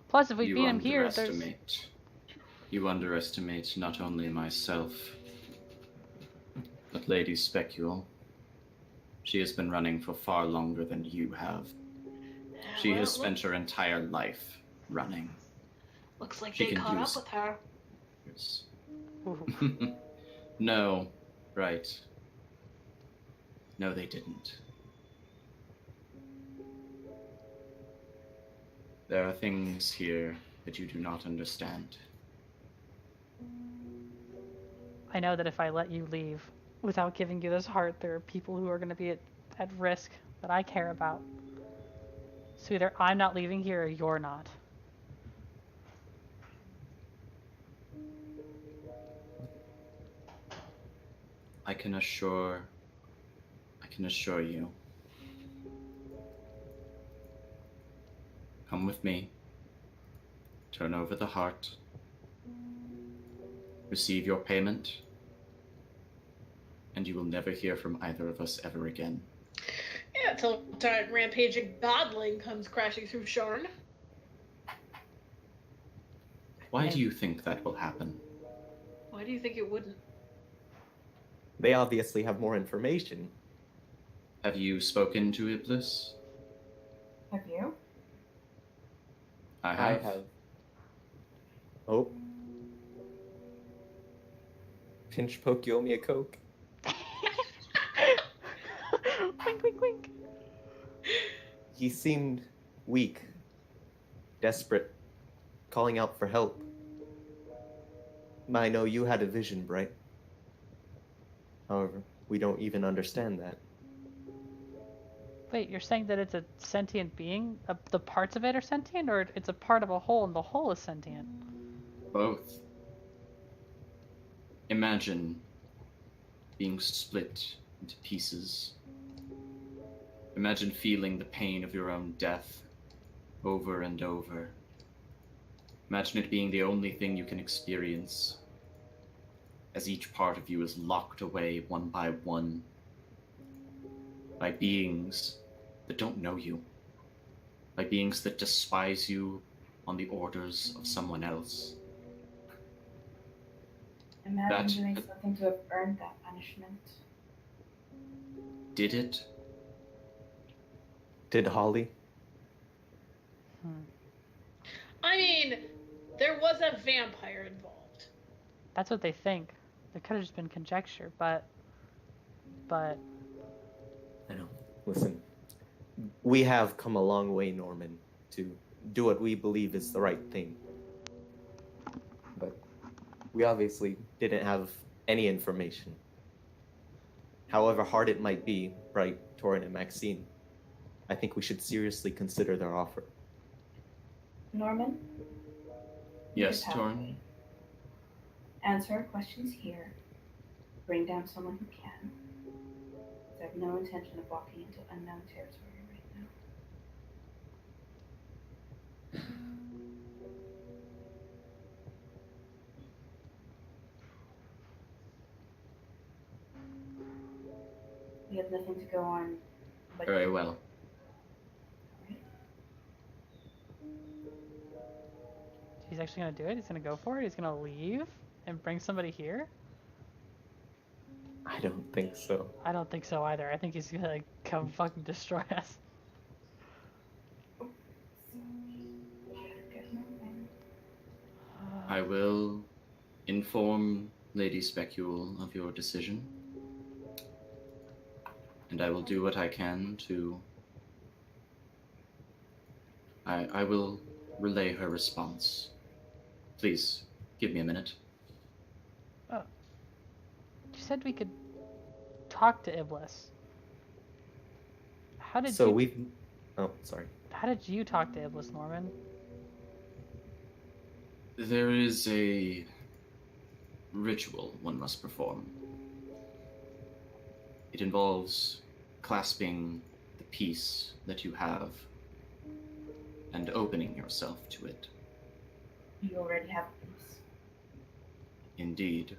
Plus, if we You beat him here, there's You underestimate not only myself, but Lady Specule. She has been running for far longer than you have. She has spent her entire life running. Looks like she they can caught use- up with her. Yes. Ooh. No, right. No, they didn't. There are things here that you do not understand. I know that if I let you leave without giving you this heart, there are people who are going to be at risk that I care about. So either I'm not leaving here or you're not. I can assure you. Come with me. Turn over the heart. Receive your payment. And you will never hear from either of us ever again. Yeah, until a giant rampaging godling comes crashing through Sharn. Why do you think that will happen? Why do you think it wouldn't? They obviously have more information. Have you spoken to Iblis? Have you? I I have. have. Oh. Pinch poke, you owe me a Coke. Wink, wink, wink. He seemed weak, desperate, calling out for help. I know you had a vision, Bright. However, we don't even understand that. Wait, you're saying that it's a sentient being? The parts of it are sentient, or it's a part of a whole and the whole is sentient? Both. Imagine being split into pieces. Imagine feeling the pain of your own death over and over. Imagine it being the only thing you can experience, as each part of you is locked away one by one by beings that don't know you, by beings that despise you on the orders of someone else. Imagine doing something to have earned that punishment. Did it? Did Holly? I mean, there was a vampire involved. That's what they think. There could have just been conjecture, but I know. Listen, we have come a long way, Norman, to do what we believe is the right thing. But we obviously didn't have any information. However hard it might be, Bright, Torin, and Maxine, I think we should seriously consider their offer. Norman? Yes, Just Torin? Answer our questions here. Bring down someone who can. I have no intention of walking into unknown territory right now. We have nothing to go on. But Very well. he's actually gonna do it. He's gonna go for it. He's gonna leave and bring somebody here. I don't think so. I don't think so either. I think he's gonna like come fucking destroy us. I will inform Lady Specule of your decision, and I will do what I can to... I will relay her response. Please, give me a minute. You said we could talk to Iblis. How did So you? we've... Oh, sorry. How did you talk to Iblis, Norman? There is a ritual one must perform. It involves clasping the piece that you have and opening yourself to it. You already have a piece. Indeed,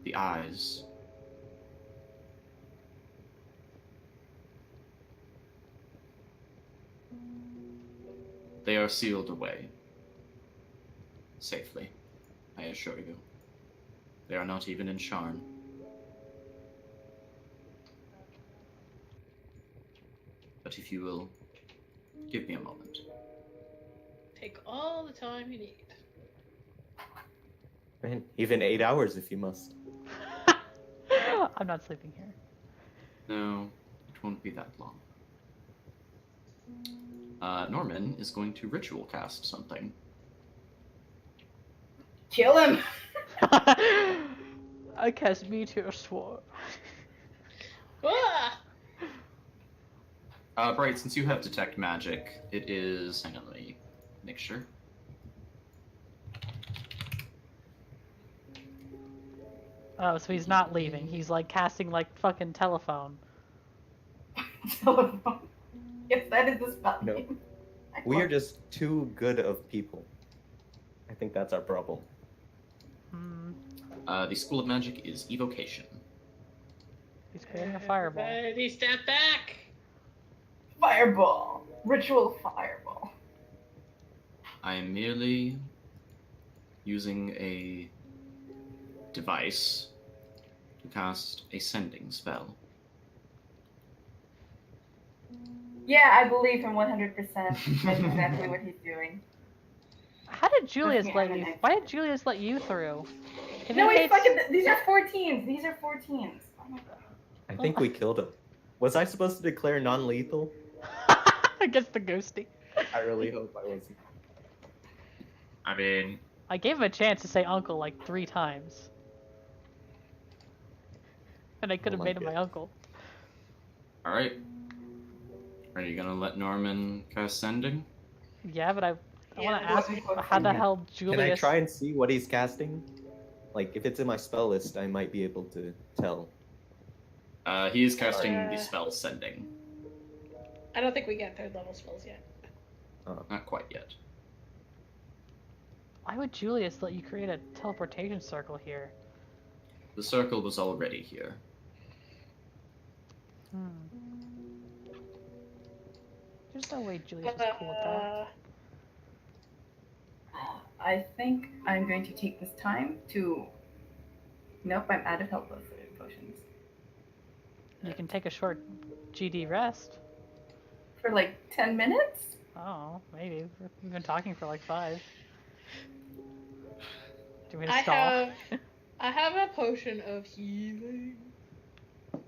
the eyes. They are sealed away. Safely, I assure you. They are not even in Sharn. But if you will give me a moment. Take all the time you need. Man, even 8 hours if you must. I'm not sleeping here. No, it won't be that long. Norman is going to ritual cast something. Kill him! I cast Meteor Sword. Ah! Bright, since you have detect magic, it is... Hang on, let me make sure. Oh, so he's not leaving. He's like casting like fucking telephone. Yes, that is the spell No. name. We are just too good of people. I think that's our problem. Hmm. The School of Magic is Evocation. He's creating a fireball. Ready, step back! Fireball. Ritual fireball. I am merely using a device to cast a sending spell. Yeah, I believe him 100%. That's exactly what he's doing. How did Julius me, let I'm you? an Why did Julius let you through? If No, it wait, hates- fucking. These are 14s. These are 14s. Oh my god. I think we killed him. Was I supposed to declare non-lethal? Against the ghosty. I really hope I wasn't. I mean, I gave him a chance to say uncle like 3 times. And I could have Oh my made him my uncle. alright. Are you gonna let Norman cast Sending? Yeah, but I Yeah, want to what- ask what how the can- hell Can I Julius. try and see what he's casting? Like, if it's in my spell list, I might be able to tell. He is casting the Uh. spell Sending. I don't think we get 3rd level spells yet. Not quite yet. Why would Julius let you create a teleportation circle here? The circle was already here. Hmm. There's no way Julius was cool with that. I think I'm going to take this time to. Nope, I'm out of health potions. You can take a short GD rest. For like 10 minutes? Oh, maybe. We've been talking for like 5. Do we I stall? I have a potion of healing.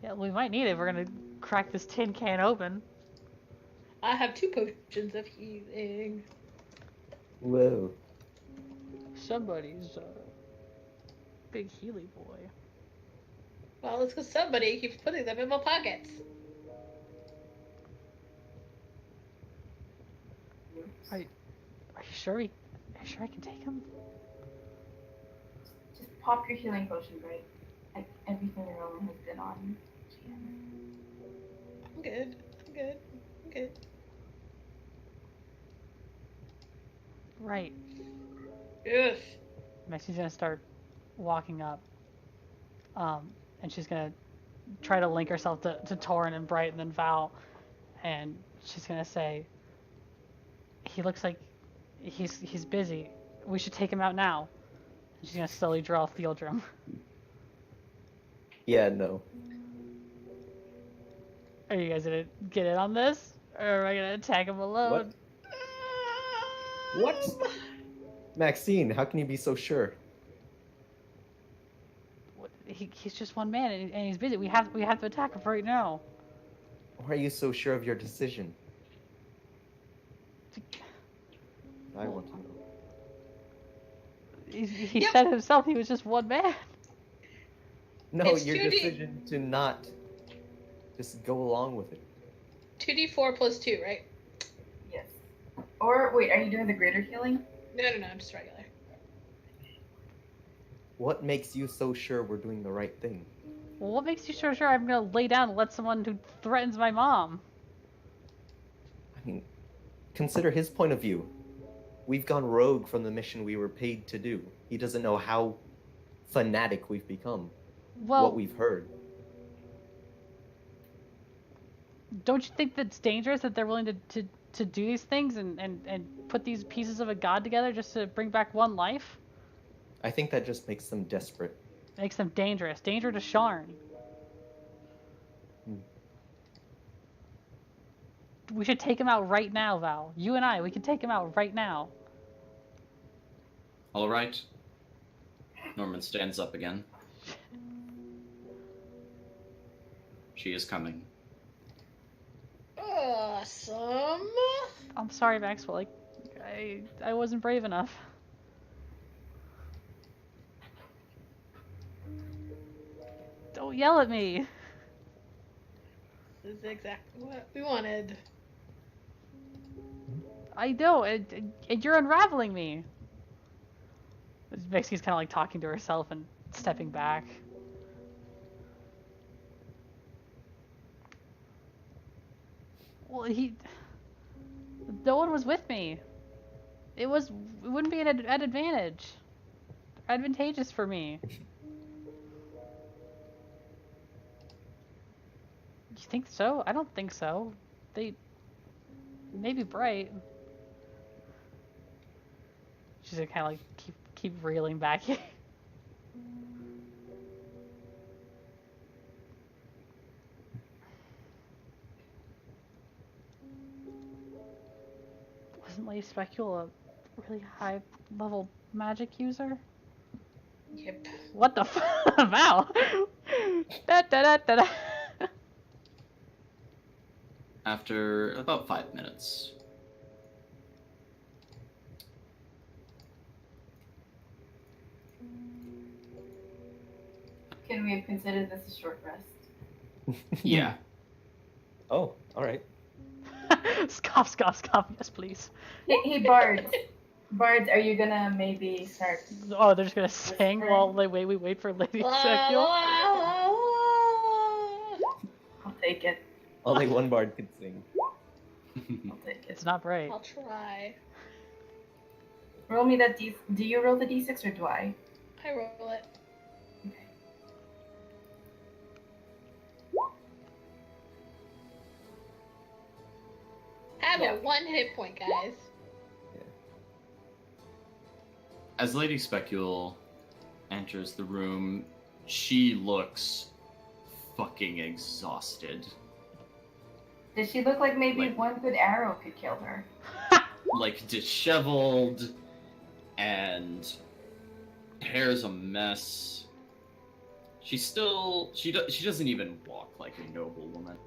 Yeah, we might need it. We're gonna crack this tin can open. I have 2 potions of healing. Whoa. Somebody's big Healy boy. Well, it's because somebody keeps putting them in my pockets. Are you sure Are you sure I can take him? Just pop your healing potion, right? Everything Rowan has been on. I'm good. I'm good. I'm good. Right. Ugh. Maxi's gonna start walking up. And she's gonna try to link herself to Torin and Bright and then Val, and she's gonna say, he looks like he's busy. We should take him out now. And she's gonna slowly draw Theodrim. Yeah, no. Are you guys gonna get in on this? Or am I gonna attack him alone? What? Maxine, how can you be so sure? He's just one man and he's busy. We have to attack him right now. Why are you so sure of your decision? I want to know. He Yep. said himself he was just one man. No, It's your 2D. decision to not just go along with it. 2d4 plus 2, right? Yes. Or, wait, are you doing the greater healing? No, I'm just regular. What makes you so sure we're doing the right thing? Well, what makes you sure I'm gonna lay down and let someone who threatens my mom? I mean, consider his point of view. We've gone rogue from the mission we were paid to do. He doesn't know how fanatic we've become. Well, What we've heard. don't you think that's dangerous that they're willing to do these things and put these pieces of a god together just to bring back one life? I think that just makes them desperate. Makes them dangerous. Danger to Sharn. We should take him out right now, Val. You and I, we can take him out right now. Alright. Norman stands up again. She is coming. Awesome. I'm sorry, Maxwell. Like, I wasn't brave enough. Don't yell at me. This is exactly what we wanted. I know, and you're unraveling me. Vixie's kind of like talking to herself and stepping back. Well, no one was with me. It wouldn't be an advantageous for me. You think so? I don't think so. Maybe Bright. She's gonna kind of like keep reeling back here. Wasn't Lady Specule a really high level magic user? Yep. What the Val? Da, da, da, da, da. After about 5 minutes, we have considered this a short rest. Yeah. Oh, all right. Scoff, scoff, scoff. Yes, please. Hey, Bards. Bards, are you gonna maybe start? Oh, they're just gonna sing while we wait for Lady Ezekiel. I'll take it. Only one bard could sing. I'll take it. It's not bright. I'll try. Roll me that D. Do you roll the D6 or do I? I roll it. Okay. Have Yeah. a 1 hit point, guys. As Lady Specule enters the room, she looks fucking exhausted. Does she look like maybe Like- one good arrow could kill her? Like disheveled, and hair's a mess. She doesn't even walk like a noble woman.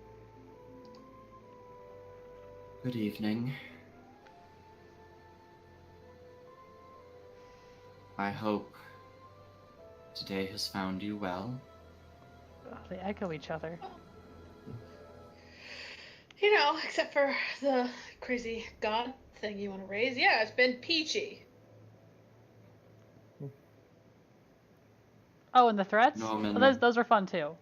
Good evening. I hope today has found you well. Oh, they echo each other. You know, except for the crazy god thing you want to raise. Yeah, it's been peachy. Oh, and the threats? Norman. Oh, those were fun too.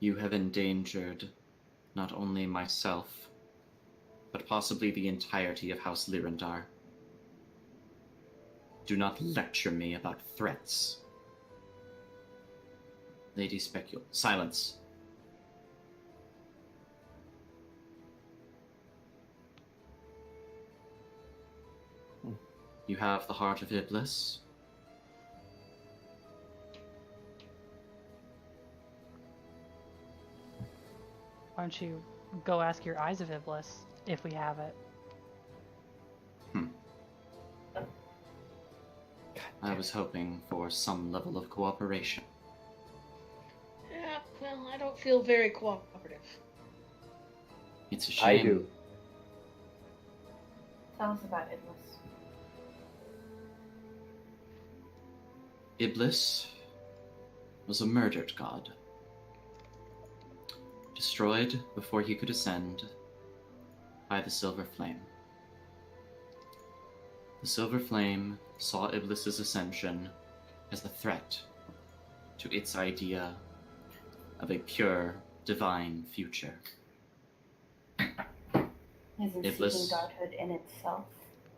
You have endangered not only myself, but possibly the entirety of House Lyrandar. Do not lecture me about threats. Lady Specule, silence. You have the heart of Iblis. Why don't you go ask your Eyes of Iblis if we have it? I was hoping for some level of cooperation. Yeah, well, I don't feel very cooperative. It's a shame. I do. Tell us about Iblis. Iblis was a murdered god. Destroyed before he could ascend by the Silver Flame. The Silver Flame saw Iblis's ascension as a threat to its idea of a pure, divine future. Isn't Iblis. seeking godhood in itself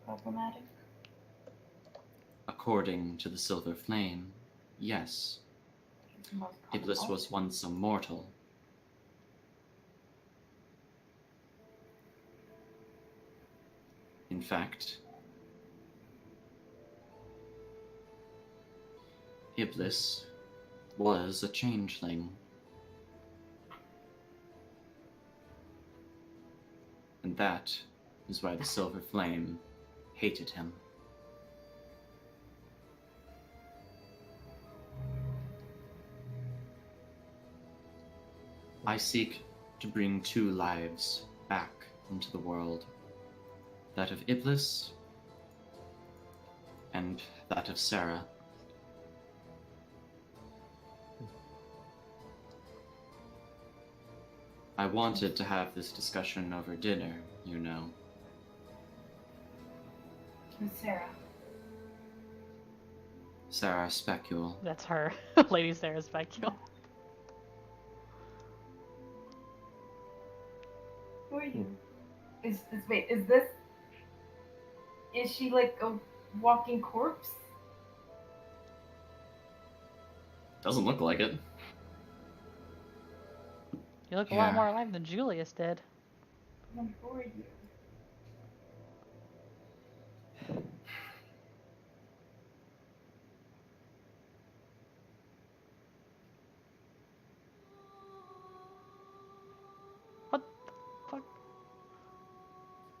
problematic? According to the Silver Flame, yes, It's the most Iblis common was once a mortal. In fact, Iblis was a changeling. And that is why the Silver Flame hated him. I seek to bring two lives back into the world. That of Iblis and that of Sarah. I wanted to have this discussion over dinner, you know. Who's Sarah? Sarah Specule. That's her. Lady Sarah Specule. Who are you? Is this? Is she like a walking corpse? Doesn't look like it. You look a lot Yeah. more alive than Julius did. Then who are you? What the fuck?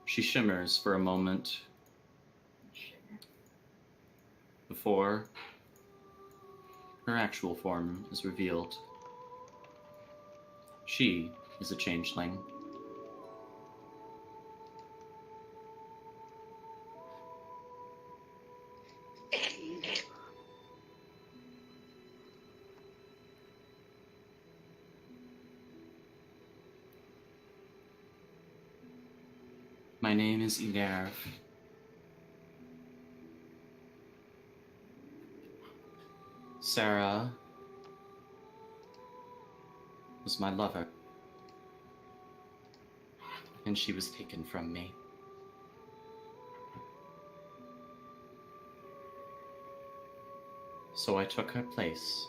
She shimmers for a moment before her actual form is revealed. She is a changeling. My name is Ilerv. Sarah was my lover, and she was taken from me. So I took her place,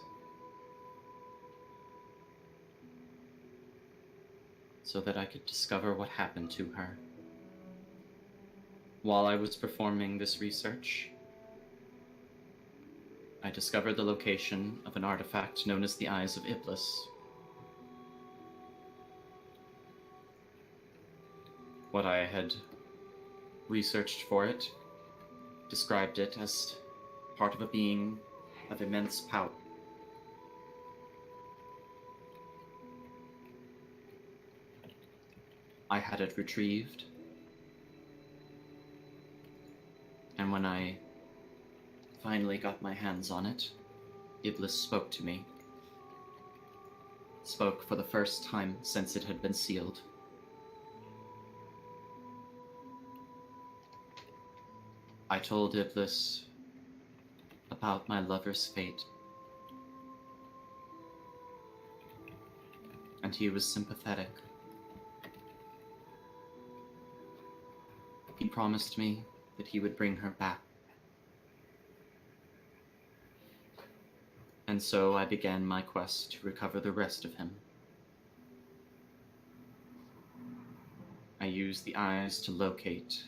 so that I could discover what happened to her. While I was performing this research, I discovered the location of an artifact known as the Eyes of Iblis. What I had researched for it described it as part of a being of immense power. I had it retrieved, and when I finally got my hands on it, Iblis spoke to me. Spoke for the first time since it had been sealed. I told Iblis about my lover's fate, and he was sympathetic. He promised me that he would bring her back. And so I began my quest to recover the rest of him. I used the eyes to locate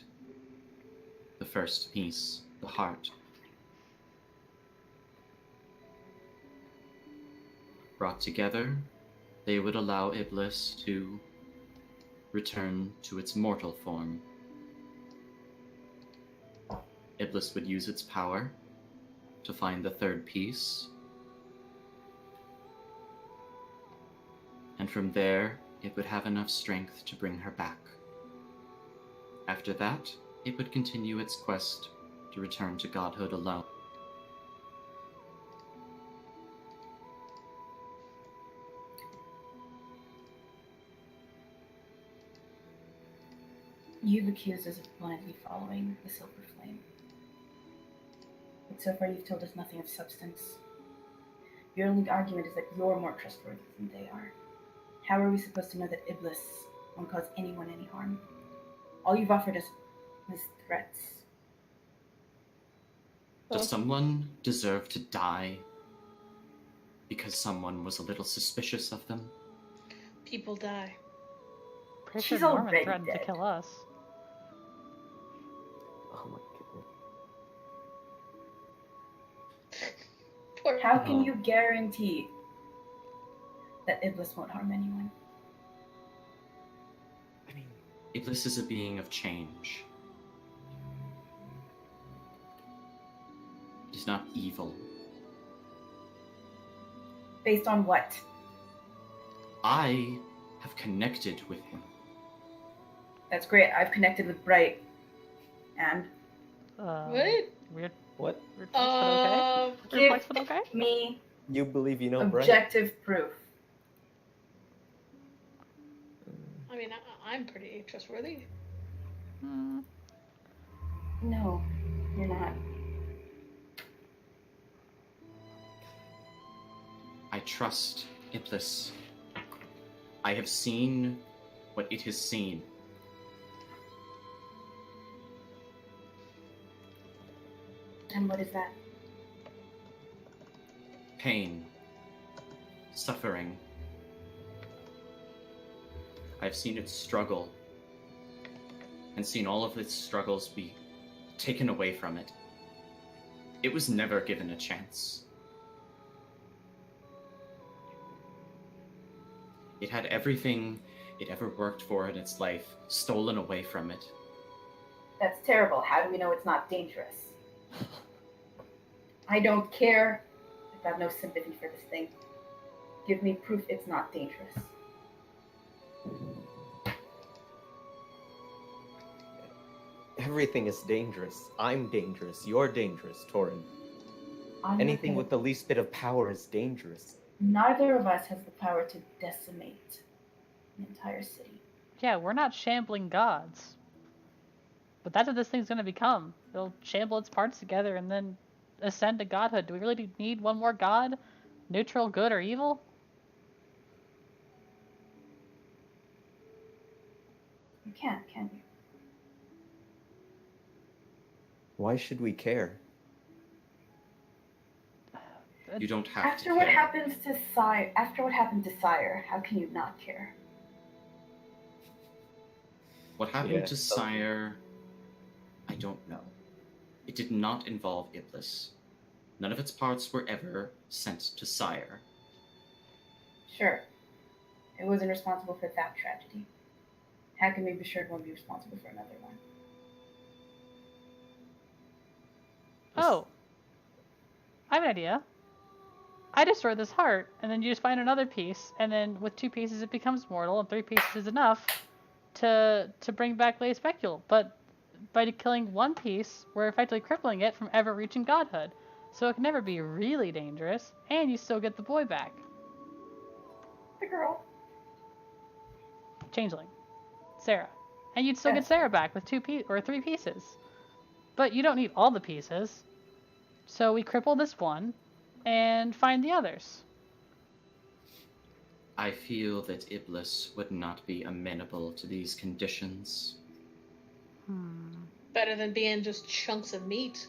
the first piece, the heart. Brought together, they would allow Iblis to return to its mortal form. Iblis would use its power to find the third piece, and from there, it would have enough strength to bring her back. After that, it would continue its quest to return to godhood alone. You've accused us of blindly following the Silver Flame. But so far you've told us nothing of substance. Your only argument is that you're more trustworthy than they are. How are we supposed to know that Iblis won't cause anyone any harm? All you've offered us is threats. Does someone deserve to die because someone was a little suspicious of them? People die. Pretty She's sure Norman already threatened to dead. kill us. Oh my goodness. Poor How can Oh. you guarantee that Iblis won't harm anyone? I mean, Iblis is a being of change. It is not evil. Based on what? I have connected with him. That's great. I've connected with Bright. And What? Weird, what? weird flex, but okay. Weird give flex, but okay. me You believe you know Bright? objective proof. I mean, I'm pretty trustworthy. Hmm. No, you're not. I trust Iblis. I have seen what it has seen. And what is that? Pain. Suffering. I've seen it struggle. And seen all of its struggles be taken away from it. It was never given a chance. It had everything it ever worked for in its life stolen away from it. That's terrible. How do we know it's not dangerous? I don't care. I've got no sympathy for this thing. Give me proof it's not dangerous. Everything is dangerous. I'm dangerous. You're dangerous, Torin. Anything with the least bit of power is dangerous. Neither of us has the power to decimate an entire city. Yeah, we're not shambling gods. But that's what this thing's gonna become. It'll shamble its parts together and then ascend to godhood. Do we really need one more god? Neutral, good, or evil? You can't, can you? Why should we care? You don't have After to what care. happens to Sire, after what happened to Sire, how can you not care? What happened Yeah, to so- Sire, I don't know. It did not involve Iblis. None of its parts were ever sent to Sire. Sure, it wasn't responsible for that tragedy. How can we be sure it won't be responsible for another one? Oh. I have an idea. I destroy this heart, and then you just find another piece, and then with 2 pieces it becomes mortal, and 3 pieces is enough to bring back Lady Specule. But by killing 1 piece, we're effectively crippling it from ever reaching godhood. So it can never be really dangerous, and you still get the boy back. The girl. Changeling. Sarah. And you'd still get Yes. Sarah back with 3 pieces. But you don't need all the pieces. So we cripple this one and find the others. I feel that Iblis would not be amenable to these conditions. Better than being just chunks of meat.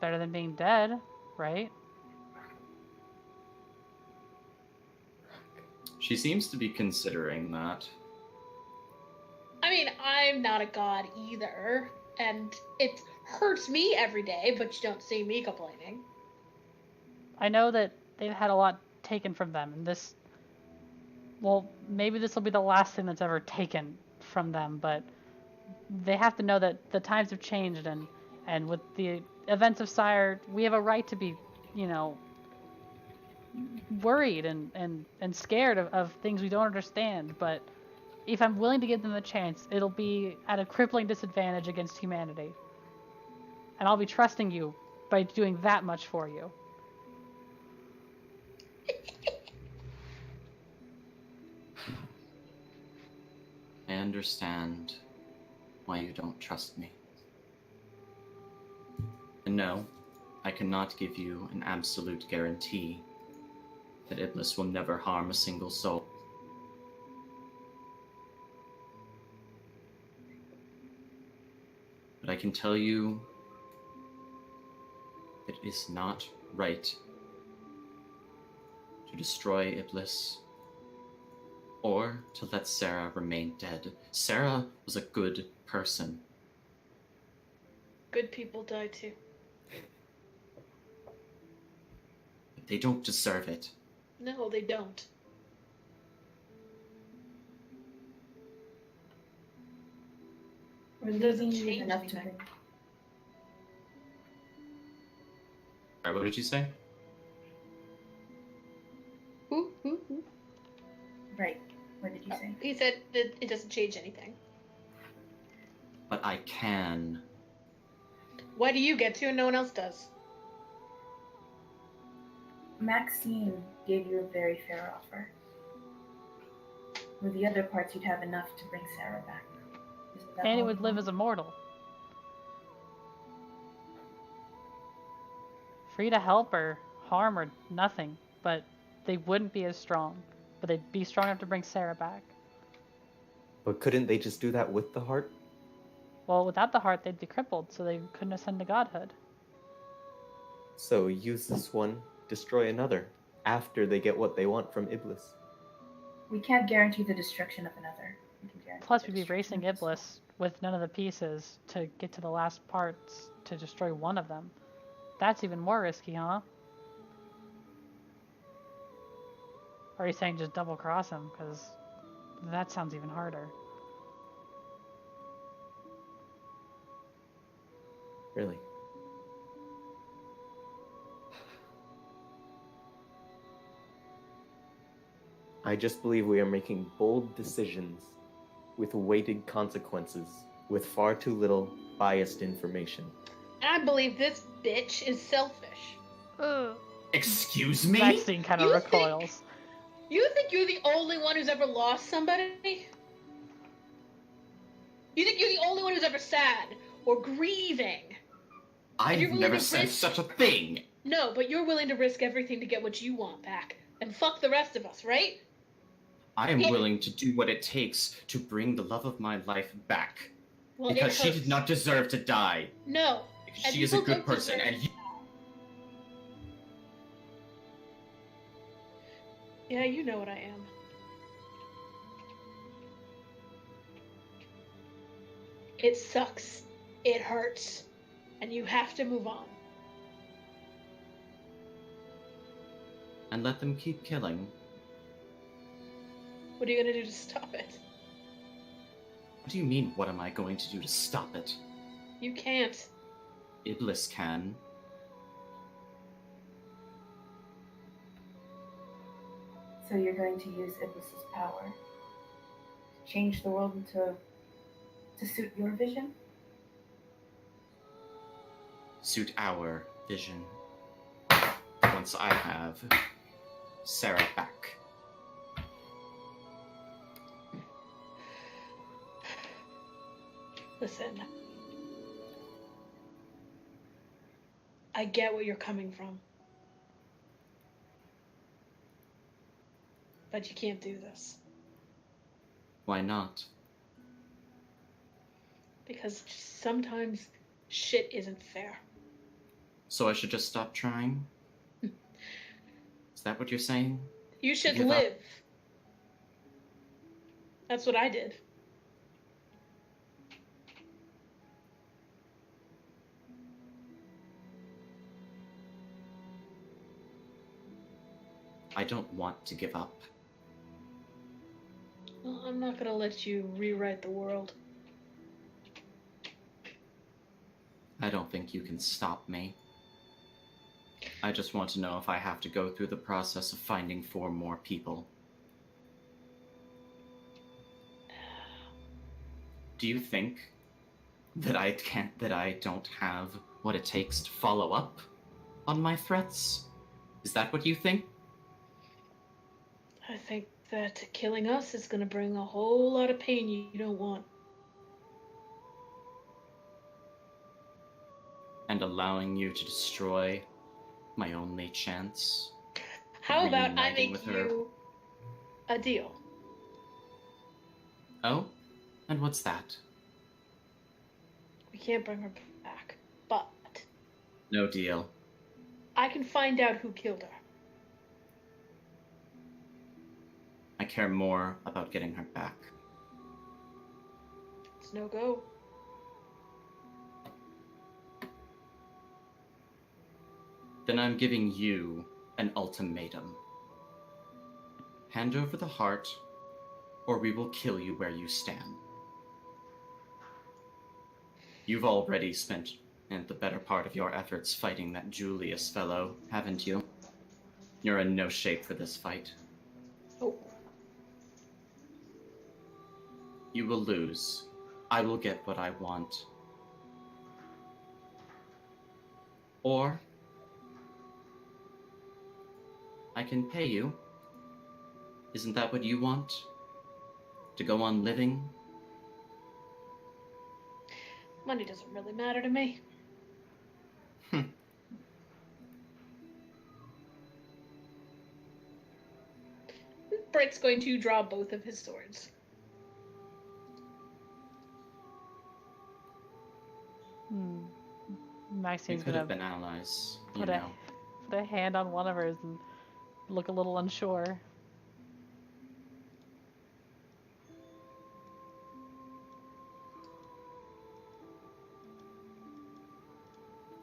Better than being dead, right? She seems to be considering that. I mean, I'm not a god either, and it hurts me every day, but you don't see me complaining. I know that they've had a lot taken from them, and this... Well, maybe this will be the last thing that's ever taken from them, but they have to know that the times have changed, and with the events of Sire, we have a right to be, you know, worried and scared of things we don't understand, but if I'm willing to give them the chance, it'll be at a crippling disadvantage against humanity. And I'll be trusting you by doing that much for you. I understand why you don't trust me. And no, I cannot give you an absolute guarantee that Iblis will never harm a single soul. But I can tell you that it is not right to destroy Iblis or to let Sarah remain dead. Sarah was a good person. Good people die too. But they don't deserve it. No, they don't. We're Doesn't losing you change enough to anything. bring. Alright, what did you say? Ooh. Right. What did you say? He said that it doesn't change anything. But I can. Why do you get to and no one else does? Maxine gave you a very fair offer. With the other parts, you'd have enough to bring Sarah back. Isn't that And it all would you live want? as a mortal. Free to help or harm or nothing, but they wouldn't be as strong. But they'd be strong enough to bring Sarah back. But couldn't they just do that with the heart? Well, without the heart, they'd be crippled, so they couldn't ascend to godhood. So use this one, destroy another, after they get what they want from Iblis. We can't guarantee the destruction of another. We can guarantee Plus, the we'd be destruction racing of this one. Iblis with none of the pieces to get to the last parts to destroy one of them. That's even more risky, huh? Or are you saying just double cross him? Because that sounds even harder. Really. I just believe we are making bold decisions with weighted consequences, with far too little biased information. And I believe this bitch is selfish. Excuse me? Maxine kind of You recoils. You think you're the only one who's ever lost somebody? You think you're the only one who's ever sad or grieving? I've you're willing never to said risk- such a thing. No, but you're willing to risk everything to get what you want back. And fuck the rest of us, right? I am Yeah. willing to do what it takes to bring the love of my life back. Well, Because it she hurts. did not deserve to die. No. Because And she is a people good don't person, deserve- and you... Yeah, you know what I am. It sucks. It hurts. And you have to move on. And let them keep killing. What are you gonna do to stop it? What do you mean, what am I going to do to stop it? You can't. Iblis can. So you're going to use Iblis's power to change the world to suit your vision? Suit our vision. Once I have Sarah back. Listen. I get where you're coming from. But you can't do this. Why not? Because sometimes shit isn't fair. So I should just stop trying? Is that what you're saying? You should Give up. live. That's what I did. I don't want to give up. Well, I'm not gonna let you rewrite the world. I don't think you can stop me. I just want to know if I have to go through the process of finding 4 more people. Do you think that I don't have what it takes to follow up on my threats? Is that what you think? I think that killing us is gonna bring a whole lot of pain you don't want. And allowing you to destroy my only chance? How about I Reuniting make with her. you a deal? Oh? And what's that? We can't bring her back, but No deal. I can find out who killed her. I care more about getting her back. It's no go. Then I'm giving you an ultimatum. Hand over the heart, or we will kill you where you stand. You've already spent the better part of your efforts fighting that Julius fellow, haven't you? You're in no shape for this fight. Oh, You will lose. I will get what I want. Or I can pay you. Isn't that what you want? To go on living? money doesn't really matter to me. Bright's going to draw both of his swords. Hmm. We Maxine's could gonna have been allies, you put know. put a hand on one of hers and look a little unsure.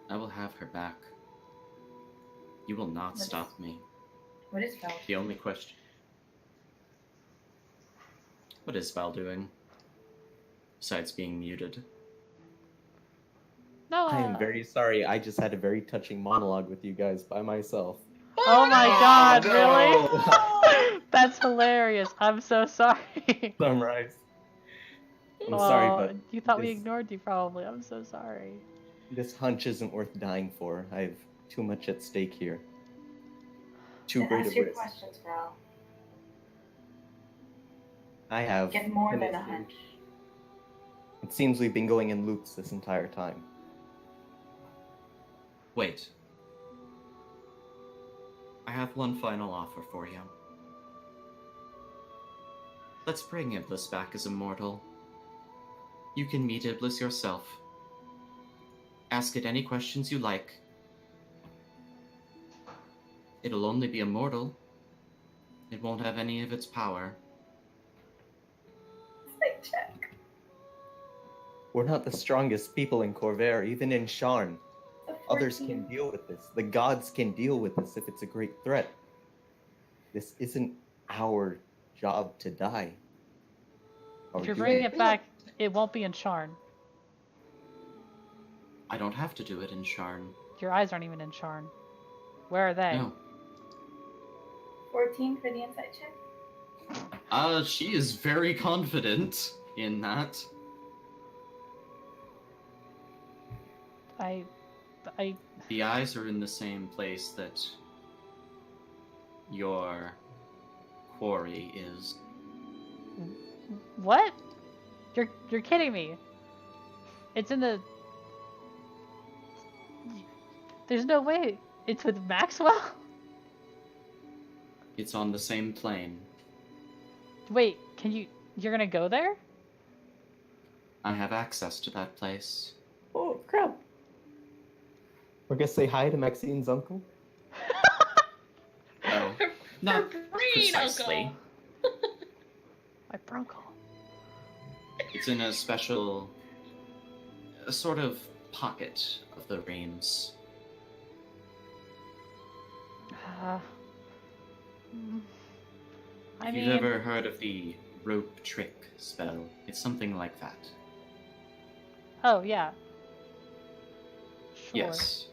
I will have her back. You will not What stop me. What is Val? The only question... What is Val doing? Besides being muted. No. I am very sorry. I just had a very touching monologue with you guys by myself. Oh my God! no! Really? That's hilarious. I'm so sorry. Summarize. I'm sorry, Oh, but you thought we this- ignored you. Probably. I'm so sorry. this hunch isn't worth dying for. I have too much at stake here. Too Then great ask a your risk. questions, Val. I have Get more than a tendency- hunch. It seems we've been going in loops this entire time. Wait. I have one final offer for you. Let's bring Iblis back as immortal. You can meet Iblis yourself. Ask it any questions you like. It'll only be immortal. It won't have any of its power. Slight check. We're not the strongest people in Corvair, even in Sharn. A Others 14. can deal with this. The gods can deal with this if it's a great threat. This isn't our job to die. Or If you're do bringing it. it back, it won't be in Sharn. I don't have to do it in Sharn. Your eyes aren't even in Sharn. Where are they? No. 14 for the insight check. She is very confident in that. I The eyes are in the same place that your quarry is. what? You're kidding me. It's in the. There's no way. It's with Maxwell? It's on the same plane. Wait, you're gonna go there? I have access to that place. Oh, crap. We're gonna say hi to Maxine's uncle? Oh, not Her green precisely. uncle. My bronco. It's in a special, a sort of pocket of the Reims. I If mean, you've ever heard of the rope trick spell, it's something like that. oh yeah. Sure. Yes.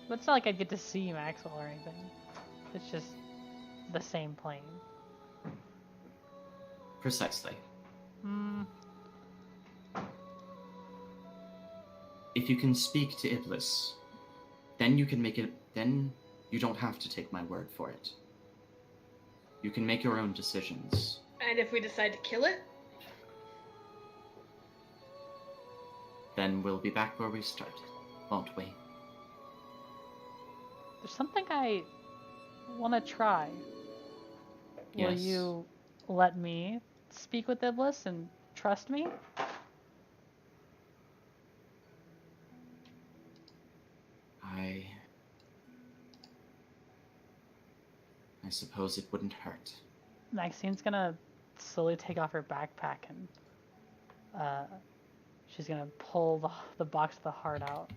But it's not like I'd get to see Maxwell or anything. It's just the same plane. Precisely. Hmm. If you can speak to Iblis, then you can make it. Then you don't have to take my word for it. You can make your own decisions. And if we decide to kill it? Then we'll be back where we started, won't we? There's something I want to try. Will Yes. you let me speak with Iblis and trust me? I suppose it wouldn't hurt. Maxine's gonna slowly take off her backpack and she's gonna pull the box of the heart out.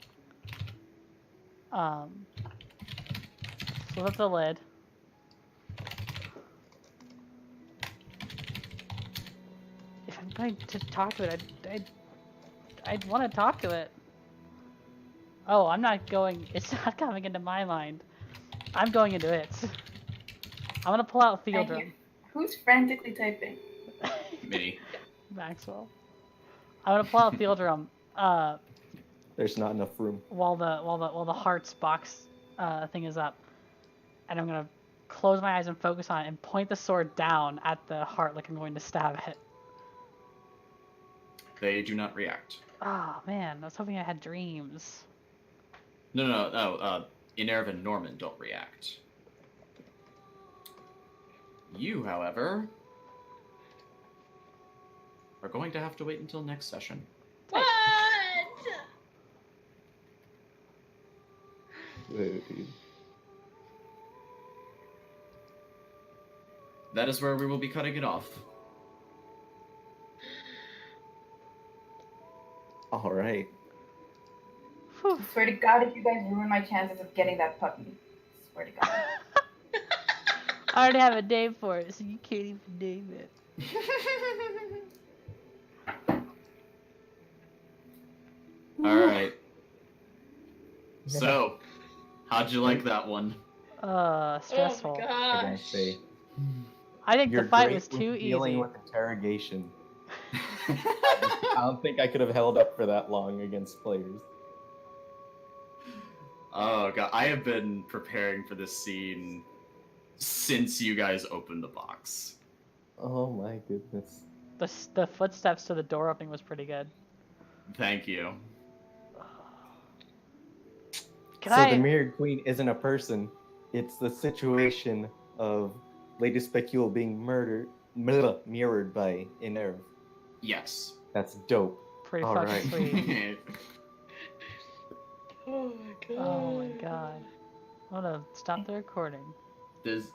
Flip up the lid. If I'm going to talk to it, I'd want to talk to it. Oh, I'm not going. It's not coming into my mind. I'm going into it. I'm gonna pull out I Theodrum. hear- Who's frantically typing? Me. Maxwell. I'm gonna pull out Theodrum. There's not enough room. While the hearts box thing is up, and I'm gonna close my eyes and focus on it and point the sword down at the heart like I'm going to stab it. They do not react. Oh man, I was hoping I had dreams. No. Inerva and Norman don't react. You, however, are going to have to wait until next session. What? That is where we will be cutting it off. All right. Whew. Swear to God, if you guys ruin my chances of getting that puppy. Swear to God. I already have a name for it, so you can't even name it. Alright. So, how'd you like that one? Stressful. Oh my I gotta gosh. say, I think you're the fight great was with too dealing easy. with interrogation. I don't think I could have held up for that long against players. Oh god, I have been preparing for this scene since you guys opened the box. Oh my goodness. The footsteps to the door opening was pretty good. Thank you. Can So I? the Mirrored Queen isn't a person. It's the situation of Lady Specule being mirrored by Inerv. Yes. That's dope. Pretty All fucking right. sweet. Oh my god. Oh my god. I'm gonna stop the recording. Does